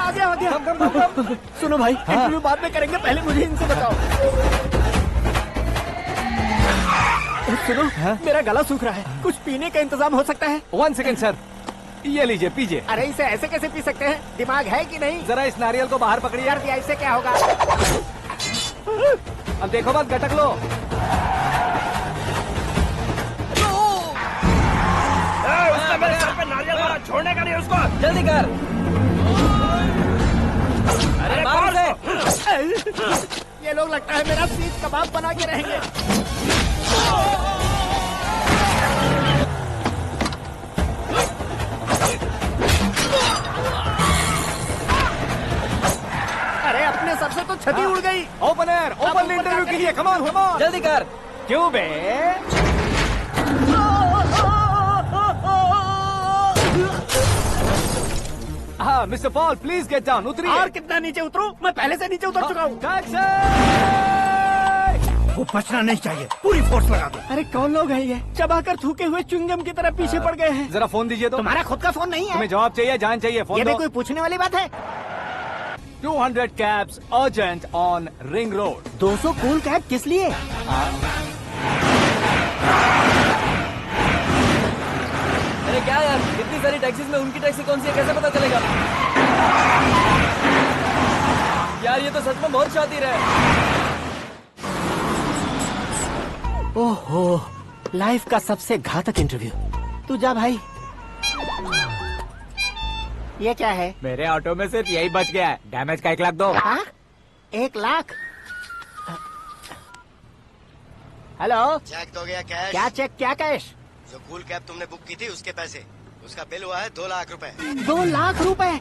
S2: Come.
S9: सुनो भाई, इंटरव्यू बाद में करेंगे, पहले मुझे इनसे बताओ। सुनो, मेरा गला सूख रहा है, कुछ पीने का इंतजाम हो सकता है?
S2: 1 सेकेंड सर, ये लीजिए पीजिए।
S9: अरे इसे ऐसे कैसे पी सकते हैं? दिमाग है कि नहीं?
S2: जरा इस नारियल को बाहर पकड़िए।
S9: कर दिया, इससे क्या होगा?
S2: अब देखो मत, गटक लो।
S10: उसने मेरे सर पे नारियल मारा, छोड़ने का नहीं उसको।
S13: जल्दी कर।
S10: अरे
S13: मार दे।
S9: ये लोग लगता है मेरा सीख कबाब बना के रहेंगे। अरे अपने सर से तो छती उड़ गई।
S2: ओपनर, ओपन इंटरव्यू के लिए, कम ऑन कम ऑन।
S13: जल्दी कर।
S2: क्यों बे? हाँ mister Paul, please get down. उतरिए।
S9: और कितना नीचे उतरूं? मैं पहले से नीचे उतर चुका हूँ।
S15: वो बचना नहीं चाहिए, पूरी फोर्स लगा दो।
S9: अरे कौन लोग हैं ये? चबाकर थूके हुए च्युइंगम की तरह पीछे पड़ गए हैं।
S2: जरा फोन दीजिए तो।
S9: तुम्हारा खुद का फोन नहीं है?
S2: तुम्हें जवाब चाहिए, जान चाहिए, फोन
S9: ये भी
S2: दो।
S9: कोई पूछने वाली बात है?
S2: 200 cabs urgent on Ring Road.
S9: 200 cool cab किस लिए?
S13: अरे क्या यार, इतनी सारी टैक्सीज में उनकी टैक्सी कौन सी है, कैसे पता चलेगा? यार ये तो सच में बहुत शातिर है।
S9: ओहो, लाइफ का सबसे घातक इंटरव्यू। तू जा भाई। ये क्या है?
S3: मेरे ऑटो में सिर्फ यही बच गया है, डैमेज का 1 लाख दो।
S9: हाँ? 1 लाख? हेलो,
S16: चेक तो गया कैश?
S9: क्या चेक, क्या कैश?
S16: जो कूल कैब तुमने बुक की थी उसके पैसे, उसका बिल हुआ है 2 लाख रुपए।
S9: 2 लाख रुपए?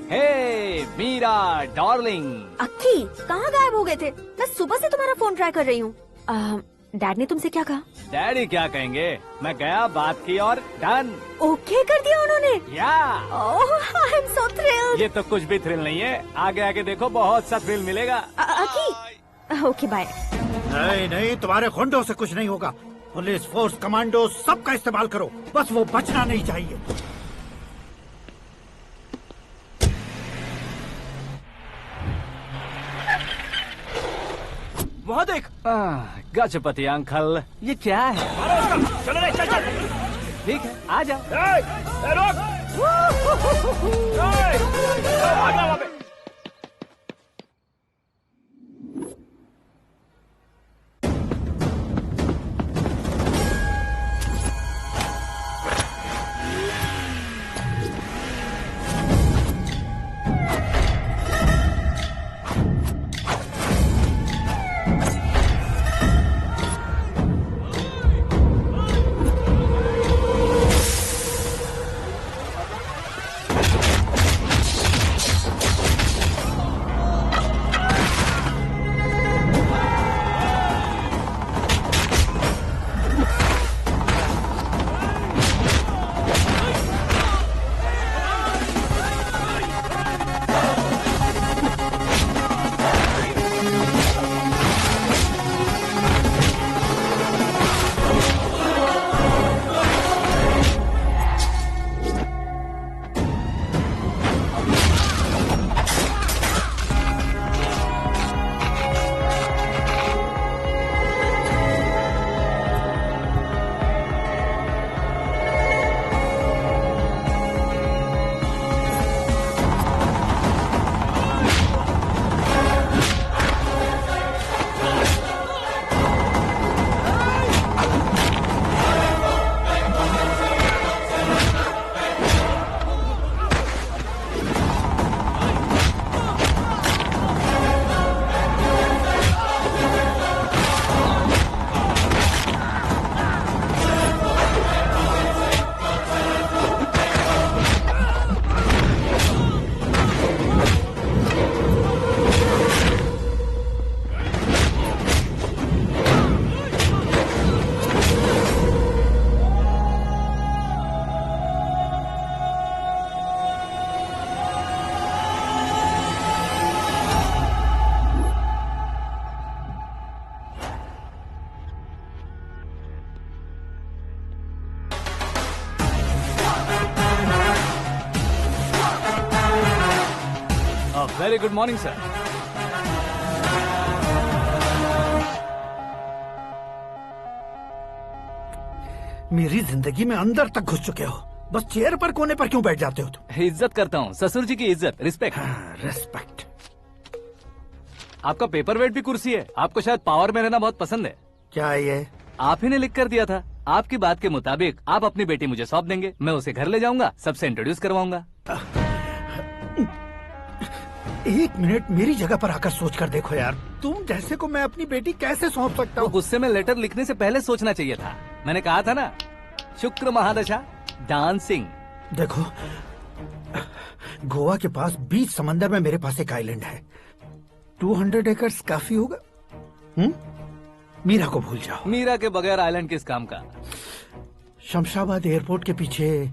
S2: हे मीरा डार्लिंग।
S7: अक्की, कहाँ गायब हो गए थे? मैं सुबह से तुम्हारा फोन ट्राई कर रही हूँ। डैड ने तुमसे क्या कहा?
S2: डैडी क्या कहेंगे, मैं गया, बात की और डन।
S7: ओके कर दिया उन्होंने?
S2: या।
S7: ओह, आई एम सो थ्रिल्ड।
S2: ये तो कुछ भी थ्रिल नहीं है, आगे आगे देखो बहुत सा थ्रिल मिलेगा।
S7: अक्की, ओके बाय।
S15: नहीं नहीं, तुम्हारे गुंडों से कुछ नहीं होगा। पुलिस फोर्स, कमांडो, सबका इस्तेमाल करो, बस वो बचना नहीं चाहिए।
S2: वहाँ देख। गजपति अंकल, ये क्या है?
S10: चलो रे, चल चल।
S2: ठीक है, आ जाओ।
S10: रोक। आ जाओ वहाँ पे।
S2: Very good morning, sir.
S15: मेरी जिंदगी में अंदर तक घुस चुके हो, बस चेयर पर कोने पर क्यों बैठ जाते हो तुम?
S2: इज्जत करता हूँ, ससुर जी की इज्जत, रिस्पेक्ट।
S15: रिस्पेक्ट।
S2: आपका पेपर वेट भी कुर्सी है। आपको शायद पावर में रहना बहुत पसंद है।
S15: क्या ये?
S2: आप ही ने लिख कर दिया था। आपकी बात के मुताबिक आप अपनी बेटी मुझे सौंप देंगे, मैं उसे घर ले जाऊंगा, सबसे इंट्रोड्यूस करवाऊंगा।
S15: 1 मिनट मेरी जगह पर आकर सोच कर देखो यार, तुम जैसे को मैं अपनी बेटी कैसे सौंप सकता हूँ?
S2: गुस्से में लेटर लिखने से पहले सोचना चाहिए था। मैंने कहा था ना, शुक्र महादशा डांसिंग।
S15: देखो, गोवा के पास बीच समंदर में मेरे पास एक आइलैंड है, 200 एकर्स काफी होगा। मीरा को भूल जाओ।
S2: मीरा के बगैर आइलैंड किस काम का?
S15: शमशाबाद एयरपोर्ट के पीछे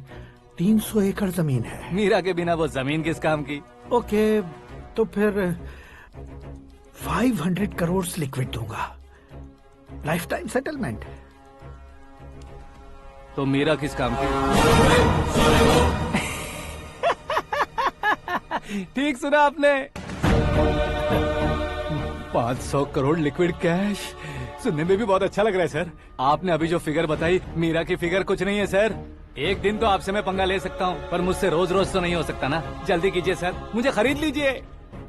S15: 300 एकड़ जमीन है।
S2: मीरा के बिना वो जमीन किस काम की?
S15: ओके, तो फिर 500 करोड़ लिक्विड दूंगा, लाइफ टाइम सेटलमेंट।
S2: तो मीरा किस काम की? ठीक सुना आपने, 500 करोड़ लिक्विड कैश। सुनने में भी बहुत अच्छा लग रहा है सर। आपने अभी जो फिगर बताई, मीरा की फिगर कुछ नहीं है सर। एक दिन तो आपसे मैं पंगा ले सकता हूँ, पर मुझसे रोज रोज तो नहीं हो सकता ना। जल्दी कीजिए सर, मुझे खरीद लीजिए।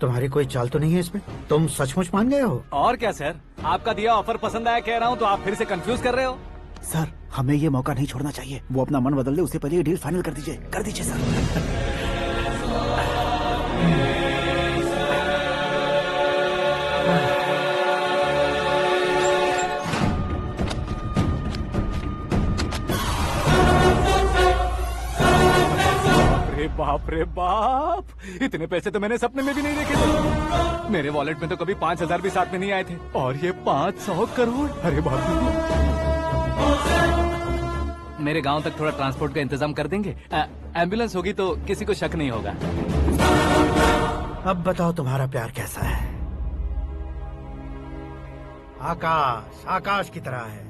S15: तुम्हारी कोई चाल तो नहीं है इसमें? तुम सचमुच मान गए हो?
S2: और क्या सर, आपका दिया ऑफर पसंद आया कह रहा हूँ, तो आप फिर से कंफ्यूज कर रहे हो।
S1: सर, हमें ये मौका नहीं छोड़ना चाहिए। वो अपना मन बदल दे, उससे पहले ये डील फाइनल कर दीजिए। कर दीजिए सर।
S2: बाप रे बाप, इतने पैसे तो मैंने सपने में भी नहीं देखे थे। मेरे वॉलेट में तो कभी 5,000 भी साथ में नहीं आए थे, और ये 500 करोड़। अरे बाप रे। मेरे गांव तक थोड़ा ट्रांसपोर्ट का इंतजाम कर देंगे? एम्बुलेंस होगी तो किसी को शक नहीं होगा।
S15: अब बताओ तुम्हारा प्यार कैसा है? आकाश आकाश की तरह है,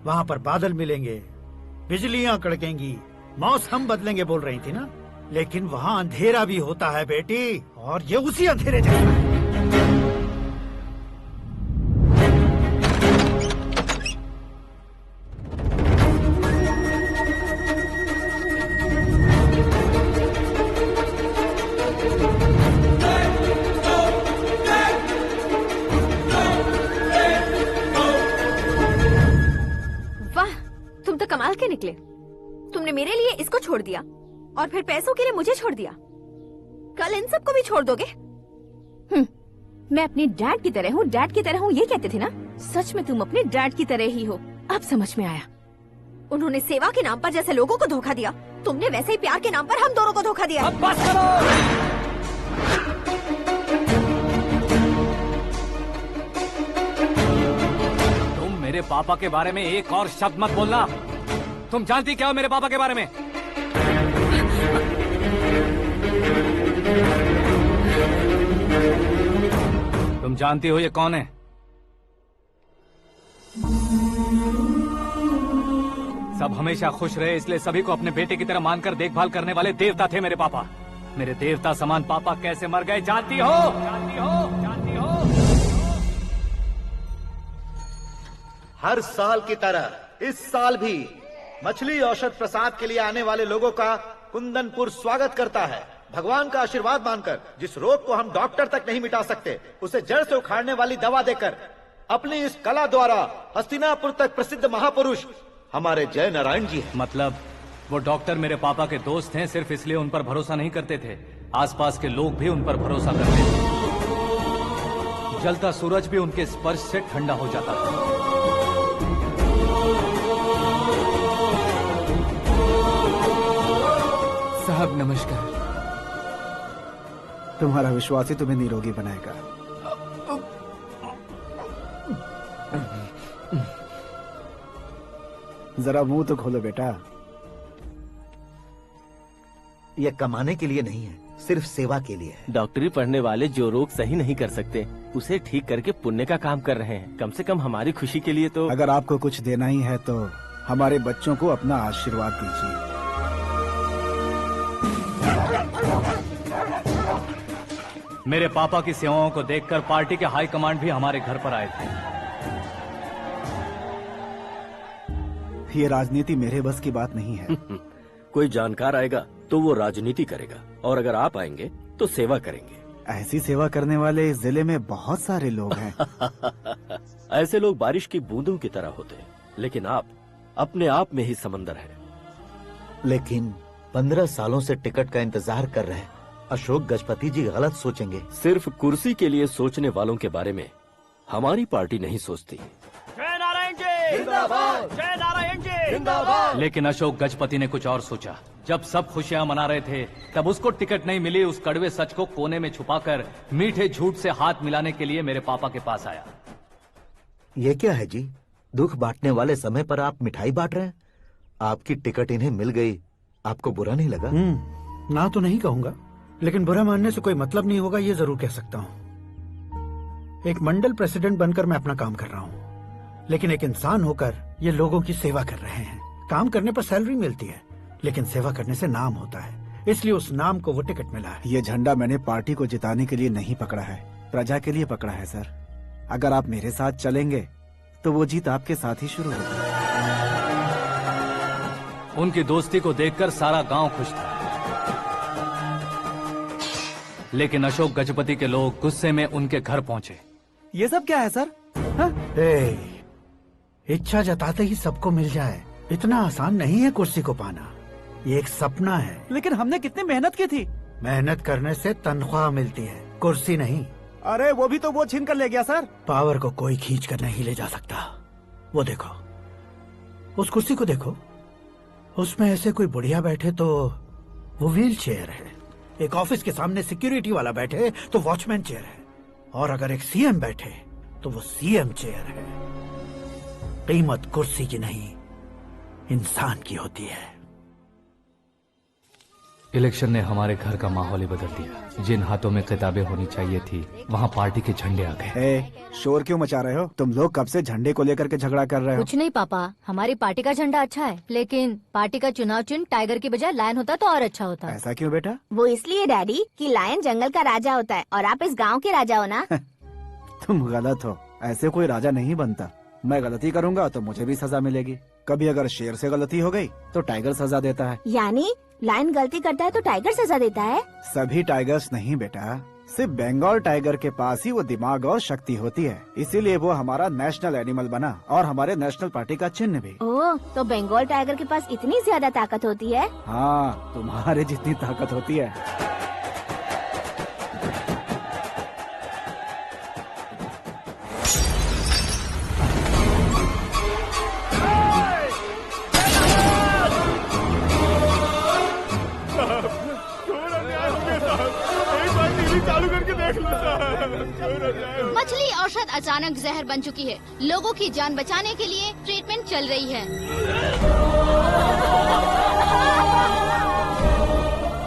S15: वहाँ पर बादल मिलेंगे, बिजलियां कड़केंगी, मौसम बदलेंगे बोल रही थी ना, लेकिन वहाँ अंधेरा भी होता है बेटी, और ये उसी अंधेरे जैसा है।
S7: वाह, तुम तो कमाल के निकले। तुमने मेरे लिए इसको छोड़ दिया और फिर पैसों के लिए मुझे छोड़ दिया। कल इन सबको भी छोड़ दोगे? मैं अपने डैड की तरह हूँ, डैड की तरह हूँ, ये कहते थे ना। सच में तुम अपने डैड की तरह ही हो। अब समझ में आया। उन्होंने सेवा के नाम पर जैसे लोगों को धोखा दिया, तुमने वैसे ही प्यार के नाम पर हम दोनों को धोखा दिया।
S2: अब बस करो। तुम मेरे पापा के बारे में एक और शब्द मत बोलना। तुम जानती क्या हो मेरे पापा के बारे में? तुम जानती हो ये कौन है? सब हमेशा खुश रहे, इसलिए सभी को अपने बेटे की तरह मानकर देखभाल करने वाले देवता थे मेरे पापा। मेरे देवता समान पापा कैसे मर गए जानती हो? जानती हो? जानती हो?
S5: हर साल की तरह इस साल भी मछली औषध प्रसाद के लिए आने वाले लोगों का कुंदनपुर स्वागत करता है। भगवान का आशीर्वाद मानकर जिस रोग को हम डॉक्टर तक नहीं मिटा सकते, उसे जड़ से उखाड़ने वाली दवा देकर अपनी इस कला द्वारा हस्तिनापुर तक प्रसिद्ध महापुरुष हमारे जय नारायण जी हैं।
S2: मतलब वो डॉक्टर मेरे पापा के दोस्त हैं, सिर्फ इसलिए उन पर भरोसा नहीं करते थे, आसपास के लोग भी उन पर भरोसा करते थे। जलता सूरज भी उनके स्पर्श से ठंडा हो जाता था।
S1: साहब नमस्कार। तुम्हारा विश्वास ही तुम्हें निरोगी बनाएगा। जरा मुंह तो खोलो बेटा।
S5: यह कमाने के लिए नहीं है, सिर्फ सेवा के लिए है।
S11: डॉक्टरी पढ़ने वाले जो रोग सही नहीं कर सकते, उसे ठीक करके पुण्य का काम कर रहे हैं। कम से कम हमारी खुशी के लिए तो।
S1: अगर आपको कुछ देना ही है तो हमारे बच्चों को अपना आशीर्वाद दीजिए।
S2: मेरे पापा की सेवाओं को देखकर पार्टी के हाई कमांड भी हमारे घर पर आए थे।
S1: ये राजनीति मेरे बस की बात नहीं है।
S12: कोई जानकार आएगा तो वो राजनीति करेगा, और अगर आप आएंगे तो सेवा करेंगे।
S1: ऐसी सेवा करने वाले इस जिले में बहुत सारे लोग हैं।
S12: ऐसे लोग बारिश की बूंदों की तरह होते हैं, लेकिन आप अपने आप में ही समंदर हैं।
S5: लेकिन 15 सालों से टिकट का इंतजार कर रहे हैं। अशोक गजपति जी गलत सोचेंगे।
S12: सिर्फ कुर्सी के लिए सोचने वालों के बारे में हमारी पार्टी नहीं सोचती।
S4: जय नारायण जी जिंदाबाद, जय नारायण जी जिंदाबाद।
S2: लेकिन अशोक गजपति ने कुछ और सोचा। जब सब खुशियां मना रहे थे तब उसको टिकट नहीं मिली। उस कड़वे सच को कोने में छुपाकर मीठे झूठ से हाथ मिलाने के लिए मेरे पापा के पास आया।
S5: ये क्या है जी? दुख बांटने वाले समय पर आप मिठाई बांट रहे हैं। आपकी टिकट इन्हें मिल गई, आपको बुरा नहीं लगा?
S15: ना तो नहीं कहूंगा, लेकिन बुरा मानने से कोई मतलब नहीं होगा, ये जरूर कह सकता हूँ। एक मंडल प्रेसिडेंट बनकर मैं अपना काम कर रहा हूँ, लेकिन एक इंसान होकर ये लोगों की सेवा कर रहे हैं। काम करने पर सैलरी मिलती है, लेकिन सेवा करने से नाम होता है, इसलिए उस नाम को वो टिकट मिला है।
S1: ये झंडा मैंने पार्टी को जिताने के लिए नहीं पकड़ा है, प्रजा के लिए पकड़ा है सर। अगर आप मेरे साथ चलेंगे तो वो जीत आपके साथ ही शुरू होगी।
S2: उनकी दोस्ती को देखकर सारा गांव खुश था, लेकिन अशोक गजपति के लोग गुस्से में उनके घर पहुंचे।
S1: ये सब क्या है सर?
S15: इच्छा जताते ही सबको मिल जाए, इतना आसान नहीं है कुर्सी को पाना। ये एक सपना है।
S1: लेकिन हमने कितनी मेहनत की थी।
S15: मेहनत करने से तनख्वाह मिलती है, कुर्सी नहीं।
S1: अरे वो भी तो वो छीन कर ले गया सर।
S15: पावर को कोई खींच कर नहीं ले जा सकता। वो देखो, उस कुर्सी को देखो, उसमें ऐसे कोई बुढ़िया बैठे तो वो व्हील चेयर है। एक ऑफिस के सामने सिक्योरिटी वाला बैठे तो वॉचमैन चेयर है, और अगर एक सीएम बैठे तो वो सीएम चेयर है। कीमत कुर्सी की नहीं, इंसान की होती है।
S2: इलेक्शन ने हमारे घर का माहौल ही बदल दिया। जिन हाथों में किताबें होनी चाहिए थी, वहाँ पार्टी के झंडे आ गए।
S1: शोर क्यों मचा रहे हो? तुम लोग कब से झंडे को लेकर के झगड़ा कर रहे हो?
S7: कुछ नहीं पापा, हमारी पार्टी का झंडा अच्छा है, लेकिन पार्टी का चुनाव चिन्ह टाइगर की बजाय लायन होता तो और अच्छा होता।
S1: ऐसा क्यों बेटा?
S6: वो इसलिए डैडी कि लायन जंगल का राजा होता है और आप इस गांव के राजा हो ना।
S1: तुम गलत हो, ऐसे कोई राजा नहीं बनता। मैं गलती करूंगा तो मुझे भी सजा मिलेगी। कभी अगर शेर से गलती हो गई तो टाइगर सजा देता है।
S6: यानी लायन गलती करता है तो टाइगर सजा देता है?
S1: सभी टाइगर्स नहीं बेटा, सिर्फ बंगाल टाइगर के पास ही वो दिमाग और शक्ति होती है, इसीलिए वो हमारा नेशनल एनिमल बना और हमारे नेशनल पार्टी का चिन्ह भी।
S6: ओह, तो बंगाल टाइगर के पास इतनी ज्यादा ताकत होती है?
S1: हाँ, तुम्हारे जितनी ताकत होती है।
S8: मछली औषध अचानक जहर बन चुकी है। लोगों की जान बचाने के लिए ट्रीटमेंट चल रही है।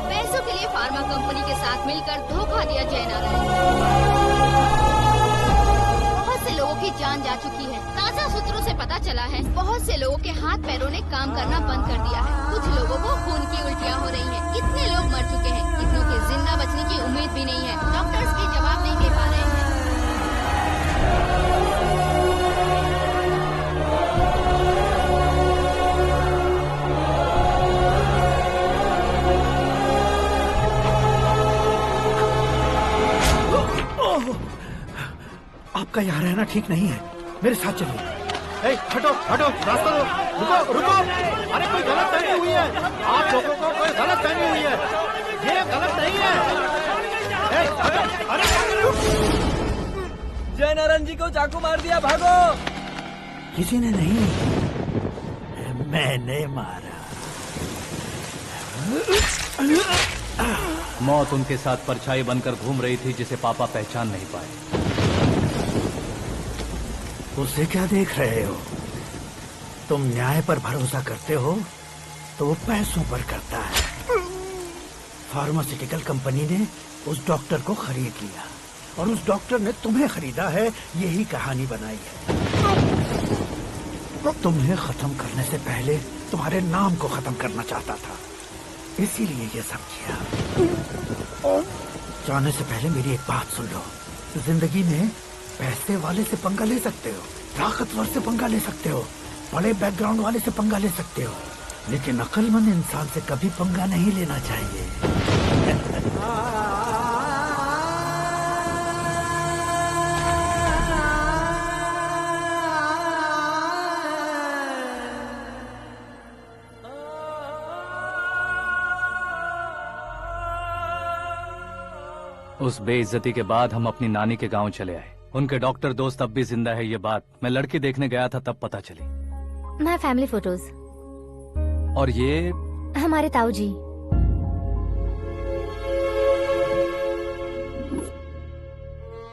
S8: पैसों के लिए फार्मा कंपनी के साथ मिलकर धोखा दिया जय नारायण। बहुत से लोगों की जान जा चुकी है। ताजा सूत्रों से पता चला है बहुत से लोगों के हाथ पैरों ने काम करना बंद कर दिया है। कुछ लोगों को खून की उल्टियाँ हो रही हैं। कितने लोग मर चुके हैं, कितनों के जिंदा बचने की उम्मीद भी नहीं है। डॉक्टर्स भी जवाब नहीं दे पा रहे हैं।
S15: आपका यहाँ रहना ठीक नहीं है, मेरे साथ चलिए। हटो हटो, रास्ता दो। रुको रुको, अरे कोई गलत फहमी हुई है। आप लोगों को कोई गलत फहमी हुई है, ये गलत नहीं है। अरे
S13: जय नारायण जी को चाकू मार दिया, भागो।
S15: किसी ने नहीं, मैंने मारा।
S2: मौत उनके साथ परछाई बनकर घूम रही थी, जिसे पापा पहचान नहीं पाए।
S15: उसे क्या देख रहे हो? तुम न्याय पर भरोसा करते हो तो वो पैसों पर करता है। फार्मास्यूटिकल कंपनी ने उस डॉक्टर को खरीद लिया और उस डॉक्टर ने तुम्हें खरीदा है, यही कहानी बनाई है। तुम्हें खत्म करने से पहले तुम्हारे नाम को खत्म करना चाहता था, इसीलिए ये सब किया। जाने से पहले मेरी एक बात सुन लो। जिंदगी में पैसे वाले से पंगा ले सकते हो, ताकतवर से पंगा ले सकते हो, बड़े बैकग्राउंड वाले से पंगा ले सकते हो, लेकिन अक्लमंद इंसान से कभी पंगा नहीं लेना चाहिए।
S2: उस बेइज्जती के बाद हम अपनी नानी के गांव चले आए। उनके डॉक्टर दोस्त अब भी जिंदा है, ये बात मैं लड़की देखने गया था तब पता चली।
S7: My family photos.
S2: और ये
S7: हमारे ताऊ जी।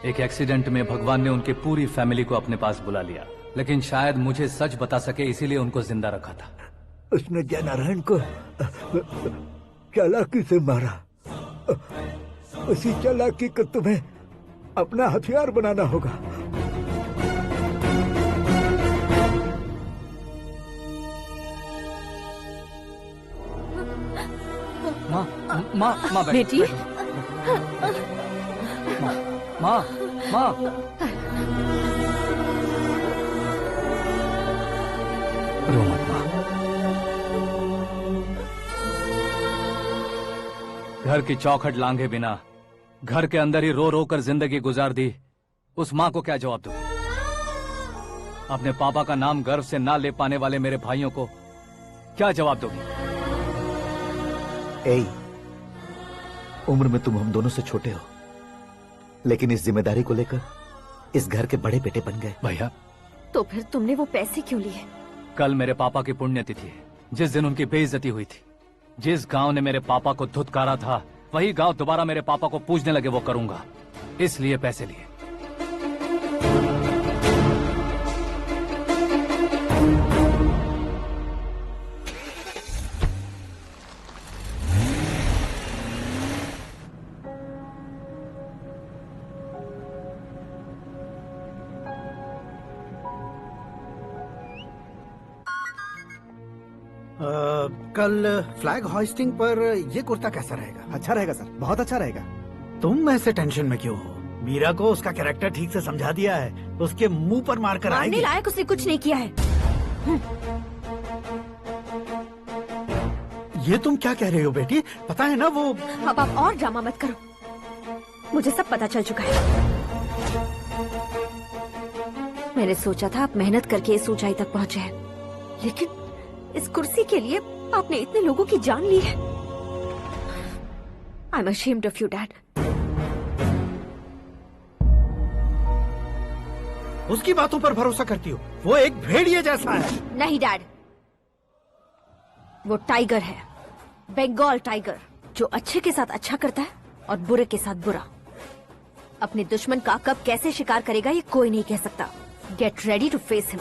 S2: एक एक्सीडेंट में भगवान ने उनकी पूरी फैमिली को अपने पास बुला लिया, लेकिन शायद मुझे सच बता सके इसीलिए उनको जिंदा रखा था।
S17: उसने जयनारायण को चालाकी से मारा। उसी चालाकी को तुम्हें अपना हथियार बनाना होगा।
S2: माँ
S6: बेटी।
S2: माँ रो मत माँ। घर की चौखट लांघे बिना घर के अंदर ही रो रो कर जिंदगी गुजार दी उस माँ को क्या जवाब दूं? अपने पापा का नाम गर्व से ना ले पाने वाले मेरे भाइयों को क्या जवाब दोगी?
S5: ए, उम्र में तुम हम दोनों से छोटे हो, लेकिन इस जिम्मेदारी को लेकर इस घर के बड़े बेटे बन गए।
S2: भैया,
S6: तो फिर तुमने वो पैसे क्यों लिए?
S2: कल मेरे पापा की पुण्यतिथि है, जिस दिन उनकी बेइज्जती हुई थी। जिस गांव ने मेरे पापा को धुतकारा था, वही गांव दोबारा मेरे पापा को पूजने लगे वो करूंगा, इसलिए पैसे लिए।
S15: कल फ्लैग होइस्टिंग पर ये कुर्ता कैसा रहेगा?
S1: अच्छा रहेगा सर, बहुत अच्छा रहेगा।
S15: तुम ऐसे टेंशन में क्यों हो? मीरा को उसका कैरेक्टर ठीक से समझा दिया है, उसके मुंह पर मारकर आएगी।
S6: मारने लायक उसने कुछ नहीं किया है।
S15: ये तुम क्या कह रहे हो बेटी? पता है ना वो।
S6: अब आप और ड्रामा मत करो, मुझे सब पता चल चुका है। मैंने सोचा था आप मेहनत करके इस ऊंचाई तक पहुंचे हैं, लेकिन इस कुर्सी के लिए आपने इतने लोगों की जान ली है। I am ashamed of you dad.
S15: उसकी बातों पर भरोसा करती हो? वो एक भेड़िए जैसा है।
S6: नहीं डैड, वो टाइगर है, बंगाल टाइगर, जो अच्छे के साथ अच्छा करता है और बुरे के साथ बुरा। अपने दुश्मन का कब कैसे शिकार करेगा ये कोई नहीं कह सकता। Get ready to face him.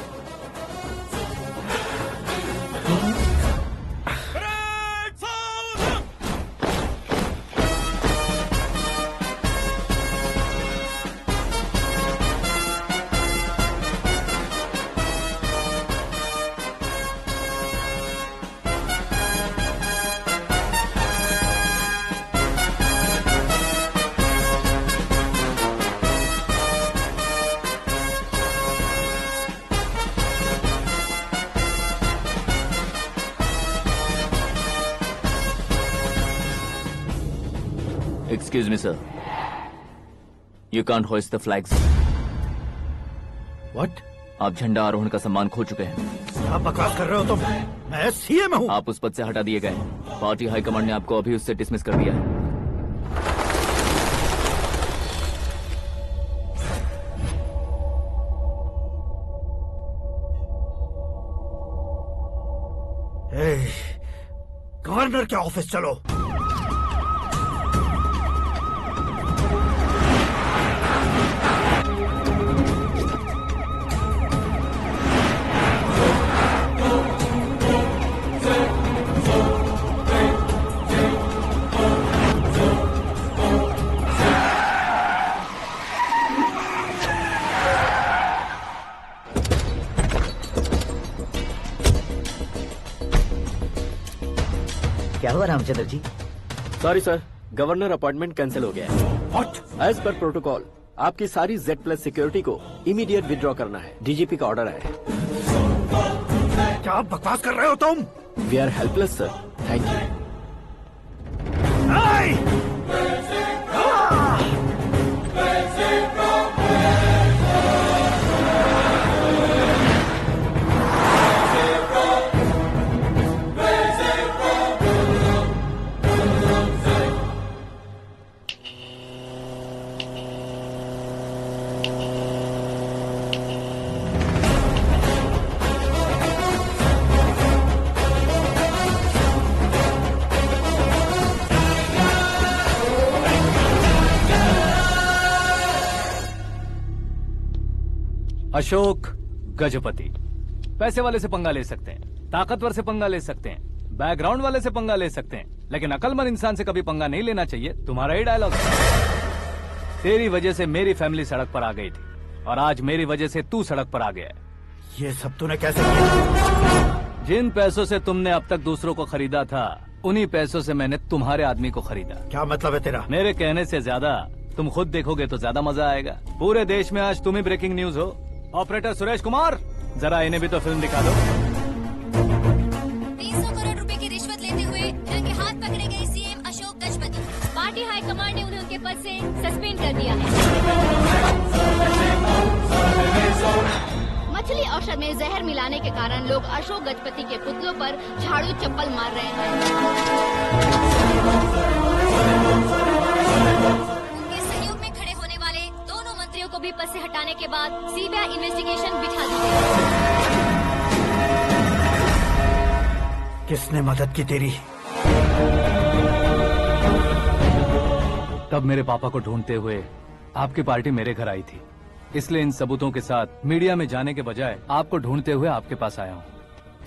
S13: Excuse me, sir. You can't hoist the flags.
S15: What?
S13: आप झंडा आरोहण का सम्मान खो चुके हैं।
S15: क्या बकवास कर रहे हो तुम? मैं सीएम हूँ।
S13: आप उस पद से हटा दिए गए। पार्टी हाईकमांड ने आपको अभी उससे डिसमिस कर दिया है।
S15: गवर्नर के ऑफिस चलो।
S5: क्या हुआ Ramchandra ji?
S12: Sorry sir, governor appointment cancel हो गया है।
S15: What?
S12: एज पर प्रोटोकॉल आपकी सारी Z+ सिक्योरिटी को इमीडिएट विड्रॉ करना है। डीजीपी का ऑर्डर है।
S15: क्या बकवास कर रहे हो तुम?
S12: We are helpless sir, thank you.
S2: Ashok Gajapati पैसे वाले से पंगा ले सकते हैं, ताकतवर से पंगा ले सकते हैं, बैकग्राउंड वाले से पंगा ले सकते हैं, लेकिन अकलमंद इंसान से कभी पंगा नहीं लेना चाहिए। तुम्हारा ही डायलॉग। तेरी वजह से मेरी फैमिली सड़क पर आ गई थी और आज मेरी वजह से तू सड़क पर आ गया है।
S15: ये सब तूने कैसे किया?
S2: जिन पैसों से तुमने अब तक दूसरों को खरीदा था, उन्हीं पैसों से मैंने तुम्हारे आदमी को खरीदा।
S15: क्या मतलब है तेरा?
S2: मेरे कहने से ज्यादा तुम खुद देखोगे तो ज्यादा मजा आएगा। पूरे देश में आज तुम ही ब्रेकिंग न्यूज हो। ऑपरेटर सुरेश कुमार, जरा इन्हें भी तो फिल्म दिखा दो।
S7: 300 करोड़ रुपए की रिश्वत लेते हुए रंगे हाथ पकड़े गए CM Ashok Gajapati. Party high command ने उन्हें उनके पद से सस्पेंड कर दिया है।
S8: मछली औषध में जहर मिलाने के कारण लोग अशोक गजपति के पुतलों पर झाड़ू चप्पल मार रहे हैं।
S7: उनके सहयोग में खड़े होने वाले दोनों मंत्रियों को भी पद से हटाने के बाद सीबीआई इन्वेस्टिगेशन बिठा दी गई।
S15: किसने मदद की तेरी?
S2: तब मेरे पापा को ढूंढते हुए आपकी पार्टी मेरे घर आई थी, इसलिए इन सबूतों के साथ मीडिया में जाने के बजाय आपको ढूंढते हुए आपके पास आया हूँ।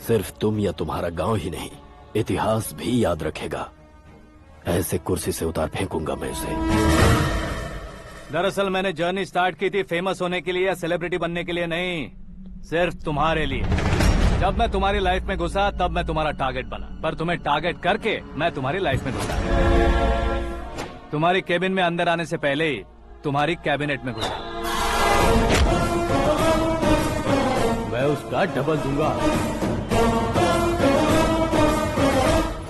S12: सिर्फ तुम या तुम्हारा गांव ही नहीं, इतिहास भी याद रखेगा। ऐसे कुर्सी से उतार फेंकूंगा मैं उसे।
S2: दरअसल मैंने जर्नी स्टार्ट की थी फेमस होने के लिए या सेलिब्रिटी बनने के लिए नहीं, सिर्फ तुम्हारे लिए। जब मैं तुम्हारी लाइफ में घुसा तब मैं तुम्हारा टारगेट बना, पर तुम्हें टारगेट करके मैं तुम्हारी लाइफ में घुसा। तुम्हारी केबिन में अंदर आने से पहले ही तुम्हारी कैबिनेट में घुसा।
S11: मैं उसका डबल दूंगा।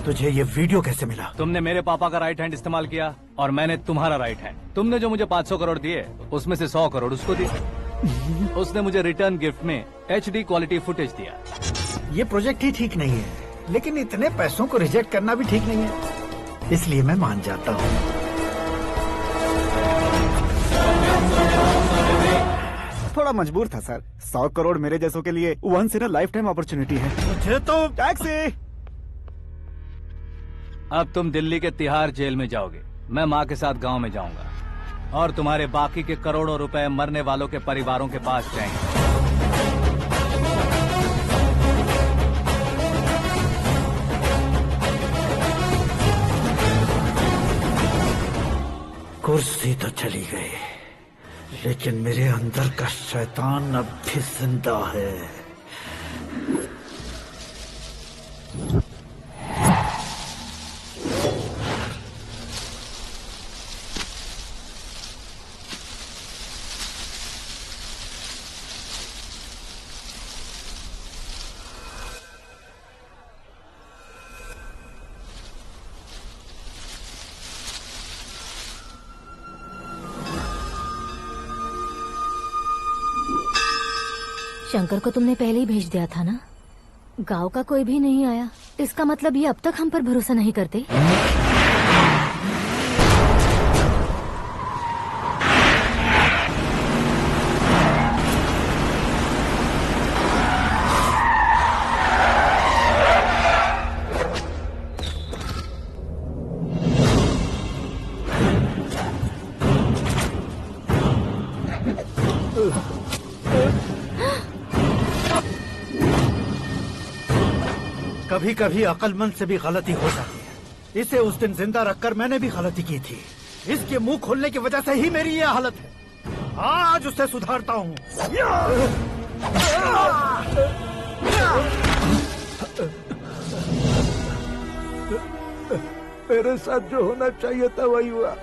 S15: तुझे ये वीडियो कैसे मिला?
S2: तुमने मेरे पापा का राइट हैंड इस्तेमाल किया और मैंने तुम्हारा राइट हैंड। तुमने जो मुझे 500 करोड़ दिए उसमें से 100 करोड़ उसको दिए। उसने मुझे रिटर्न गिफ्ट में HD क्वालिटी फुटेज दिया।
S15: ये प्रोजेक्ट ही ठीक नहीं है, लेकिन इतने पैसों को रिजेक्ट करना भी ठीक नहीं है, इसलिए मैं मान जाता हूँ।
S1: थोड़ा मजबूर था सर। 100 करोड़ मेरे जैसों के लिए once in a lifetime opportunity है।
S15: मुझे तो
S1: टैक्सी।
S2: अब तुम दिल्ली के तिहाड़ जेल में जाओगे, मैं माँ के साथ गांव में जाऊंगा और तुम्हारे बाकी के करोड़ों रुपए मरने वालों के परिवारों के पास जाएंगे।
S15: कुर्सी तो चली गई, लेकिन मेरे अंदर का शैतान अब भी जिंदा है।
S7: शंकर को तुमने पहले ही भेज दिया था ना? गांव का कोई भी नहीं आया, इसका मतलब ये अब तक हम पर भरोसा नहीं करते।
S15: कभी कभी अक्लमंद से भी गलती हो जाती है। इसे उस दिन जिंदा रखकर मैंने भी गलती की थी। इसके मुंह खोलने की वजह से ही मेरी ये हालत है। आज उसे सुधारता हूँ।
S17: मेरे साथ जो होना चाहिए था वही हुआ।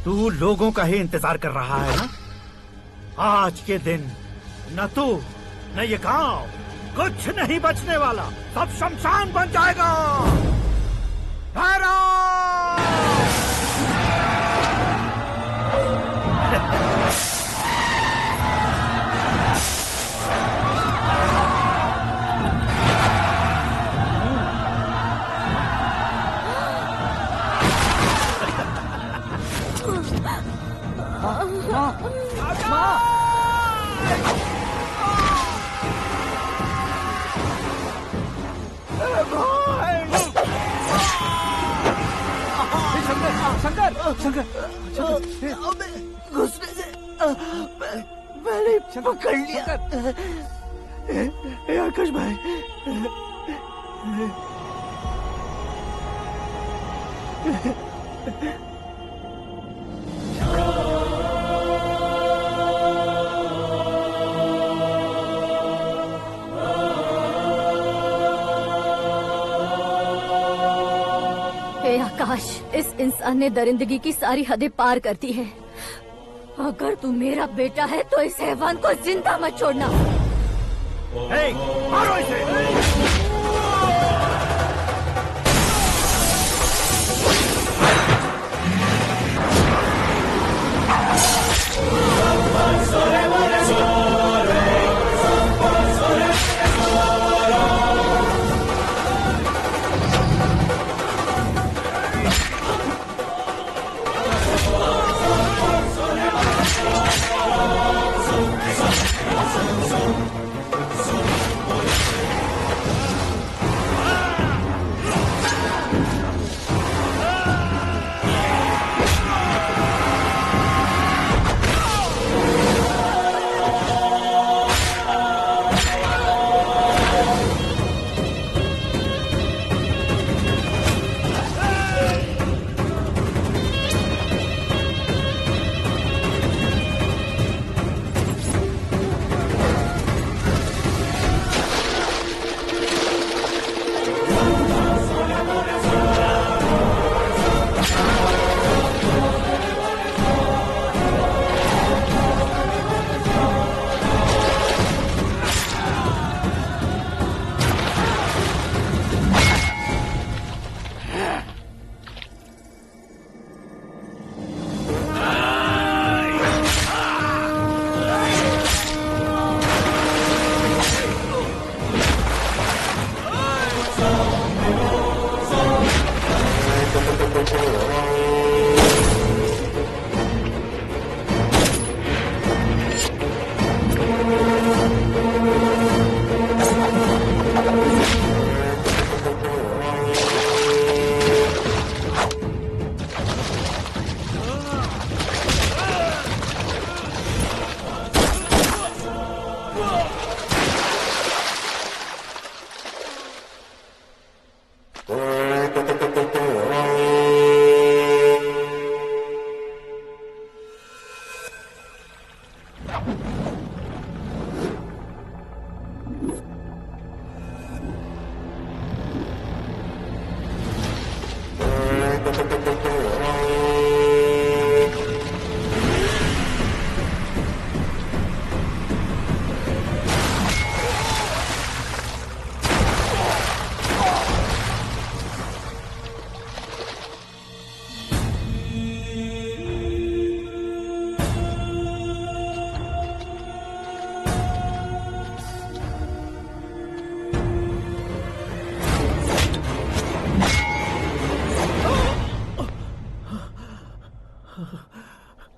S15: तू लोगों का ही इंतजार कर रहा है ना? आज के दिन न तू न ये गांव कुछ नहीं बचने वाला, सब शमशान बन जाएगा। भैरव!
S10: शंकर, शंकर,
S16: घुसने से मैंने पकड़ लिया। आकाश भाई,
S7: आकाश, इस इंसान ने दरिंदगी की सारी हदें पार कर दी है। अगर तू मेरा बेटा है तो इस हैवान को जिंदा मत छोड़ना।
S15: मारो इसे!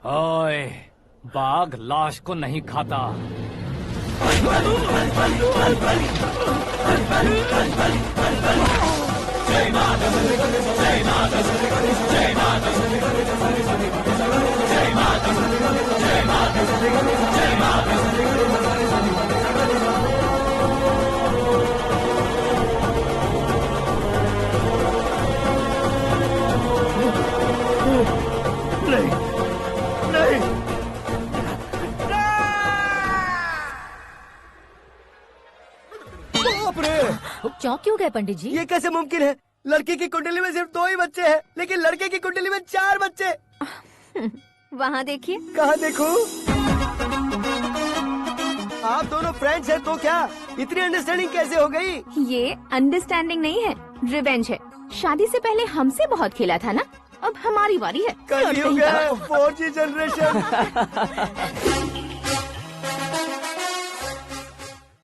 S2: ओए, बाघ लाश को नहीं खाता।
S15: नहीं, नहीं,
S16: बाप रे!
S7: चौंक क्यों गए पंडित जी?
S16: ये कैसे मुमकिन है? लड़की की कुंडली में सिर्फ 2 ही बच्चे हैं, लेकिन लड़के की कुंडली में 4 बच्चे।
S7: वहाँ देखिए।
S16: कहाँ देखूं? आप दोनों फ्रेंड्स हैं तो क्या इतनी अंडरस्टैंडिंग कैसे हो गई?
S6: ये अंडरस्टैंडिंग नहीं है, रिवेंज है। शादी से पहले हमसे बहुत खेला था ना, अब हमारी बारी है।
S16: कलयुग है, 4G जनरेशन।